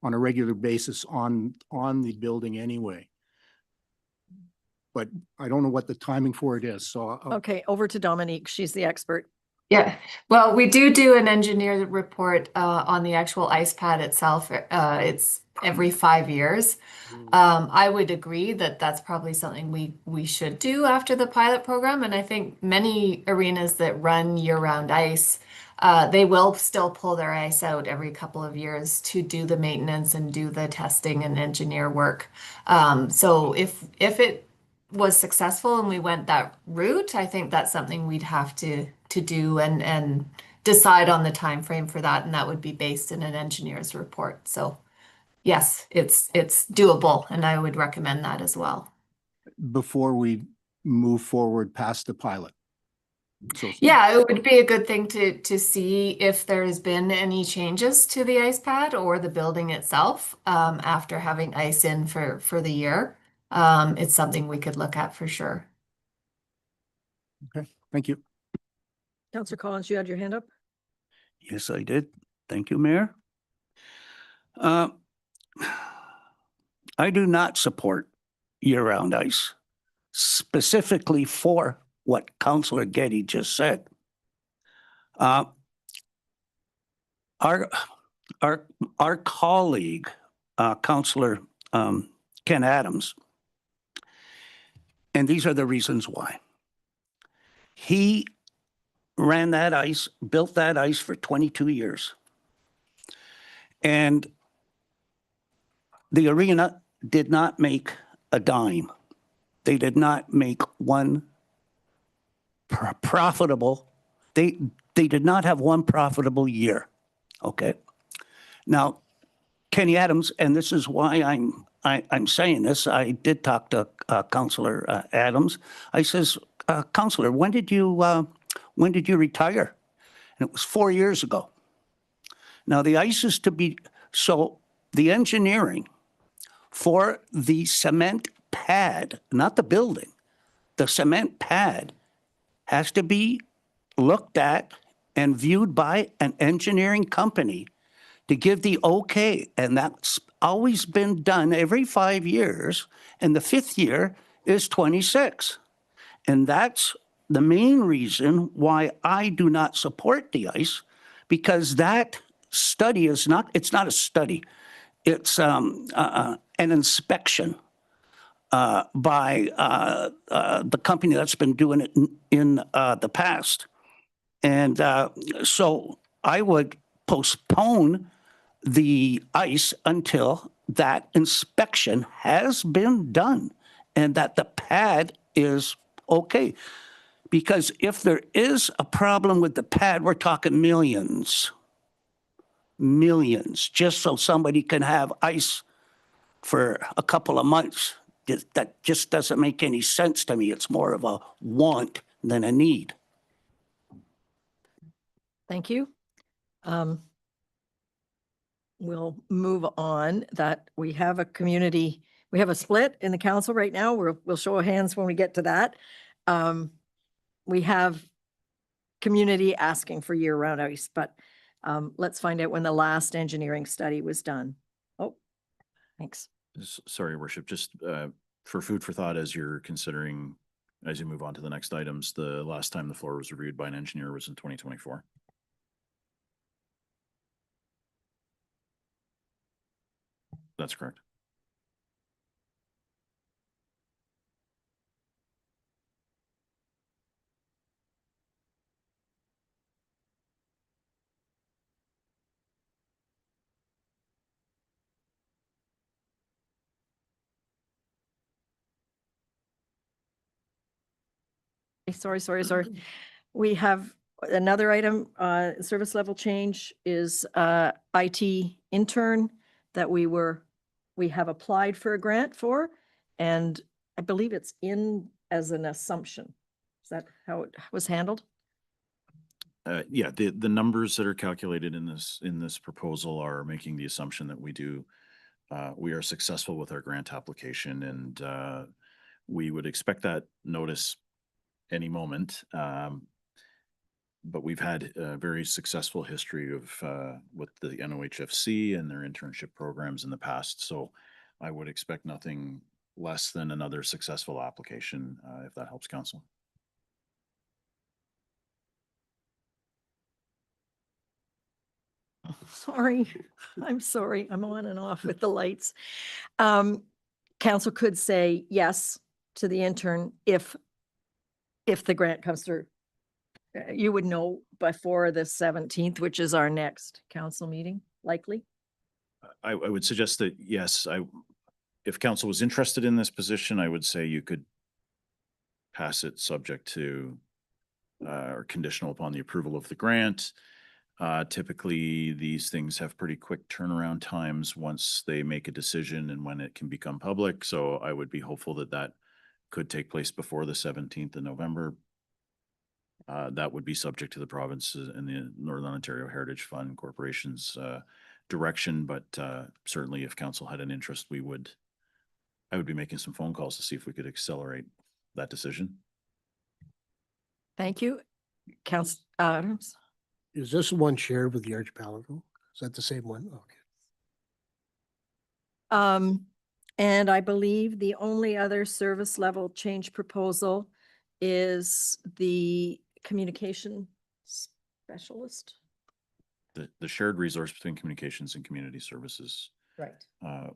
on a regular basis on the building anyway. But I don't know what the timing for it is. So Okay, over to Dominique. She's the expert. Yeah, well, we do an engineer report on the actual ice pad itself. It's every 5 years. I would agree that that's probably something we should do after the pilot program. And I think many arenas that run year-round ice, they will still pull their ice out every couple of years to do the maintenance and do the testing and engineer work. So if it was successful and we went that route, I think that's something we'd have to do and decide on the time frame for that, and that would be based in an engineer's report. So yes, it's doable, and I would recommend that as well. before we move forward past the pilot. So Yeah, it would be a good thing to see if there's been any changes to the ice pad or the building itself after having ice in for the year. It's something we could look at for sure. Okay, thank you. Councillor Collins, you had your hand up? Yes, I did. Thank you, Mayor. I do not support year-round ice, specifically for what Councillor Getty just said. Our colleague, Councillor Ken Adams, and these are the reasons why. He ran that ice, built that ice for 22 years. And the arena did not make a dime. They did not make one profitable. They did not have one profitable year. Okay. Now, Kenny Adams, and this is why I'm saying this. I did talk to Councillor Adams. I says, Councillor, when did you retire? And it was 4 years ago. Now the ice is to be, so the engineering for the cement pad, not the building. The cement pad has to be looked at and viewed by an engineering company to give the okay. And that's always been done every 5 years. And the 5th year is 26. And that's the main reason why I do not support the ice, because that study is not, it's not a study. It's an inspection by the company that's been doing it in the past. And so I would postpone the ice until that inspection has been done and that the pad is okay. Because if there is a problem with the pad, we're talking millions, just so somebody can have ice for a couple of months. That just doesn't make any sense to me. It's more of a want than a need. Thank you. We'll move on. That we have a community, we have a split in the council right now. We'll show of hands when we get to that. We have community asking for year-round ice, but let's find out when the last engineering study was done. Oh, thanks. Sorry, Worship, just for food for thought as you're considering, as you move on to the next items, the last time the floor was reviewed by an engineer was in 2024. That's correct. Sorry. We have another item, service level change is IT intern that we have applied for a grant for, and I believe it's in as an assumption. Is that how it was handled? Yeah, the numbers that are calculated in this proposal are making the assumption that we are successful with our grant application, and we would expect that notice any moment. But we've had a very successful history of with the NOHFC and their internship programs in the past. So I would expect nothing less than another successful application, if that helps council. Sorry, I'm sorry. I'm on and off with the lights. Council could say yes to the intern if the grant comes through. You would know before the 17th, which is our next council meeting, likely. I would suggest that, yes, if council was interested in this position, I would say you could pass it subject to or conditional upon the approval of the grant. Typically, these things have pretty quick turnaround times once they make a decision and when it can become public. So I would be hopeful that that could take place before the 17th of November. That would be subject to the province and the Northern Ontario Heritage Fund Corporation's direction, but certainly if council had an interest, I would be making some phone calls to see if we could accelerate that decision. Thank you. Council Adams. Is this one shared with the archipelago? Is that the same one? Okay. And I believe the only other service level change proposal is the communication specialist. The shared resource between communications and community services. Right.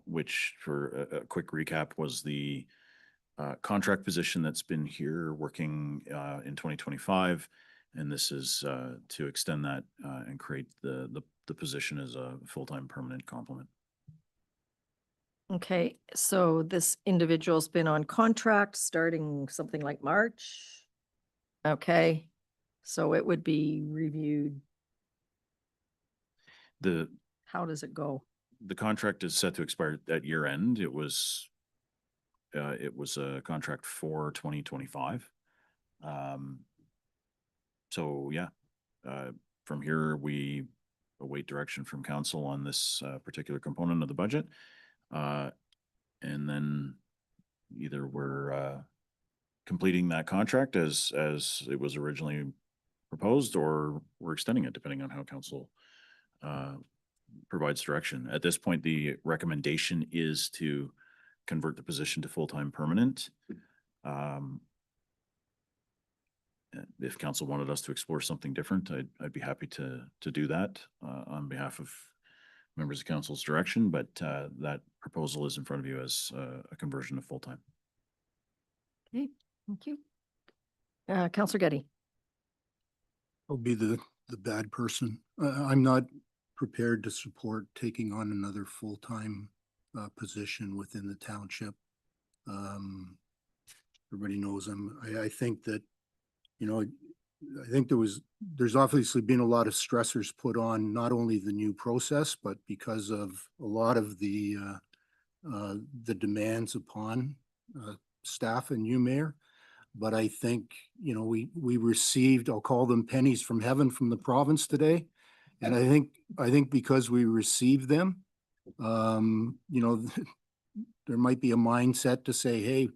Which, for a quick recap, was the contract position that's been here working in 2025. And this is to extend that and create the position as a full-time permanent complement. Okay, so this individual's been on contract starting something like March. Okay, so it would be reviewed. How does it go? The contract is set to expire at year end. It was a contract for 2025. So yeah, from here, we await direction from council on this particular component of the budget. And then either we're completing that contract as it was originally proposed, or we're extending it depending on how council provides direction. At this point, the recommendation is to convert the position to full-time permanent. If council wanted us to explore something different, I'd be happy to do that on behalf of members of council's direction, but that proposal is in front of you as a conversion to full-time. Okay, thank you. Councillor Getty. I'll be the bad person. I'm not prepared to support taking on another full-time position within the township. Everybody knows I think that, you know, I think there's obviously been a lot of stressors put on not only the new process, but because of a lot of the demands upon staff and you, Mayor. But I think, you know, we received, I'll call them pennies from heaven from the province today. And I think because we received them, you know, there might be a mindset to say, hey,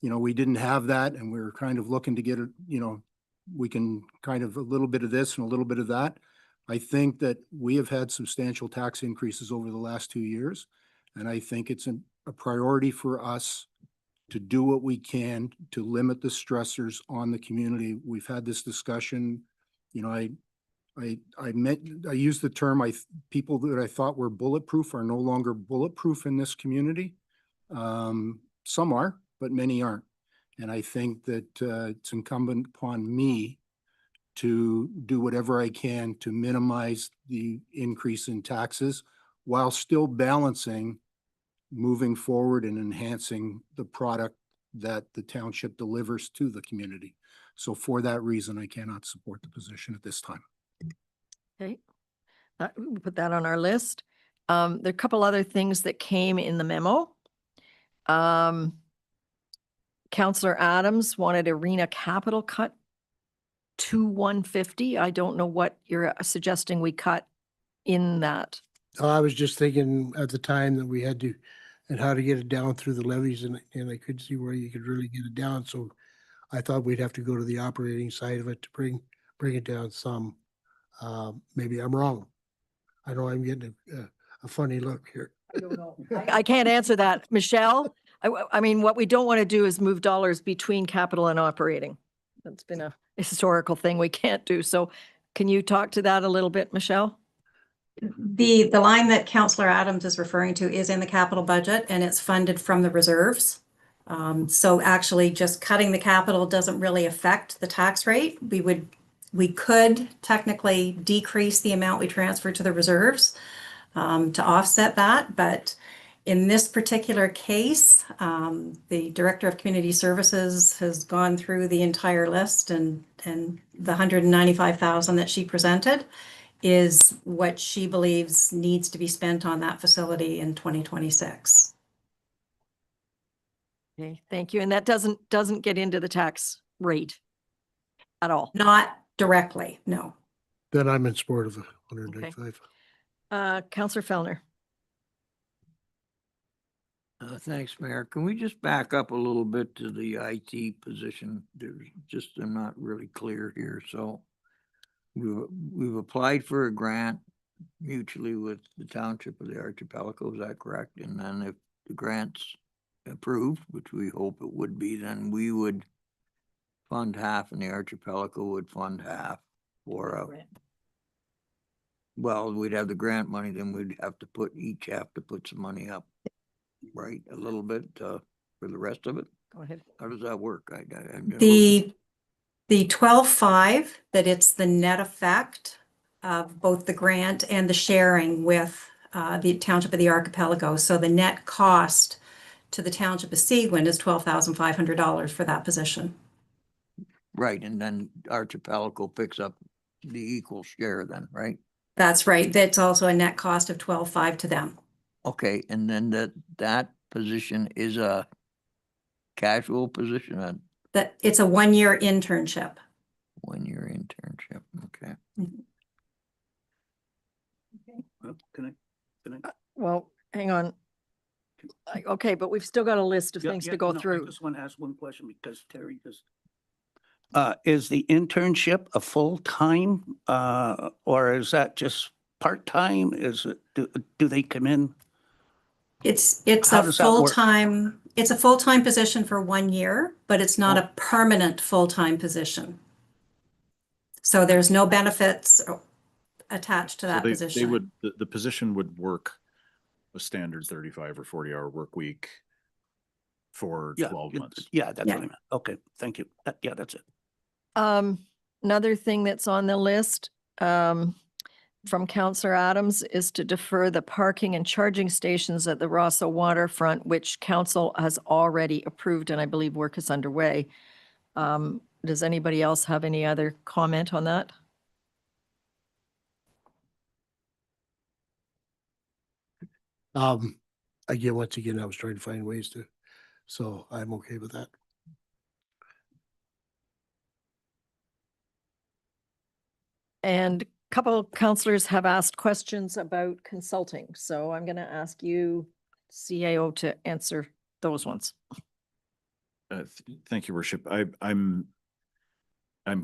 you know, we didn't have that and we're kind of looking to get it, you know, we can kind of a little bit of this and a little bit of that. I think that we have had substantial tax increases over the last 2 years. And I think it's a priority for us to do what we can to limit the stressors on the community. We've had this discussion, you know, I used the term, people that I thought were bulletproof are no longer bulletproof in this community. Some are, but many aren't. And I think that it's incumbent upon me to do whatever I can to minimize the increase in taxes while still balancing moving forward and enhancing the product that the township delivers to the community. So for that reason, I cannot support the position at this time. Okay, we'll put that on our list. There are a couple other things that came in the memo. Councillor Adams wanted arena capital cut to 150. I don't know what you're suggesting we cut in that. I was just thinking at the time that we had to, and how to get it down through the levies, and I could see where you could really get it down. So I thought we'd have to go to the operating side of it to bring it down some. Maybe I'm wrong. I know I'm getting a funny look here. I don't know. I can't answer that. Michelle, I mean, what we don't want to do is move dollars between capital and operating. That's been a historical thing we can't do. So can you talk to that a little bit, Michelle? The line that Councillor Adams is referring to is in the capital budget and it's funded from the reserves. So actually just cutting the capital doesn't really affect the tax rate. We could technically decrease the amount we transfer to the reserves to offset that. But in this particular case, the Director of Community Services has gone through the entire list, and the $195,000 that she presented is what she believes needs to be spent on that facility in 2026. Okay, thank you. And that doesn't get into the tax rate at all? Not directly, no. Then I'm in support of 195. Councillor Fellner. Thanks, Mayor. Can we just back up a little bit to the IT position? I'm not really clear here. So we've applied for a grant mutually with the Township of the Archipelago. Is that correct? And then if the grant's approved, which we hope it would be, then we would fund half and the Archipelago would fund half for well, we'd have the grant money, then we'd have to each have to put some money up, right? A little bit for the rest of it. Go ahead. How does that work? The 12.5, that it's the net effect of both the grant and the sharing with the Township of the Archipelago. So the net cost to the Township of Seguin is $12,500 for that position. Right, and then Archipelago picks up the equal share then, right? That's right. That's also a net cost of 12.5 to them. Okay, and then that position is a casual position? That it's a 1-year internship. 1-year internship, okay. Well, can I? Well, hang on. Okay, but we've still got a list of Yeah, things yeah, to go no, I through. just want to ask one question because Terry just. Is the internship a full-time, or is that just part-time? Is it, do they come in? It's How a does that work? it's a full-time position for 1 year, but it's not Oh. a permanent full-time position. So there's no benefits attached to So that they position. would, the position would work a standard 35 or 40-hour work week for Yeah, 12 months. Yeah, that's Yeah. what I meant. Okay, thank you. Yeah, that's it. Another thing that's on the list, from Councillor Adams is to defer the parking and charging stations at the Rosso waterfront, which council has already approved, and I believe work is underway. Does anybody else have any other comment on that? Again, once again, I was trying to find ways to, so I'm okay with that. And a couple councillors have asked questions about consulting, so I'm going to ask you, CAO, to answer those ones. Thank you, Worship. I'm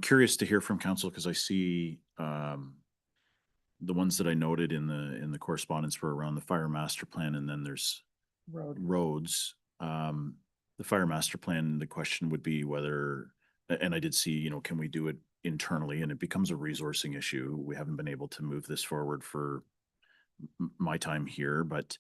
curious to hear from council because I see the ones that I noted in the correspondence were around the fire master plan, and then there's roads. The fire master plan, the question would be whether, and I did see, you know, can we do it internally? And it becomes a resourcing issue. We haven't been able to move this forward for my time here, but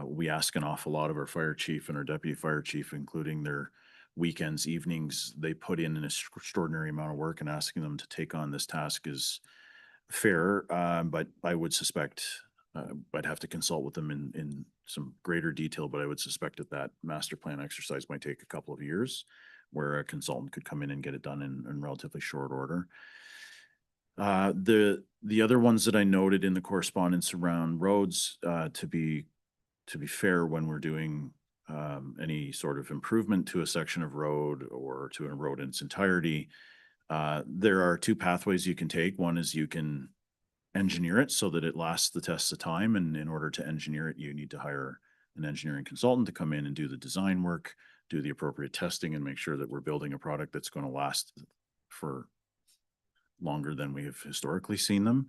we ask an awful lot of our fire chief and our deputy fire chief, including their weekends, evenings. They put in an extraordinary amount of work, and asking them to take on this task is fair. But I would suspect I'd have to consult with them in some greater detail, but I would suspect that master plan exercise might take a couple of years, where a consultant could come in and get it done in relatively short order. The other ones that I noted in the correspondence around roads, to be fair, when we're doing any sort of improvement to a section of road or to a road in its entirety, there are two pathways you can take. One is you can engineer it so that it lasts the test of time, and in order to engineer it, you need to hire an engineering consultant to come in and do the design work, do the appropriate testing, and make sure that we're building a product that's going to last for longer than we have historically seen them.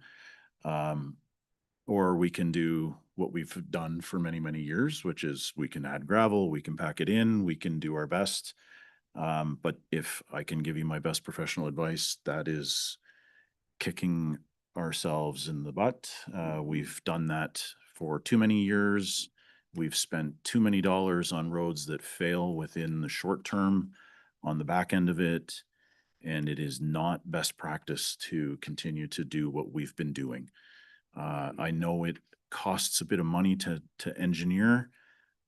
Or we can do what we've done for many, many years, which is we can add gravel, we can pack it in, we can do our best. But if I can give you my best professional advice, that is kicking ourselves in the butt. We've done that for too many years. We've spent too many dollars on roads that fail within the short term on the back end of it. And it is not best practice to continue to do what we've been doing. I know it costs a bit of money to engineer,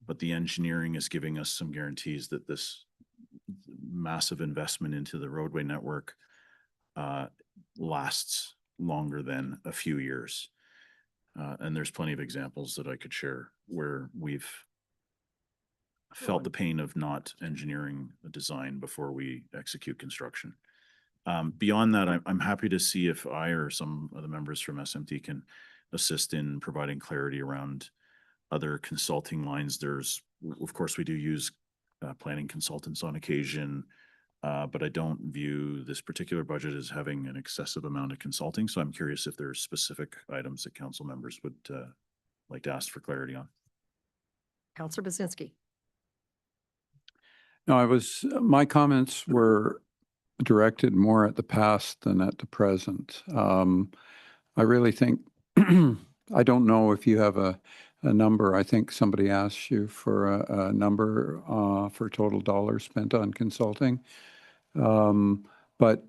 but the engineering is giving us some guarantees that this massive investment into the roadway network lasts longer than a few years. And there's plenty of examples that I could share where we've felt the pain of not engineering a design before we execute construction. Beyond that, I'm happy to see if I or some of the members from SMT can assist in providing clarity around other consulting lines. There's, of course, we do use planning consultants on occasion, but I don't view this particular budget as having an excessive amount of consulting. So I'm curious if there's specific items that council members would like to ask for clarity on. Councillor Basinski. No, my comments were directed more at the past than at the present. I really think, I don't know if you have a number. I think somebody asked you for a number for total dollars spent on consulting. But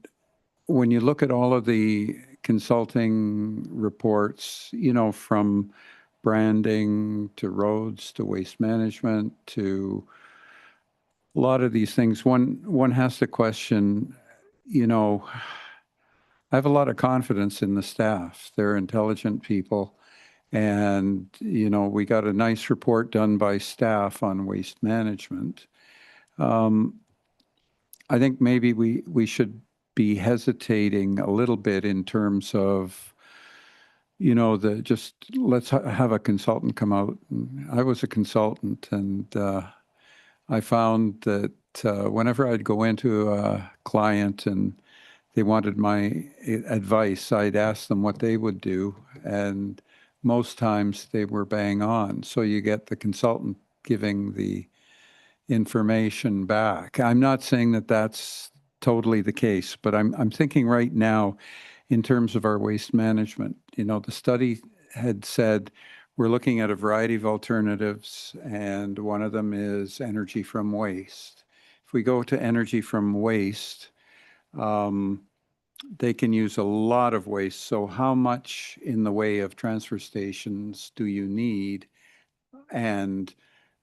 when you look at all of the consulting reports, you know, from branding to roads to waste management to a lot of these things, one has to question, you know, I have a lot of confidence in the staff. They're intelligent people. And, you know, we got a nice report done by staff on waste management. I think maybe we should be hesitating a little bit in terms of you know, let's have a consultant come out. And I was a consultant, and I found that whenever I'd go into a client and they wanted my advice, I'd ask them what they would do, and most times they were bang on. So you get the consultant giving the information back. I'm not saying that that's totally the case, but I'm thinking right now in terms of our waste management. You know, the study had said we're looking at a variety of alternatives, and one of them is energy from waste. If we go to energy from waste, they can use a lot of waste. So how much in the way of transfer stations do you need? And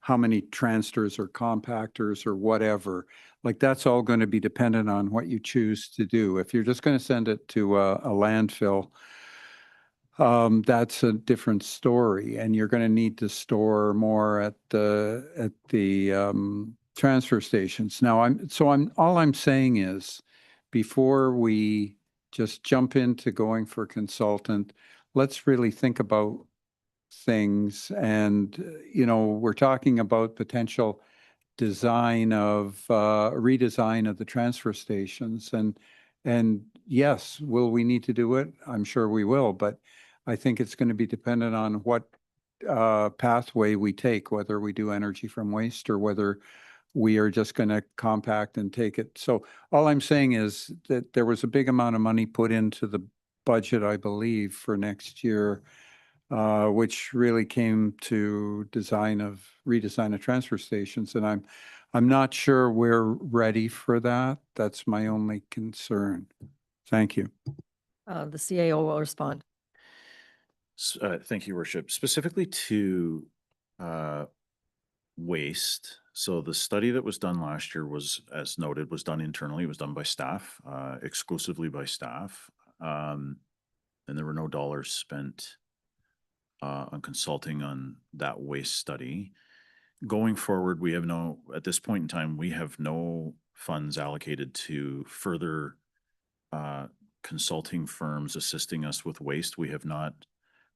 how many transsters or compactors or whatever? Like, that's all going to be dependent on what you choose to do. If you're just going to send it to a landfill, that's a different story, and you're going to need to store more at the transfer stations. Now, all I'm saying is, before we just jump into going for a consultant, let's really think about things. And you know, we're talking about potential redesign of the transfer stations, and yes, will we need to do it? I'm sure we will, but I think it's going to be dependent on what pathway we take, whether we do energy from waste or whether we are just going to compact and take it. So all I'm saying is that there was a big amount of money put into the budget, I believe, for next year, which really came to redesign of transfer stations. And I'm not sure we're ready for that. That's my only concern. Thank you. The CAO will respond. Thank you, Worship. Specifically to waste. So the study that was done last year was, as noted, was done internally. It was done by staff, exclusively by staff. And there were no dollars spent on consulting on that waste study. Going forward, at this point in time, we have no funds allocated to further consulting firms assisting us with waste. We have not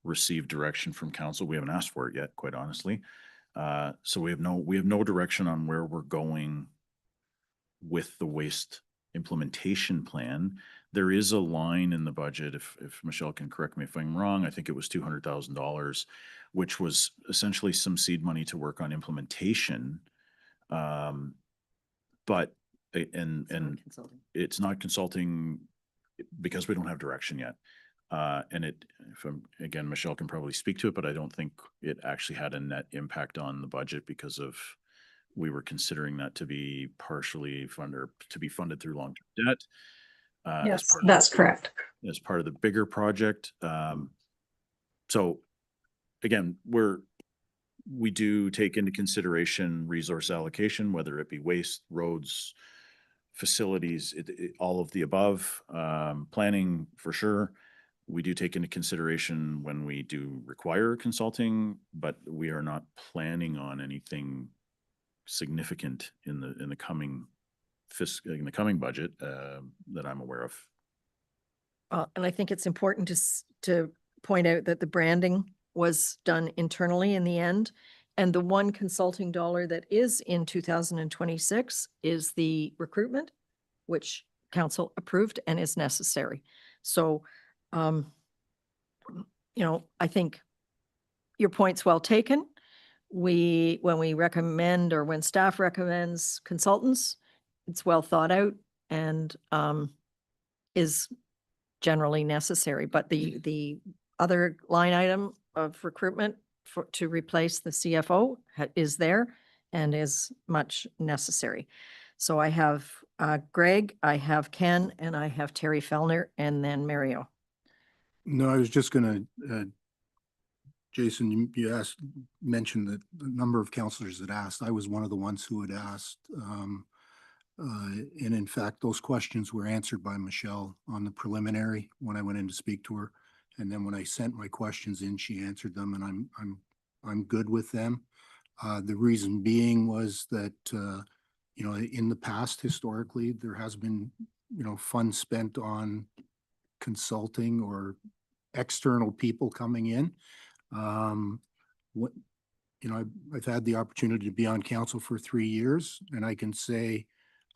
received direction from council. We haven't asked for it yet, quite honestly. So we have no direction on where we're going with the waste implementation plan. There is a line in the budget, if Michelle can correct me if I'm wrong, I think it was $200,000, which was essentially some seed money to work on implementation. But it's not consulting because we don't have direction yet. And again, Michelle can probably speak to it, but I don't think it actually had a net impact on the budget because we were considering that to be partially funded, or to be funded through long-term debt. Yes, that's correct. As part of the bigger project. So again, we do take into consideration resource allocation, whether it be waste, roads, facilities, all of the above, planning for sure. We do take into consideration when we do require consulting, but we are not planning on anything significant in the coming budget that I'm aware of. And I think it's important to point out that the branding was done internally in the end. And the one consulting dollar that is in 2026 is the recruitment, which council approved and is necessary. So, you know, I think your point's well taken. When we recommend, or when staff recommends consultants, it's well thought out and is generally necessary. But the other line item of recruitment to replace the CFO is there and is much necessary. So I have Greg, I have Ken, and I have Terry Fellner, and then Mario. No, I was just gonna, Jason, you mentioned that the number of counselors that asked. I was one of the ones who had asked. And in fact, those questions were answered by Michelle on the preliminary when I went in to speak to her. And then when I sent my questions in, she answered them, and I'm good with them. The reason being was that, you know, in the past, historically, there has been, you know, funds spent on consulting or external people coming in. What, I've had the opportunity to be on council for 3 years, and I can say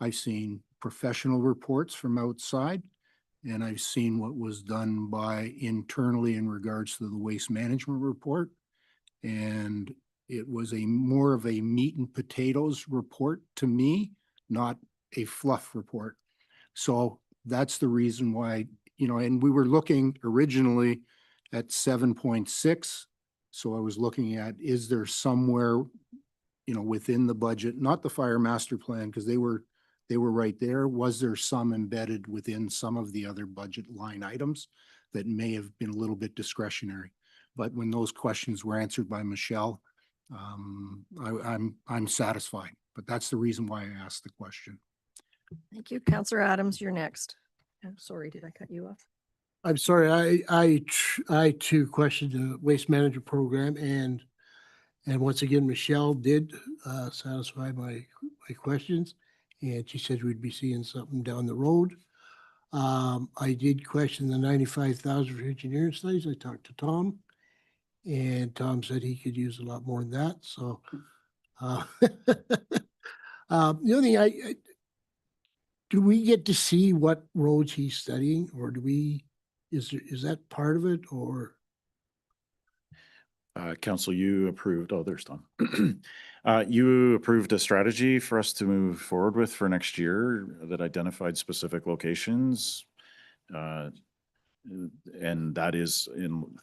I've seen professional reports from outside, and I've seen what was done by internally in regards to the waste management report. And it was more of a meat and potatoes report to me, not a fluff report. So that's the reason why, and we were looking originally at 7.6. So I was looking at, is there somewhere, within the budget, not the fire master plan, because they were right there. Was there some embedded within some of the other budget line items that may have been a little bit discretionary? But when those questions were answered by Michelle, I'm satisfied. But that's the reason why I asked the question. Thank you. Councillor Adams, you're next. I'm sorry, did I cut you off? I'm sorry, I too questioned the waste management program, and once again, Michelle did satisfy my questions, and she said we'd be seeing something down the road. I did question the 95,000 for engineering studies. I talked to Tom, and Tom said he could use a lot more than that. So the other thing, do we get to see what roads he's studying, or is that part of it, or? Council, you approved, there's Tom. You approved a strategy for us to move forward with for next year that identified specific locations. And that is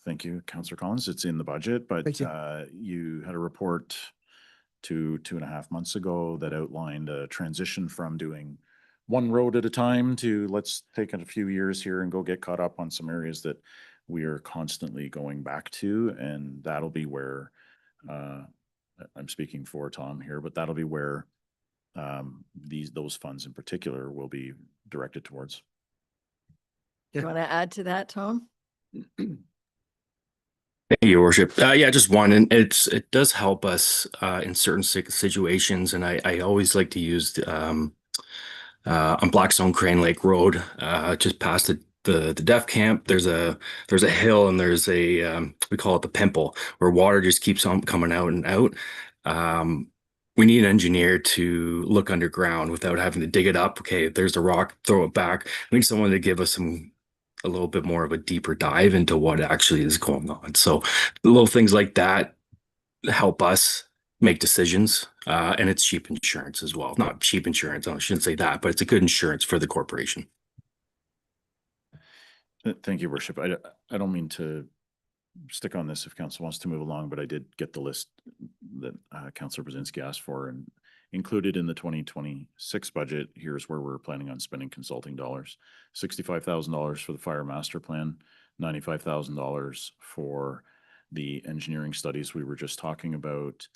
thank you, Councillor Collins, it's in the budget, but you had a report 2.5 months ago that outlined a transition from doing one road at a time to let's take a few years here and go get caught up on some areas that we are constantly going back to. And that'll be where, I'm speaking for Tom here, but that'll be where those funds in particular will be directed towards. Do you want to add to that, Tom? Thank you, Your Worship. Yeah, just one, and it does help us in certain situations, and I always like to use on Blackstone Crane Lake Road, just past the deaf camp. There's a hill, and there's a we call it the pimple, where water just keeps on coming out and out. We need an engineer to look underground without having to dig it up. Okay, there's the rock, throw it back. We need someone to give us a little bit more of a deeper dive into what actually is going on. So little things like that help us make decisions, and it's cheap insurance as well. Not cheap insurance, I shouldn't say that, but it's a good insurance for the corporation. Thank you, Worship. I don't mean to stick on this if council wants to move along, but I did get the list that Councillor Brzezinski asked for, and included in the 2026 budget. Here's where we're planning on spending consulting dollars: $65,000 for the fire master plan, $95,000 for the engineering studies we were just talking about.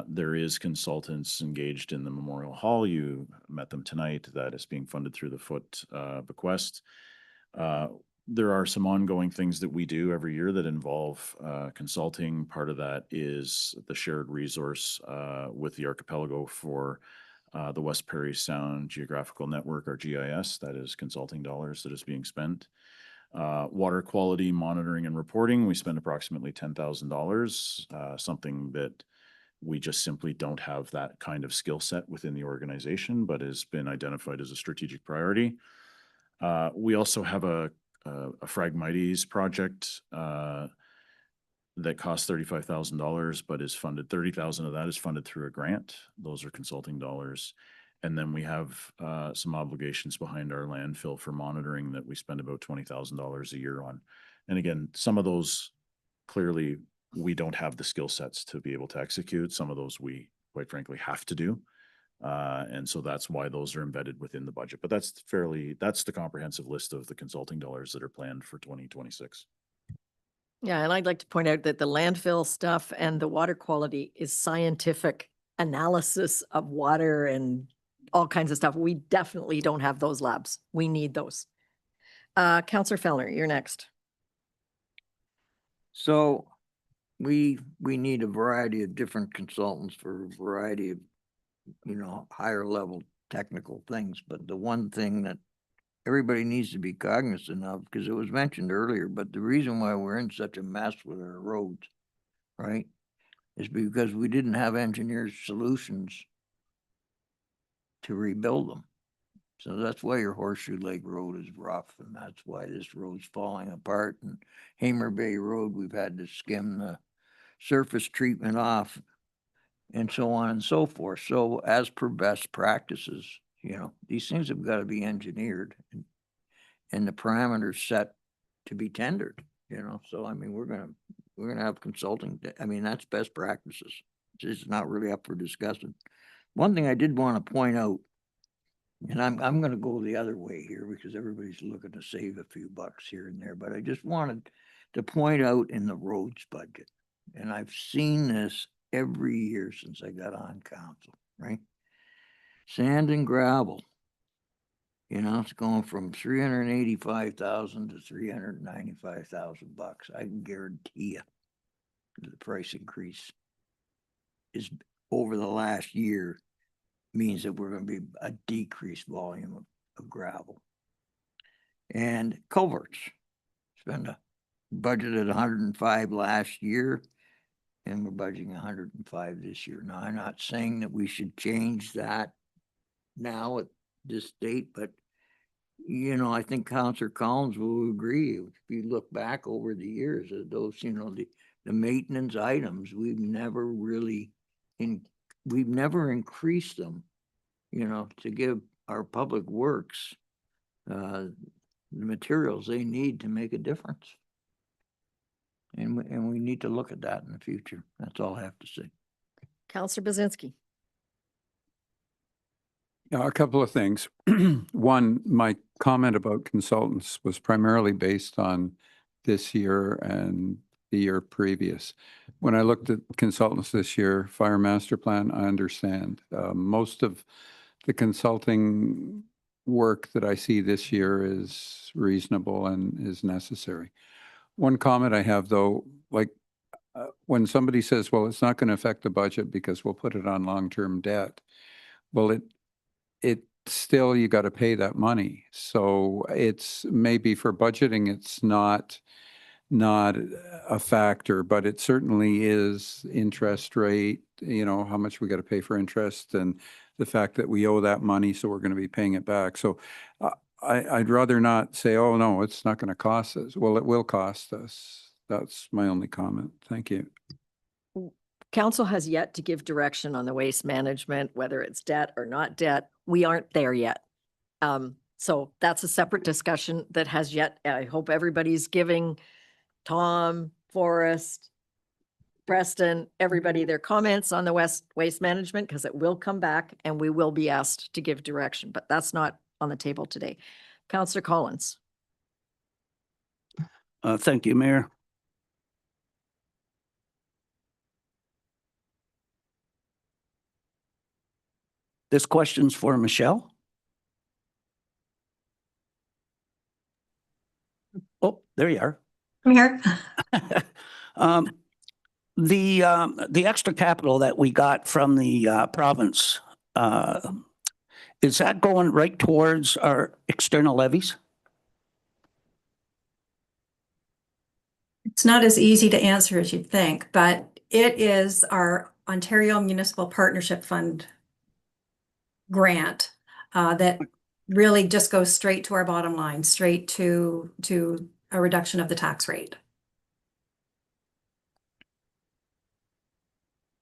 There is consultants engaged in the Memorial Hall. You met them tonight. That is being funded through the Foot bequest. There are some ongoing things that we do every year that involve consulting. Part of that is the shared resource with the archipelago for the West Prairie Sound Geographical Network, or GIS. That is consulting dollars that is being spent. Water quality monitoring and reporting, we spend approximately $10,000, something that we just simply don't have that kind of skill set within the organization, but has been identified as a strategic priority. We also have a Phragmites project that costs $35,000, but is funded, $30,000 of that is funded through a grant. Those are consulting dollars. And then we have some obligations behind our landfill for monitoring that we spend about $20,000 a year on. And again, some of those clearly we don't have the skill sets to be able to execute. Some of those we quite frankly have to do. And so that's why those are embedded within the budget. But that's the comprehensive list of the consulting dollars that are planned for 2026. Yeah, and I'd like to point out that the landfill stuff and the water quality is scientific analysis of water and all kinds of stuff. We definitely don't have those labs. We need those. Councillor Fellner, you're next. So we need a variety of different consultants for a variety of, higher level technical things. But the one thing that everybody needs to be cognizant of, because it was mentioned earlier, but the reason why we're in such a mess with our roads, right, is because we didn't have engineered solutions to rebuild them. So that's why your Horseshoe Lake Road is rough, and that's why this road's falling apart. And Hamer Bay Road, we've had to skim the surface treatment off, and so on and so forth. So as per best practices, you know, these things have got to be engineered and the parameters set to be tendered, you know. So I mean, we're gonna have consulting. I mean, that's best practices. It's not really up for discussion. One thing I did want to point out, and I'm gonna go the other way here because everybody's looking to save a few bucks here and there, but I just wanted to point out in the roads budget, and I've seen this every year since I got on council, right? Sand and gravel. You know, it's going from 385,000 to 395,000 bucks. I can guarantee you the price increase is over the last year means that we're going to be a decreased volume of gravel. And culverts. Spend a budgeted 105 last year, and we're budgeting 105 this year. Now, I'm not saying that we should change that now at this date, but you know, I think Councillor Collins will agree. If you look back over the years, those, you know, the maintenance items, we've never really we've never increased them, you know, to give our public works the materials they need to make a difference. And we need to look at that in the future. That's all I have to say. Councillor Bazinski. A couple of things. One, my comment about consultants was primarily based on this year and the year previous. When I looked at consultants this year, Fire Master Plan, I understand. Most of the consulting work that I see this year is reasonable and is necessary. One comment I have though, like when somebody says, well, it's not going to affect the budget because we'll put it on long-term debt. Well, it still, you got to pay that money. So it's maybe for budgeting, it's not a factor, but it certainly is interest rate, you know, how much we got to pay for interest and the fact that we owe that money. So we're going to be paying it back. So I'd rather not say, oh no, it's not going to cost us. Well, it will cost us. That's my only comment. Thank you. Council has yet to give direction on the waste management, whether it's debt or not debt. We aren't there yet. So that's a separate discussion that has yet, I hope everybody's giving Tom, Forrest, Preston, everybody their comments on the waste management, because it will come back and we will be asked to give direction, but that's not on the table today. Councillor Collins. Thank you, Mayor. This question's for Michelle. Oh, there you are. I'm here. The extra capital that we got from the province, is that going right towards our external levies? It's not as easy to answer as you'd think, but it is our Ontario Municipal Partnership Fund grant that really just goes straight to our bottom line, straight to a reduction of the tax rate.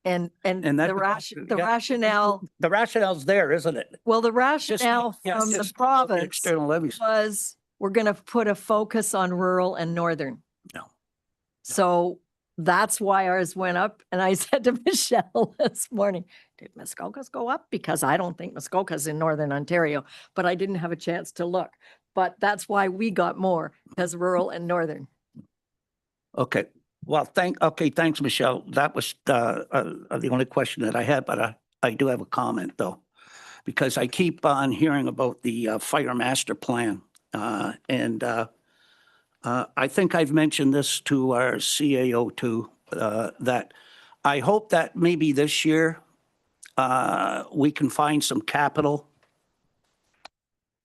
And that- the yeah. rationale, The rationale's there, isn't it? well, the rationale from the just province external levies. was we're going to put a focus on rural and northern. No. So that's why ours went up. And I said to Michelle this morning, did Muskoka's go up? Because I don't think Muskoka's in Northern Ontario, but I didn't have a chance to look. But that's why we got more, because rural and northern. Okay. Well, thanks, Michelle. That was the only question that I had, but I do have a comment though, because I keep on hearing about the Fire Master Plan. And I think I've mentioned this to our CAO too, that I hope that maybe this year we can find some capital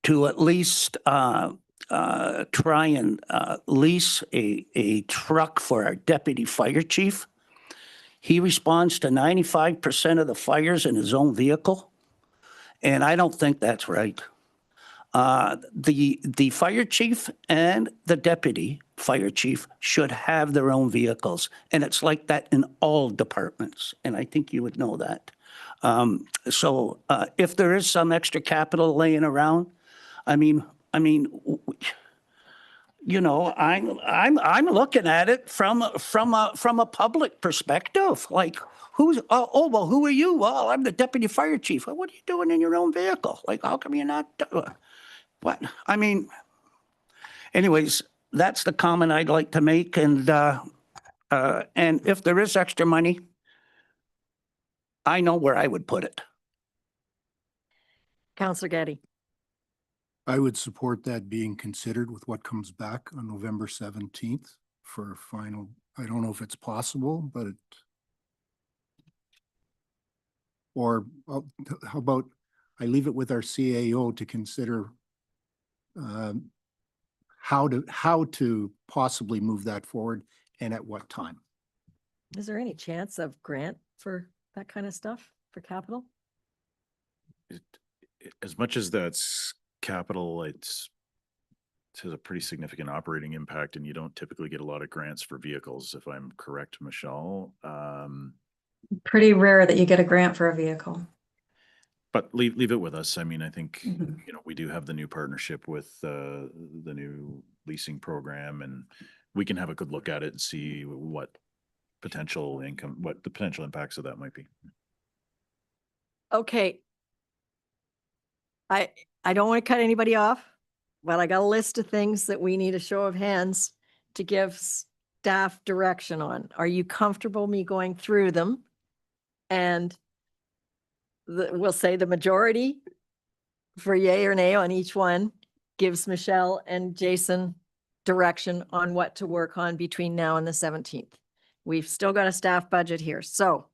to at least try and lease a truck for our deputy fire chief. He responds to 95% of the fires in his own vehicle, and I don't think that's right. The fire chief and the deputy fire chief should have their own vehicles, and it's like that in all departments, and I think you would know that. So if there is some extra capital laying around, you know, I'm looking at it from a public perspective. Like, who's well, who are you? Well, I'm the deputy fire chief. Well, what are you doing in your own vehicle? Like, how come you're not? What? Anyways, that's the comment I'd like to make, and if there is extra money, I know where I would put it. Councillor Getty. I would support that being considered with what comes back on November 17th for a final. I don't know if it's possible, but how about I leave it with our CAO to consider how to possibly move that forward and at what time. Is there any chance of grant for that kind of stuff for capital? As much as that's capital, it has a pretty significant operating impact, and you don't typically get a lot of grants for vehicles, if I'm correct, Michelle. Pretty rare that you get a grant for a vehicle. But leave it with us. I mean, I think, you know, we do have the new partnership with the new leasing program, and we can have a good look at it and see what the potential impacts of that might be. Okay. I don't want to cut anybody off, but I got a list of things that we need a show of hands to give staff direction on. Are you comfortable me going through them? And we'll say the majority for yay or nay on each one gives Michelle and Jason direction on what to work on between now and the 17th. We've still got a staff budget here. So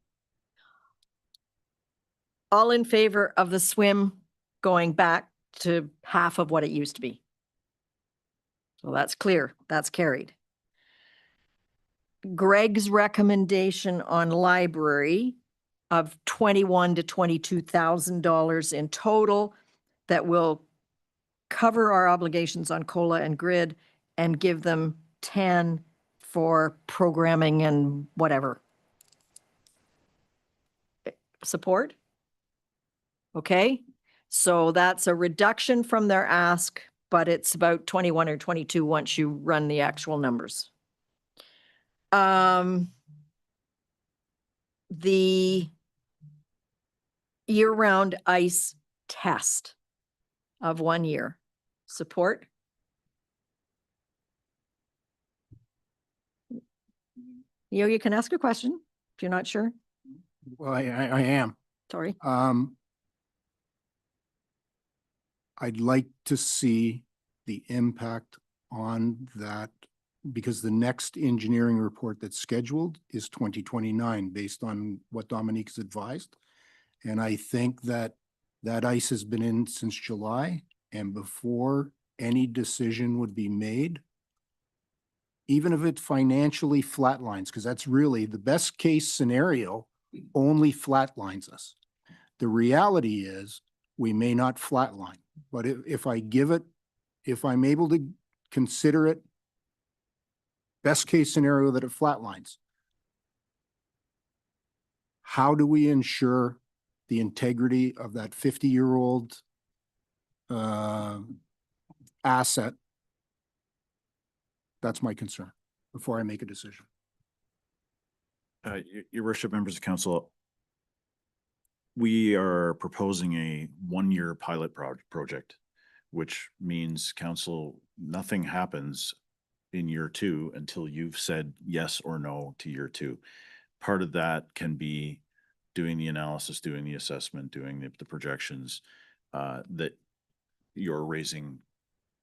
all in favor of the swim going back to half of what it used to be? So that's clear. That's carried. Greg's recommendation on library of $21,000 to $22,000 in total that will cover our obligations on COLA and grid and give them 10 for programming and whatever. Support? Okay, so that's a reduction from their ask, but it's about 21 or 22 once you run the actual numbers. The year-round ice test of 1 year. Support? You can ask a question if you're not sure. Well, I am. Sorry. I'd like to see the impact on that because the next engineering report that's scheduled is 2029 based on what Dominique's advised. And I think that ice has been in since July, and before any decision would be made, even if it financially flatlines, because that's really the best case scenario, only flatlines us. The reality is we may not flatline, but if I'm able to consider it best case scenario that it flatlines, how do we ensure the integrity of that 50-year-old asset? That's my concern before I make a decision. Your worship, members of council, we are proposing a 1-year pilot project, which means council, nothing happens in year 2 until you've said yes or no to year 2. Part of that can be doing the analysis, doing the assessment, doing the projections that you're raising,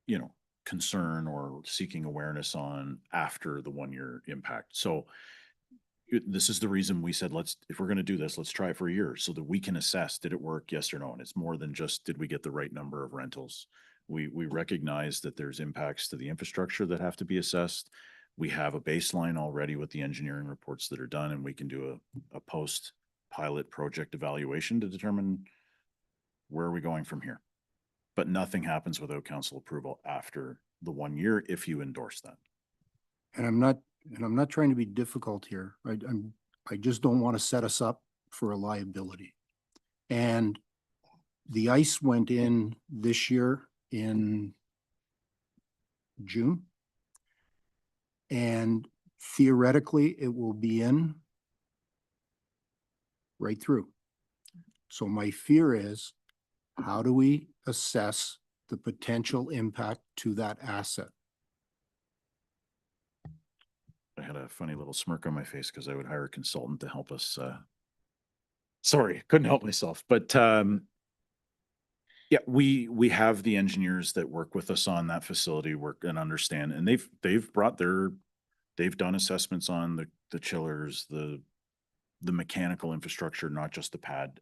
you know, concern or seeking awareness on after the 1-year impact. So this is the reason we said, if we're going to do this, let's try it for a year so that we can assess, did it work? Yes or no. And it's more than just, did we get the right number of rentals? We recognize that there's impacts to the infrastructure that have to be assessed. We have a baseline already with the engineering reports that are done, and we can do a post-pilot project evaluation to determine where are we going from here. But nothing happens without council approval after the 1 year if you endorse that. And I'm not trying to be difficult here. I just don't want to set us up for a liability. And the ice went in this year in June. And theoretically, it will be in right through. So my fear is, how do we assess the potential impact to that asset? I had a funny little smirk on my face because I would hire a consultant to help us. Sorry, couldn't help myself. But yeah, we have the engineers that work with us on that facility, work and understand, and they've done assessments on the chillers, the mechanical infrastructure, not just the pad.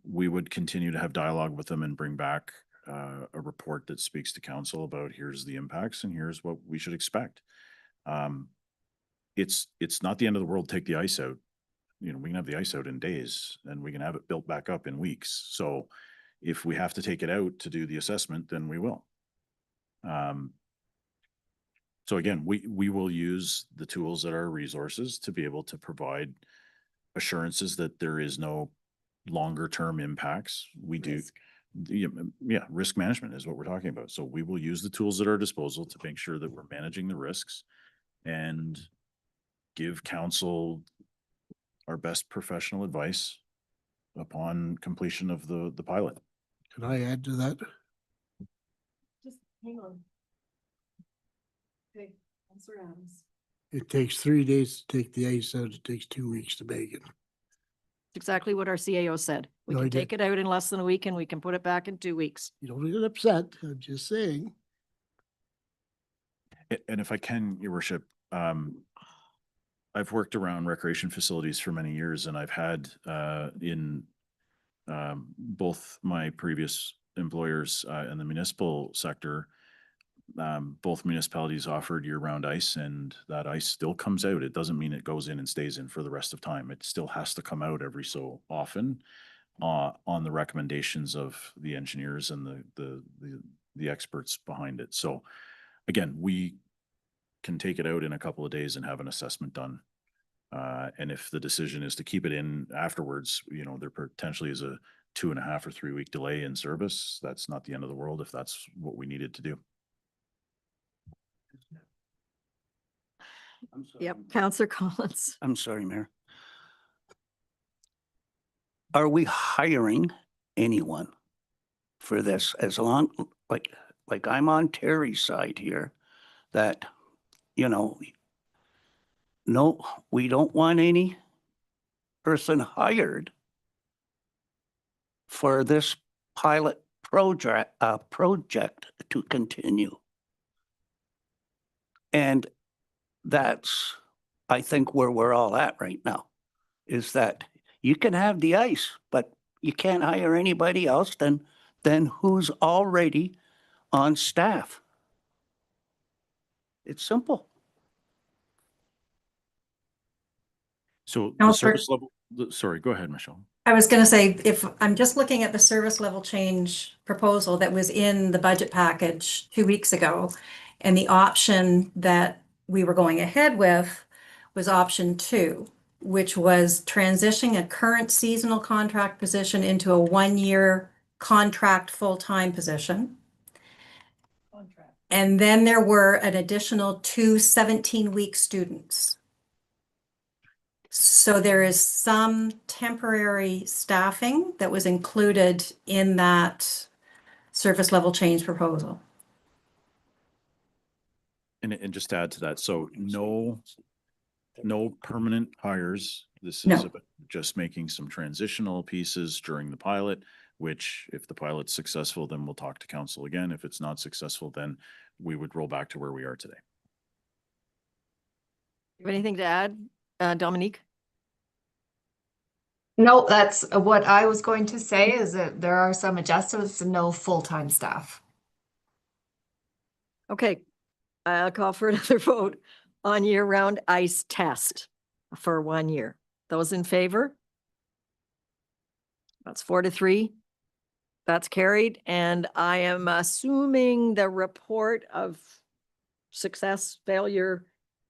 We would continue to have dialogue with them and bring back a report that speaks to council about here's the impacts and here's what we should expect. It's not the end of the world to take the ice out. You know, we can have the ice out in days and we can have it built back up in weeks. So if we have to take it out to do the assessment, then we will. So again, we will use the tools at our resources to be able to provide assurances that there is no longer term impacts. We do, yeah, risk management is what we're talking about. So we will use the tools at our disposal to make sure that we're managing the risks and give council our best professional advice upon completion of the pilot. Can I add to that? Just hang on. Okay, Councilor Adams. It takes 3 days to take the ice out. It takes 2 weeks to make it. Exactly what our CAO said. We No, can I did. take it out in less than a week and we can put it back in 2 weeks. You don't get upset. I'm just saying. And if I can, Your Worship, I've worked around recreation facilities for many years, and I've had in both my previous employers in the municipal sector, both municipalities offered year-round ice, and that ice still comes out. It doesn't mean it goes in and stays in for the rest of time. It still has to come out every so often on the recommendations of the engineers and the experts behind it. So again, we can take it out in a couple of days and have an assessment done. And if the decision is to keep it in afterwards, you know, there potentially is a 2.5 or 3 week delay in service. That's not the end of the world if that's what we needed to do. Yep, Councilor Collins. I'm sorry, Mayor. Are we hiring anyone for this? As long, like I'm on Terry's side here, that, you know, no, we don't want any person hired for this pilot project to continue. And that's, I think, where we're all at right now, is that you can have the ice, but you can't hire anybody else than who's already on staff. It's simple. So the service level, sorry, go ahead, Michelle. I was going to say, if I'm just looking at the service level change proposal that was in the budget package 2 weeks ago, and the option that we were going ahead with was option 2, which was transitioning a current seasonal contract position into a 1-year contract full-time position. And then there were an additional 2 17-week students. So there is some temporary staffing that was included in that service level change proposal. And just to add to that, so no permanent hires. This No. is about just making some transitional pieces during the pilot, which if the pilot's successful, then we'll talk to council again. If it's not successful, then we would roll back to where we are today. You have anything to add, Dominique? No, that's what I was going to say, is that there are some adjustments and no full-time staff. Okay, I'll call for another vote on year-round ice test for 1 year. Those in favor? That's 4-3. That's carried, and I am assuming the report of success, failure,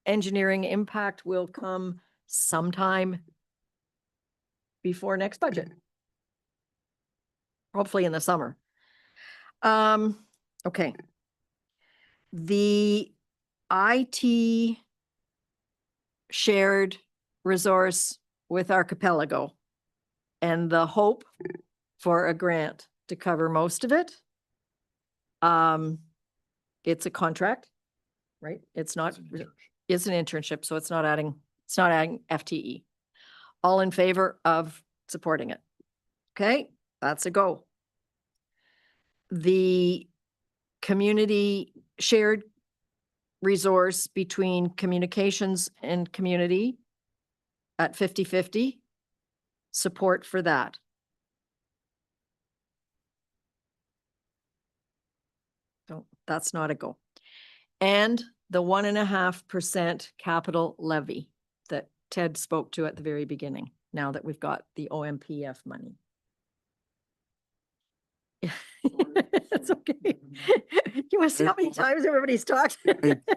engineering impact will come sometime before next budget. Hopefully in the summer. Okay. The IT shared resource with Archipelago and the hope for a grant to cover most of it. It's a contract, right? It's not, it's an internship, so it's not adding FTE. All in favor of supporting it? Okay, that's a go. The community shared resource between communications and community at 50-50, support for that. So that's not a go. And the 1.5% capital levy that Ted spoke to at the very beginning, now that we've got the OMPF money. It's okay. You want to see how many times everybody's talked?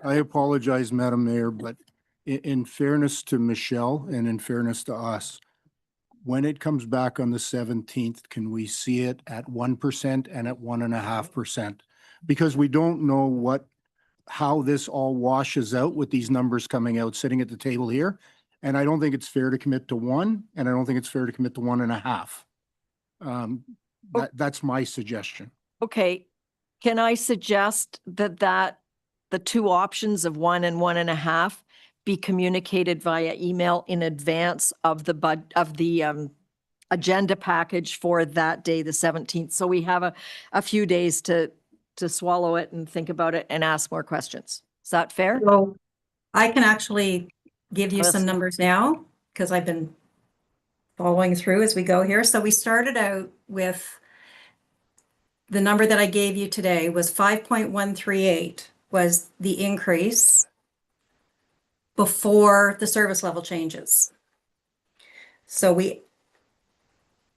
I apologize, Madam Mayor, but in fairness to Michelle and in fairness to us, when it comes back on the 17th, can we see it at 1% and at 1.5%? Because we don't know how this all washes out with these numbers coming out, sitting at the table here. And I don't think it's fair to commit to 1, and I don't think it's fair to commit to 1.5. That's my suggestion. Okay, can I suggest that the two options of 1 and 1.5 be communicated via email in advance of the agenda package for that day, the 17th, so we have a few days to swallow it and think about it and ask more questions. Is that fair? So I can actually give you some numbers now because I've been following through as we go here. So we started out with the number that I gave you today was 5.138 was the increase before the service level changes. So we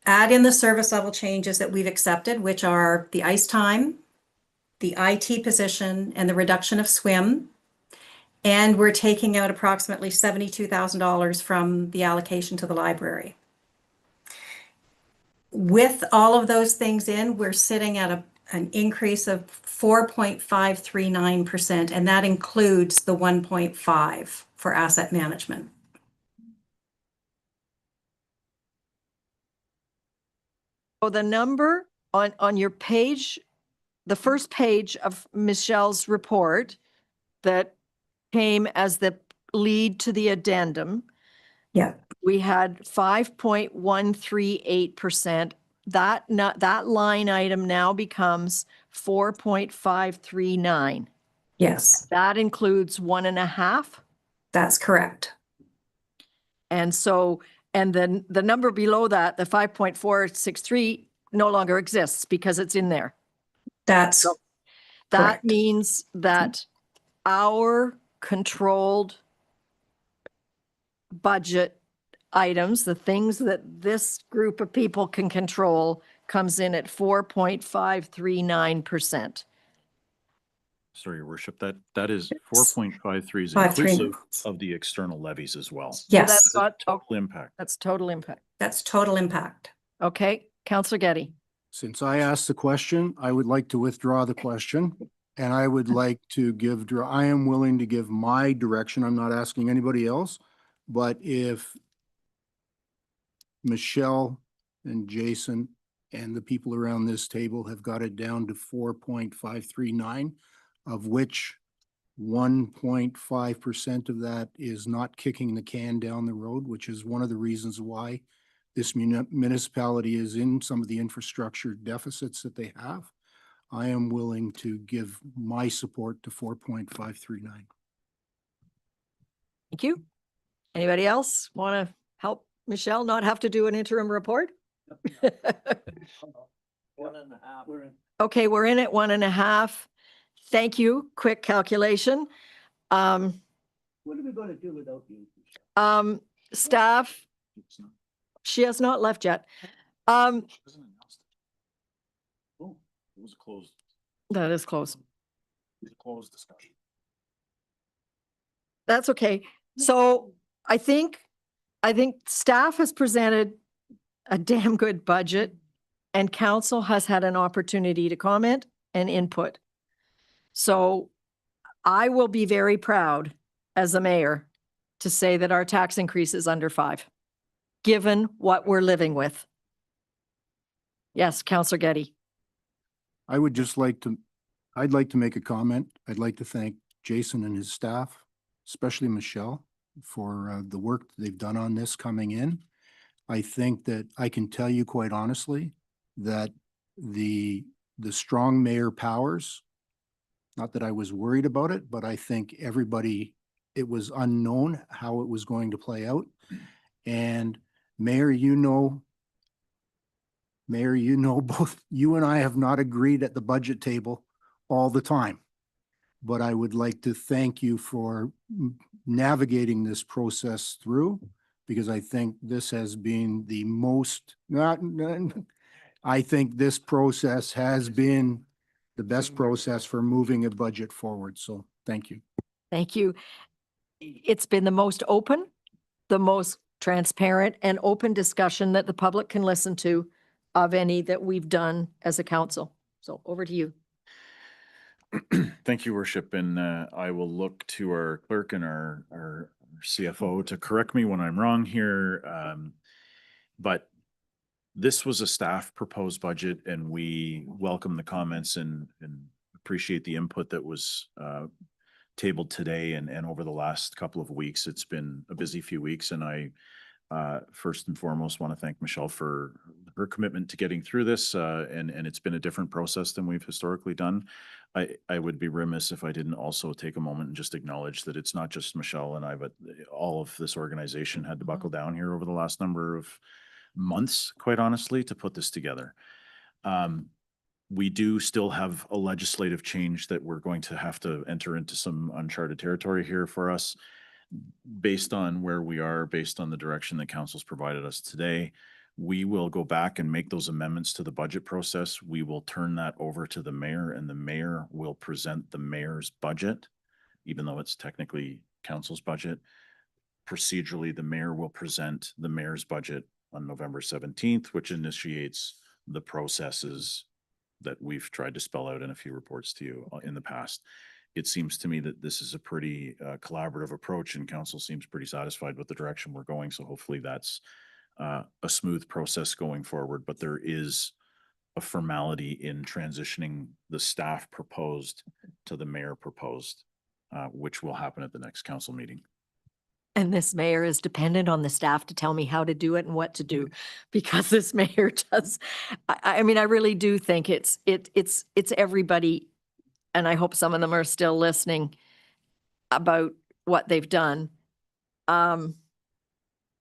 add in the service level changes that we've accepted, which are the ice time, the IT position, and the reduction of swim. And we're taking out approximately $72,000 from the allocation to the library. With all of those things in, we're sitting at an increase of 4.539%, and that includes the 1.5 for asset management. So the number on your page, the first page of Michelle's report that came as the lead to the addendum. Yeah. We had 5.138%. That line item now becomes 4.539. Yes. That includes 1.5. That's correct. And so, and then the number below that, the 5.463, no longer exists because it's in there. That's so correct. That means that our controlled budget items, the things that this group of people can control, comes in at 4.539%. Sorry, Your Worship, that is 4.53 is inclusive of the external levies as well. Yes. So that's got Total impact. That's total impact. That's total impact. Okay, Councillor Getty. Since I asked the question, I would like to withdraw the question. And I would like to I am willing to give my direction. I'm not asking anybody else. But if Michelle and Jason and the people around this table have got it down to 4.539, of which 1.5% of that is not kicking the can down the road, which is one of the reasons why this municipality is in some of the infrastructure deficits that they have. I am willing to give my support to 4.539. Thank you. Anybody else want to help Michelle not have to do an interim report? 1.5. Okay, we're in at 1.5. Thank you. Quick calculation. What are we gonna do without you? Staff, she has not left yet. Oh, it was closed. That is close. Closed discussion. That's okay. So I think staff has presented a damn good budget and council has had an opportunity to comment and input. So I will be very proud as a mayor to say that our tax increase is under 5, given what we're living with. Yes, Councillor Getty. I would just like to, I'd like to make a comment. I'd like to thank Jason and his staff, especially Michelle, for the work that they've done on this coming in. I think that I can tell you quite honestly that the strong mayor powers, not that I was worried about it, but I think everybody, it was unknown how it was going to play out. And Mayor, both you and I have not agreed at the budget table all the time. But I would like to thank you for navigating this process through, because I think this has been the most, I think this process has been the best process for moving a budget forward. So thank you. Thank you. It's been the most open, the most transparent and open discussion that the public can listen to of any that we've done as a council. So over to you. Thank you, Worship, and I will look to our clerk and our CFO to correct me when I'm wrong here. But this was a staff proposed budget, and we welcome the comments and appreciate the input that was tabled today and over the last couple of weeks. It's been a busy few weeks, and I first and foremost want to thank Michelle for her commitment to getting through this, and it's been a different process than we've historically done. I would be remiss if I didn't also take a moment and just acknowledge that it's not just Michelle and I, but all of this organization had to buckle down here over the last number of months, quite honestly, to put this together. We do still have a legislative change that we're going to have to enter into some uncharted territory here for us. Based on where we are, based on the direction that council's provided us today, we will go back and make those amendments to the budget process. We will turn that over to the mayor, and the mayor will present the mayor's budget, even though it's technically council's budget. Procedurally, the mayor will present the mayor's budget on November 17th, which initiates the processes that we've tried to spell out in a few reports to you in the past. It seems to me that this is a pretty collaborative approach, and council seems pretty satisfied with the direction we're going. So hopefully that's a smooth process going forward, but there is a formality in transitioning the staff proposed to the mayor proposed, which will happen at the next council meeting. And this mayor is dependent on the staff to tell me how to do it and what to do, because this mayor does. I mean, I really do think it's everybody, and I hope some of them are still listening about what they've done.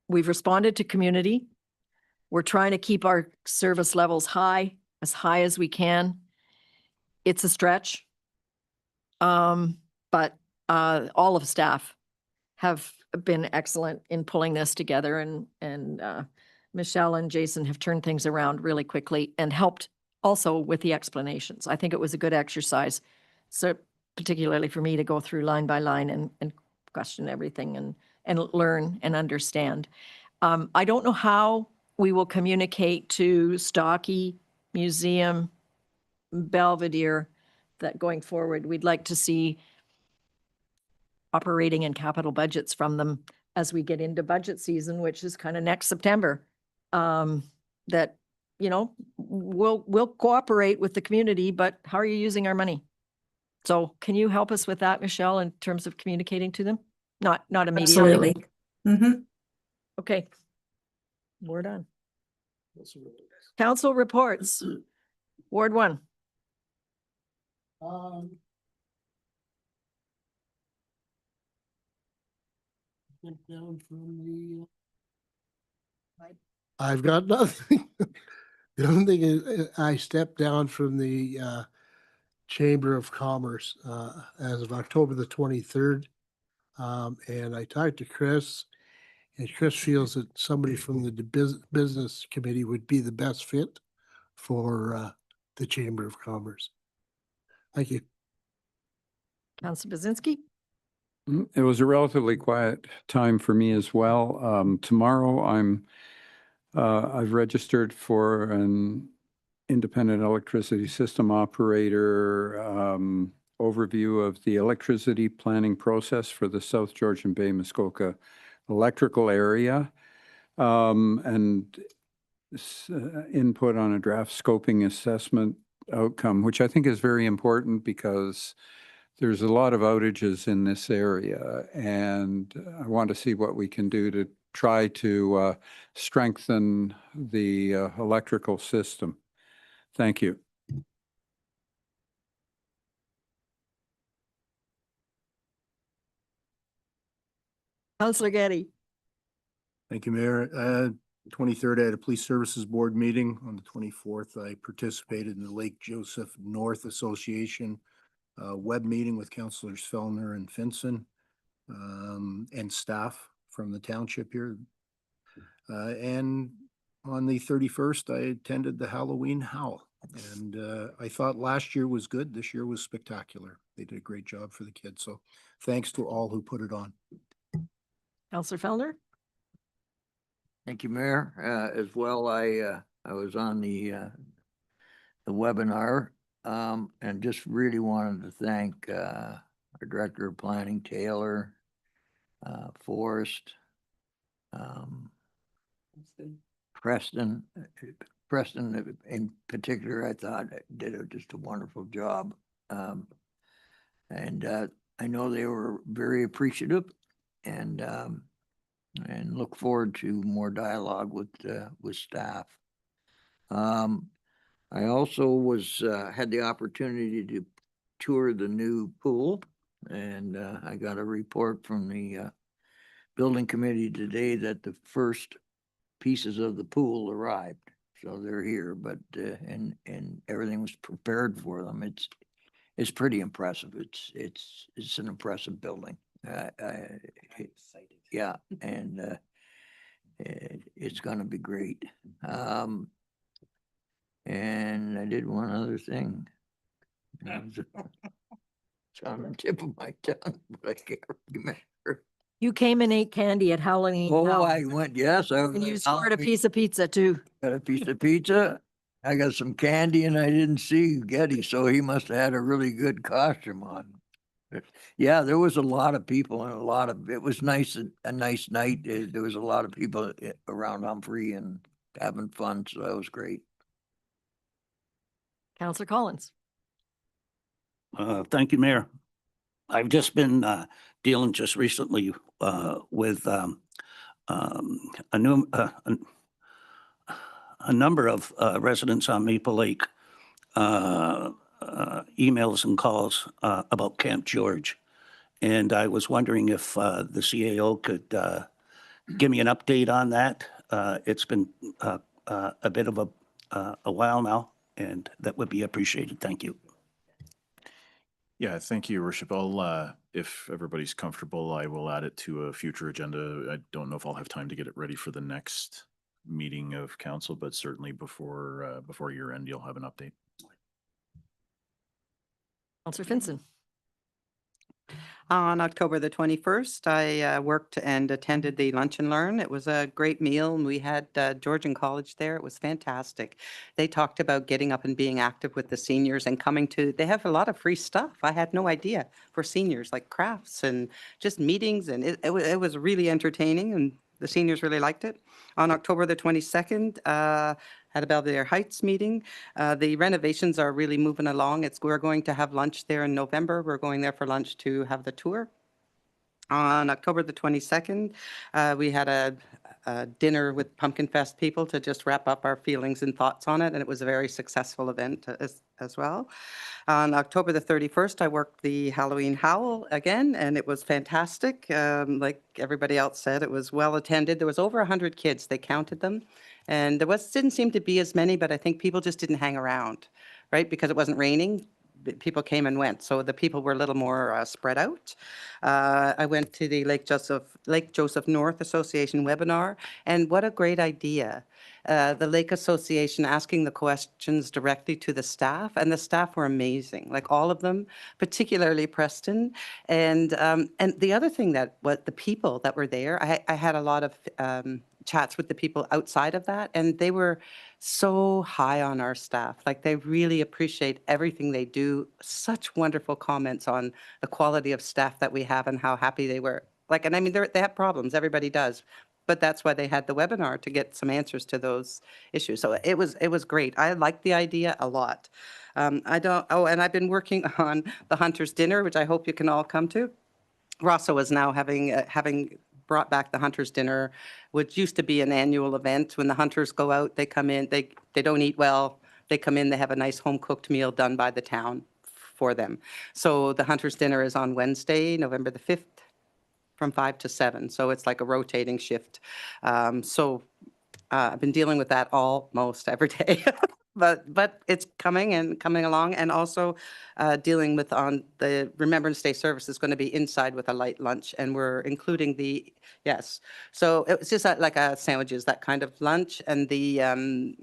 We've responded to community. We're trying to keep our service levels high as we can. It's a stretch. But all of staff have been excellent in pulling this together, and Michelle and Jason have turned things around really quickly and helped also with the explanations. I think it was a good exercise. So particularly for me to go through line by line and question everything and learn and understand. I don't know how we will communicate to Stocky, Museum, Belvedere, that going forward, we'd like to see operating and capital budgets from them as we get into budget season, which is kind of next September. That, you know, we'll cooperate with the community, but how are you using our money? So can you help us with that, Michelle, in terms of communicating to them? Not immediately. Absolutely. Mm-hmm. Okay. We're done. Council reports. Ward 1. Down from the. I've got nothing. The only thing is I stepped down from the Chamber of Commerce as of October the 23rd. And I talked to Chris, and Chris feels that somebody from the business committee would be the best fit for the Chamber of Commerce. Thank you. Councillor Bazinski? It was a relatively quiet time for me as well. Tomorrow, I've registered for an independent electricity system operator overview of the electricity planning process for the South Georgian Bay Muskoka electrical area, and input on a draft scoping assessment outcome, which I think is very important because there's a lot of outages in this area, and I want to see what we can do to try to strengthen the electrical system. Thank you. Councillor Getty? Thank you, Mayor. 23rd, I had a police services board meeting. On the 24th, I participated in the Lake Joseph North Association web meeting with Councillors Fellner and Finson and staff from the township here. And on the 31st, I attended the Halloween Howl. And I thought last year was good. This year was spectacular. They did a great job for the kids. So thanks to all who put it on. Councillor Fellner? Thank you, Mayor. As well, I was on the webinar and just really wanted to thank our Director of Planning, Taylor, Forrest, Preston. Preston in particular, I thought did just a wonderful job. And I know they were very appreciative and look forward to more dialogue with staff. I also had the opportunity to tour the new pool, and I got a report from the building committee today that the first pieces of the pool arrived. So they're here, but and everything was prepared for them. It's pretty impressive. It's an impressive building. Yeah, and it's going to be great. And I did one other thing. It's on the tip of my tongue, but I can't remember. You came and ate candy at Halloween. Oh, Howl. I went, yes. And you scored a piece of pizza too. Got a piece of pizza. I got some candy and I didn't see Getty, so he must have had a really good costume on. But yeah, there was a lot of people and it was nice, a nice night. There was a lot of people around Humphrey and having fun, so that was great. Councillor Collins? Thank you, Mayor. I've just been dealing just recently with a number of residents on Maple Lake emails and calls about Camp George. And I was wondering if the CAO could give me an update on that. It's been a bit of a while now, and that would be appreciated. Thank you. Yeah, thank you, Your Worship. I'll, if everybody's comfortable, I will add it to a future agenda. I don't know if I'll have time to get it ready for the next meeting of council, but certainly before year end, you'll have an update. Councillor Finson? On October the 21st, I worked and attended the Lunch and Learn. It was a great meal, and we had Georgian College there. It was fantastic. They talked about getting up and being active with the seniors and they have a lot of free stuff. I had no idea for seniors, like crafts and just meetings, and it was really entertaining, and the seniors really liked it. On October the 22nd, at a Belvedere Heights meeting. The renovations are really moving along. We're going to have lunch there in November. We're going there for lunch to have the tour. On October the 22nd, we had a dinner with Pumpkin Fest people to just wrap up our feelings and thoughts on it, and it was a very successful event as well. On October the 31st, I worked the Halloween Howl again, and it was fantastic. Like everybody else said, it was well attended. There was over 100 kids. They counted them. And didn't seem to be as many, but I think people just didn't hang around, right? Because it wasn't raining. people came and went. So the people were a little more spread out. I went to the Lake Joseph North Association webinar, and what a great idea. The Lake Association asking the questions directly to the staff, and the staff were amazing, like all of them, particularly Preston. And the other thing that what the people that were there, I had a lot of chats with the people outside of that, and they were so high on our staff. Like, they really appreciate everything they do. Such wonderful comments on the quality of staff that we have and how happy they were. Like, and I mean, they have problems, everybody does, but that's why they had the webinar, to get some answers to those issues. So it was great. I liked the idea a lot. And I've been working on the Hunters Dinner, which I hope you can all come to. Rosso is now having brought back the Hunters Dinner, which used to be an annual event. When the hunters go out, they come in, they don't eat well. They come in, they have a nice home-cooked meal done by the town for them. So the Hunters Dinner is on Wednesday, November the 5th, from 5 to 7. So it's like a rotating shift. I've been dealing with that almost every day. But it's coming along, and also dealing with on the Remembrance Day service is going to be inside with a light lunch, and we're including yes. So it's just like a sandwiches, that kind of lunch, and the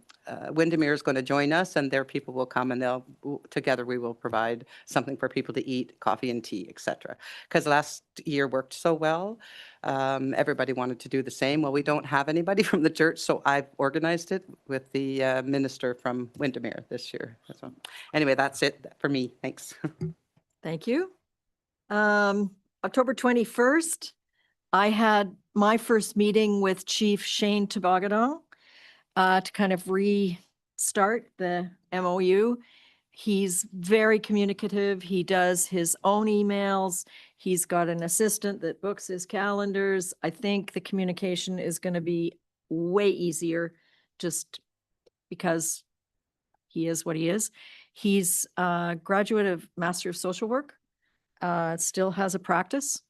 Windermere is going to join us, and their people will come, and together we will provide something for people to eat, coffee and tea, etc. Because last year worked so well. Everybody wanted to do the same. Well, we don't have anybody from the church, so I've organized it with the minister from Windermere this year. So anyway, that's it for me. Thanks. Thank you. October 21st, I had my first meeting with Chief Shane Toboggan to kind of restart the MOU. He's very communicative. He does his own emails. He's got an assistant that books his calendars. I think the communication is going to be way easier just because he is what he is. He's a graduate of Master of Social Work, still has a practice.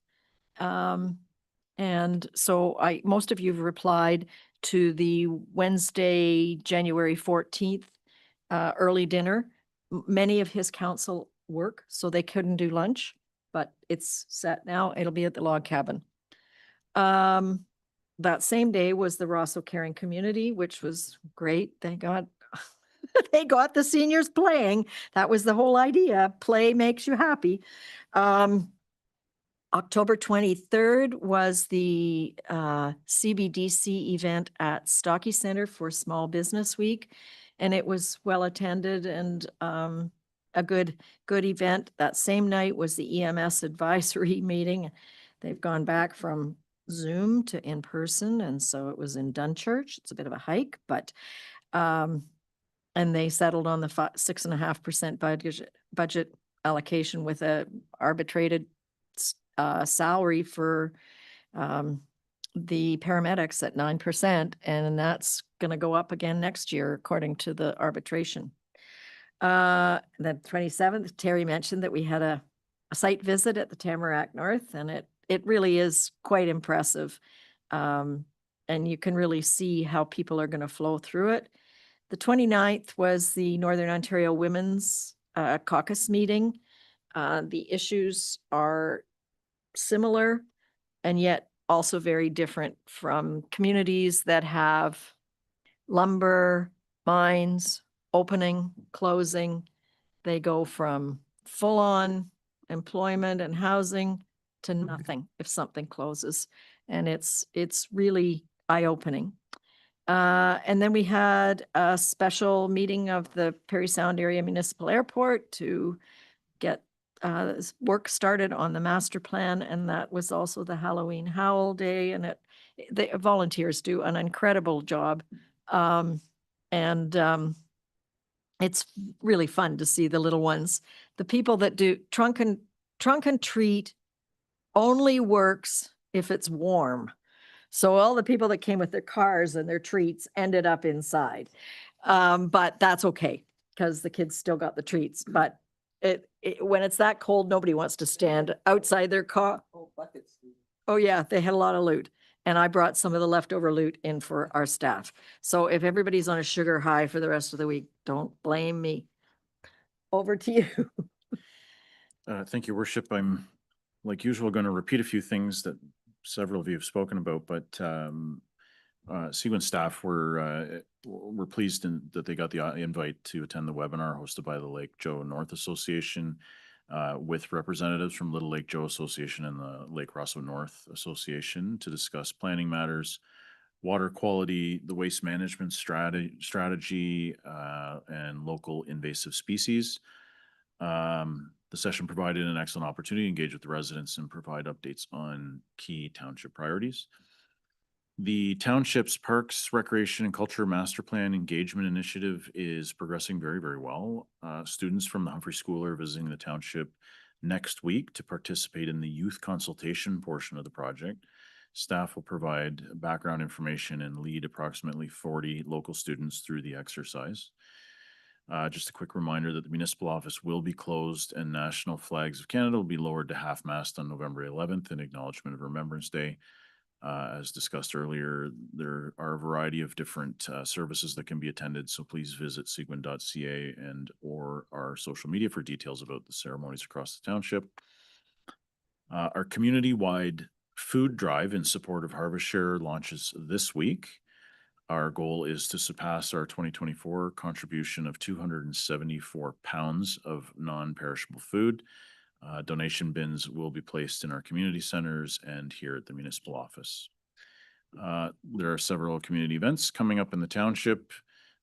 And so most of you have replied to the Wednesday, January 14th early dinner. Many of his council work, so they couldn't do lunch, but it's set now. It'll be at the log cabin. That same day was the Rosso Caring Community, which was great. Thank God. They got the seniors playing. That was the whole idea. Play makes you happy. October 23rd was the CBDC event at Stocky Center for Small Business Week, and it was well attended and a good event. That same night was the EMS advisory meeting. They've gone back from Zoom to in person, and so it was in Dunchurch. It's a bit of a hike, but and they settled on the 6.5% budget allocation with a arbitrated salary for the paramedics at 9%, and that's going to go up again next year according to the arbitration. The 27th, Terry mentioned that we had a site visit at the Tamarack North, and it really is quite impressive, and you can really see how people are going to flow through it. The 29th was the Northern Ontario Women's Caucus meeting. The issues are similar and yet also very different from communities that have lumber, mines, opening, closing. They go from full-on employment and housing to nothing if something closes. And it's really eye-opening. And then we had a special meeting of the Parry Sound Area Municipal Airport to get work started on the master plan, and that was also the Halloween Howl Day, and the volunteers do an incredible job, and it's really fun to see the little ones. The people that do trunk and treat only works if it's warm. So all the people that came with their cars and their treats ended up inside, but that's okay because the kids still got the treats. But when it's that cold, nobody wants to stand outside their car. Oh yeah, they had a lot of loot, and I brought some of the leftover loot in for our staff. So if everybody's on a sugar high for the rest of the week, don't blame me. Over to you. Thank you, Worship. I'm, like usual, going to repeat a few things that several of you have spoken about, but Seguin staff were pleased that they got the invite to attend the webinar hosted by the Lake Joe North Association with representatives from Little Lake Joe Association and the Lake Rosso North Association to discuss planning matters, water quality, the waste management strategy, and local invasive species. The session provided an excellent opportunity to engage with the residents and provide updates on key township priorities. The township's Parks, Recreation, and Culture Master Plan Engagement Initiative is progressing very, very well. Students from the Humphrey School are visiting the township next week to participate in the youth consultation portion of the project. Staff will provide background information and lead approximately 40 local students through the exercise. Just a quick reminder that the municipal office will be closed and National Flags of Canada will be lowered to half-mast on November 11th in acknowledgement of Remembrance Day. As discussed earlier, there are a variety of different services that can be attended, so please visit seguin.ca and or our social media for details about the ceremonies across the township. Our community-wide food drive in support of Harvest Share launches this week. Our goal is to surpass our 2024 contribution of 274 pounds of non-perishable food. Donation bins will be placed in our community centers and here at the municipal office. There are several community events coming up in the township.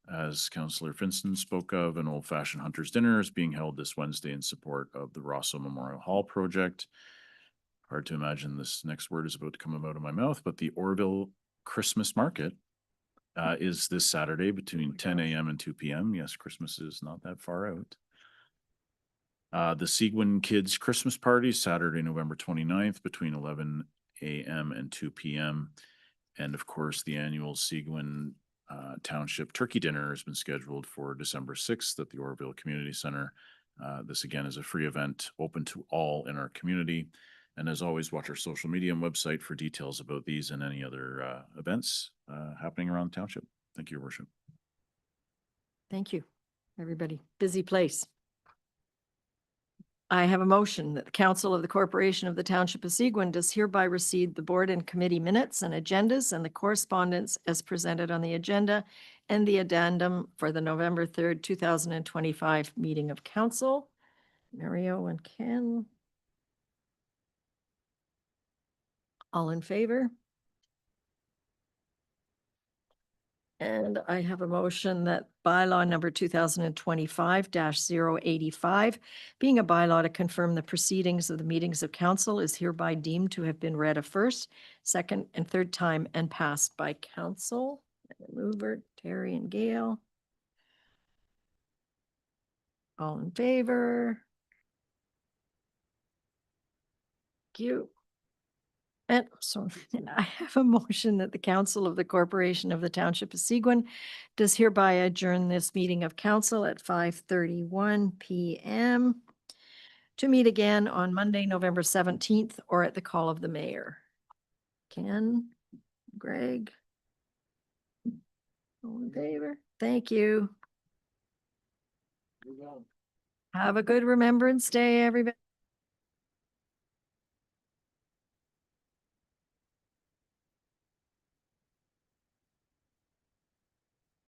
As Councillor Finson spoke of, an old-fashioned hunter's dinner is being held this Wednesday in support of the Rosso Memorial Hall project. Hard to imagine this next word is about to come out of my mouth, but the Orville Christmas Market is this Saturday between 10 a.m. and 2 p.m. Yes, Christmas is not that far out. The Seguin Kids Christmas Party, Saturday, November 29th, between 11 a.m. and 2 p.m. And of course, the annual Seguin Township Turkey Dinner has been scheduled for December 6th at the Orville Community Center. This again is a free event open to all in our community. And as always, watch our social media and website for details about these and any other events happening around the township. Thank you, Your Worship. Thank you, everybody. Busy place. I have a motion that the Council of the Corporation of the Township of Seguin does hereby receive the board and committee minutes and agendas and the correspondence as presented on the agenda and the addendum for the November 3rd, 2025 meeting of council. Mario and Ken. All in favor? And I have a motion that bylaw number 2025-085, being a bylaw to confirm the proceedings of the meetings of council, is hereby deemed to have been read a first, second, and third time and passed by council. Mover, Terry and Gail. All in favor? Thank you. And so I have a motion that the Council of the Corporation of the Township of Seguin does hereby adjourn this meeting of council at 5:31 p.m. to meet again on Monday, November 17th, or at the call of the mayor. Ken, Greg. All in favor? Thank you. Have a good Remembrance Day, everybody.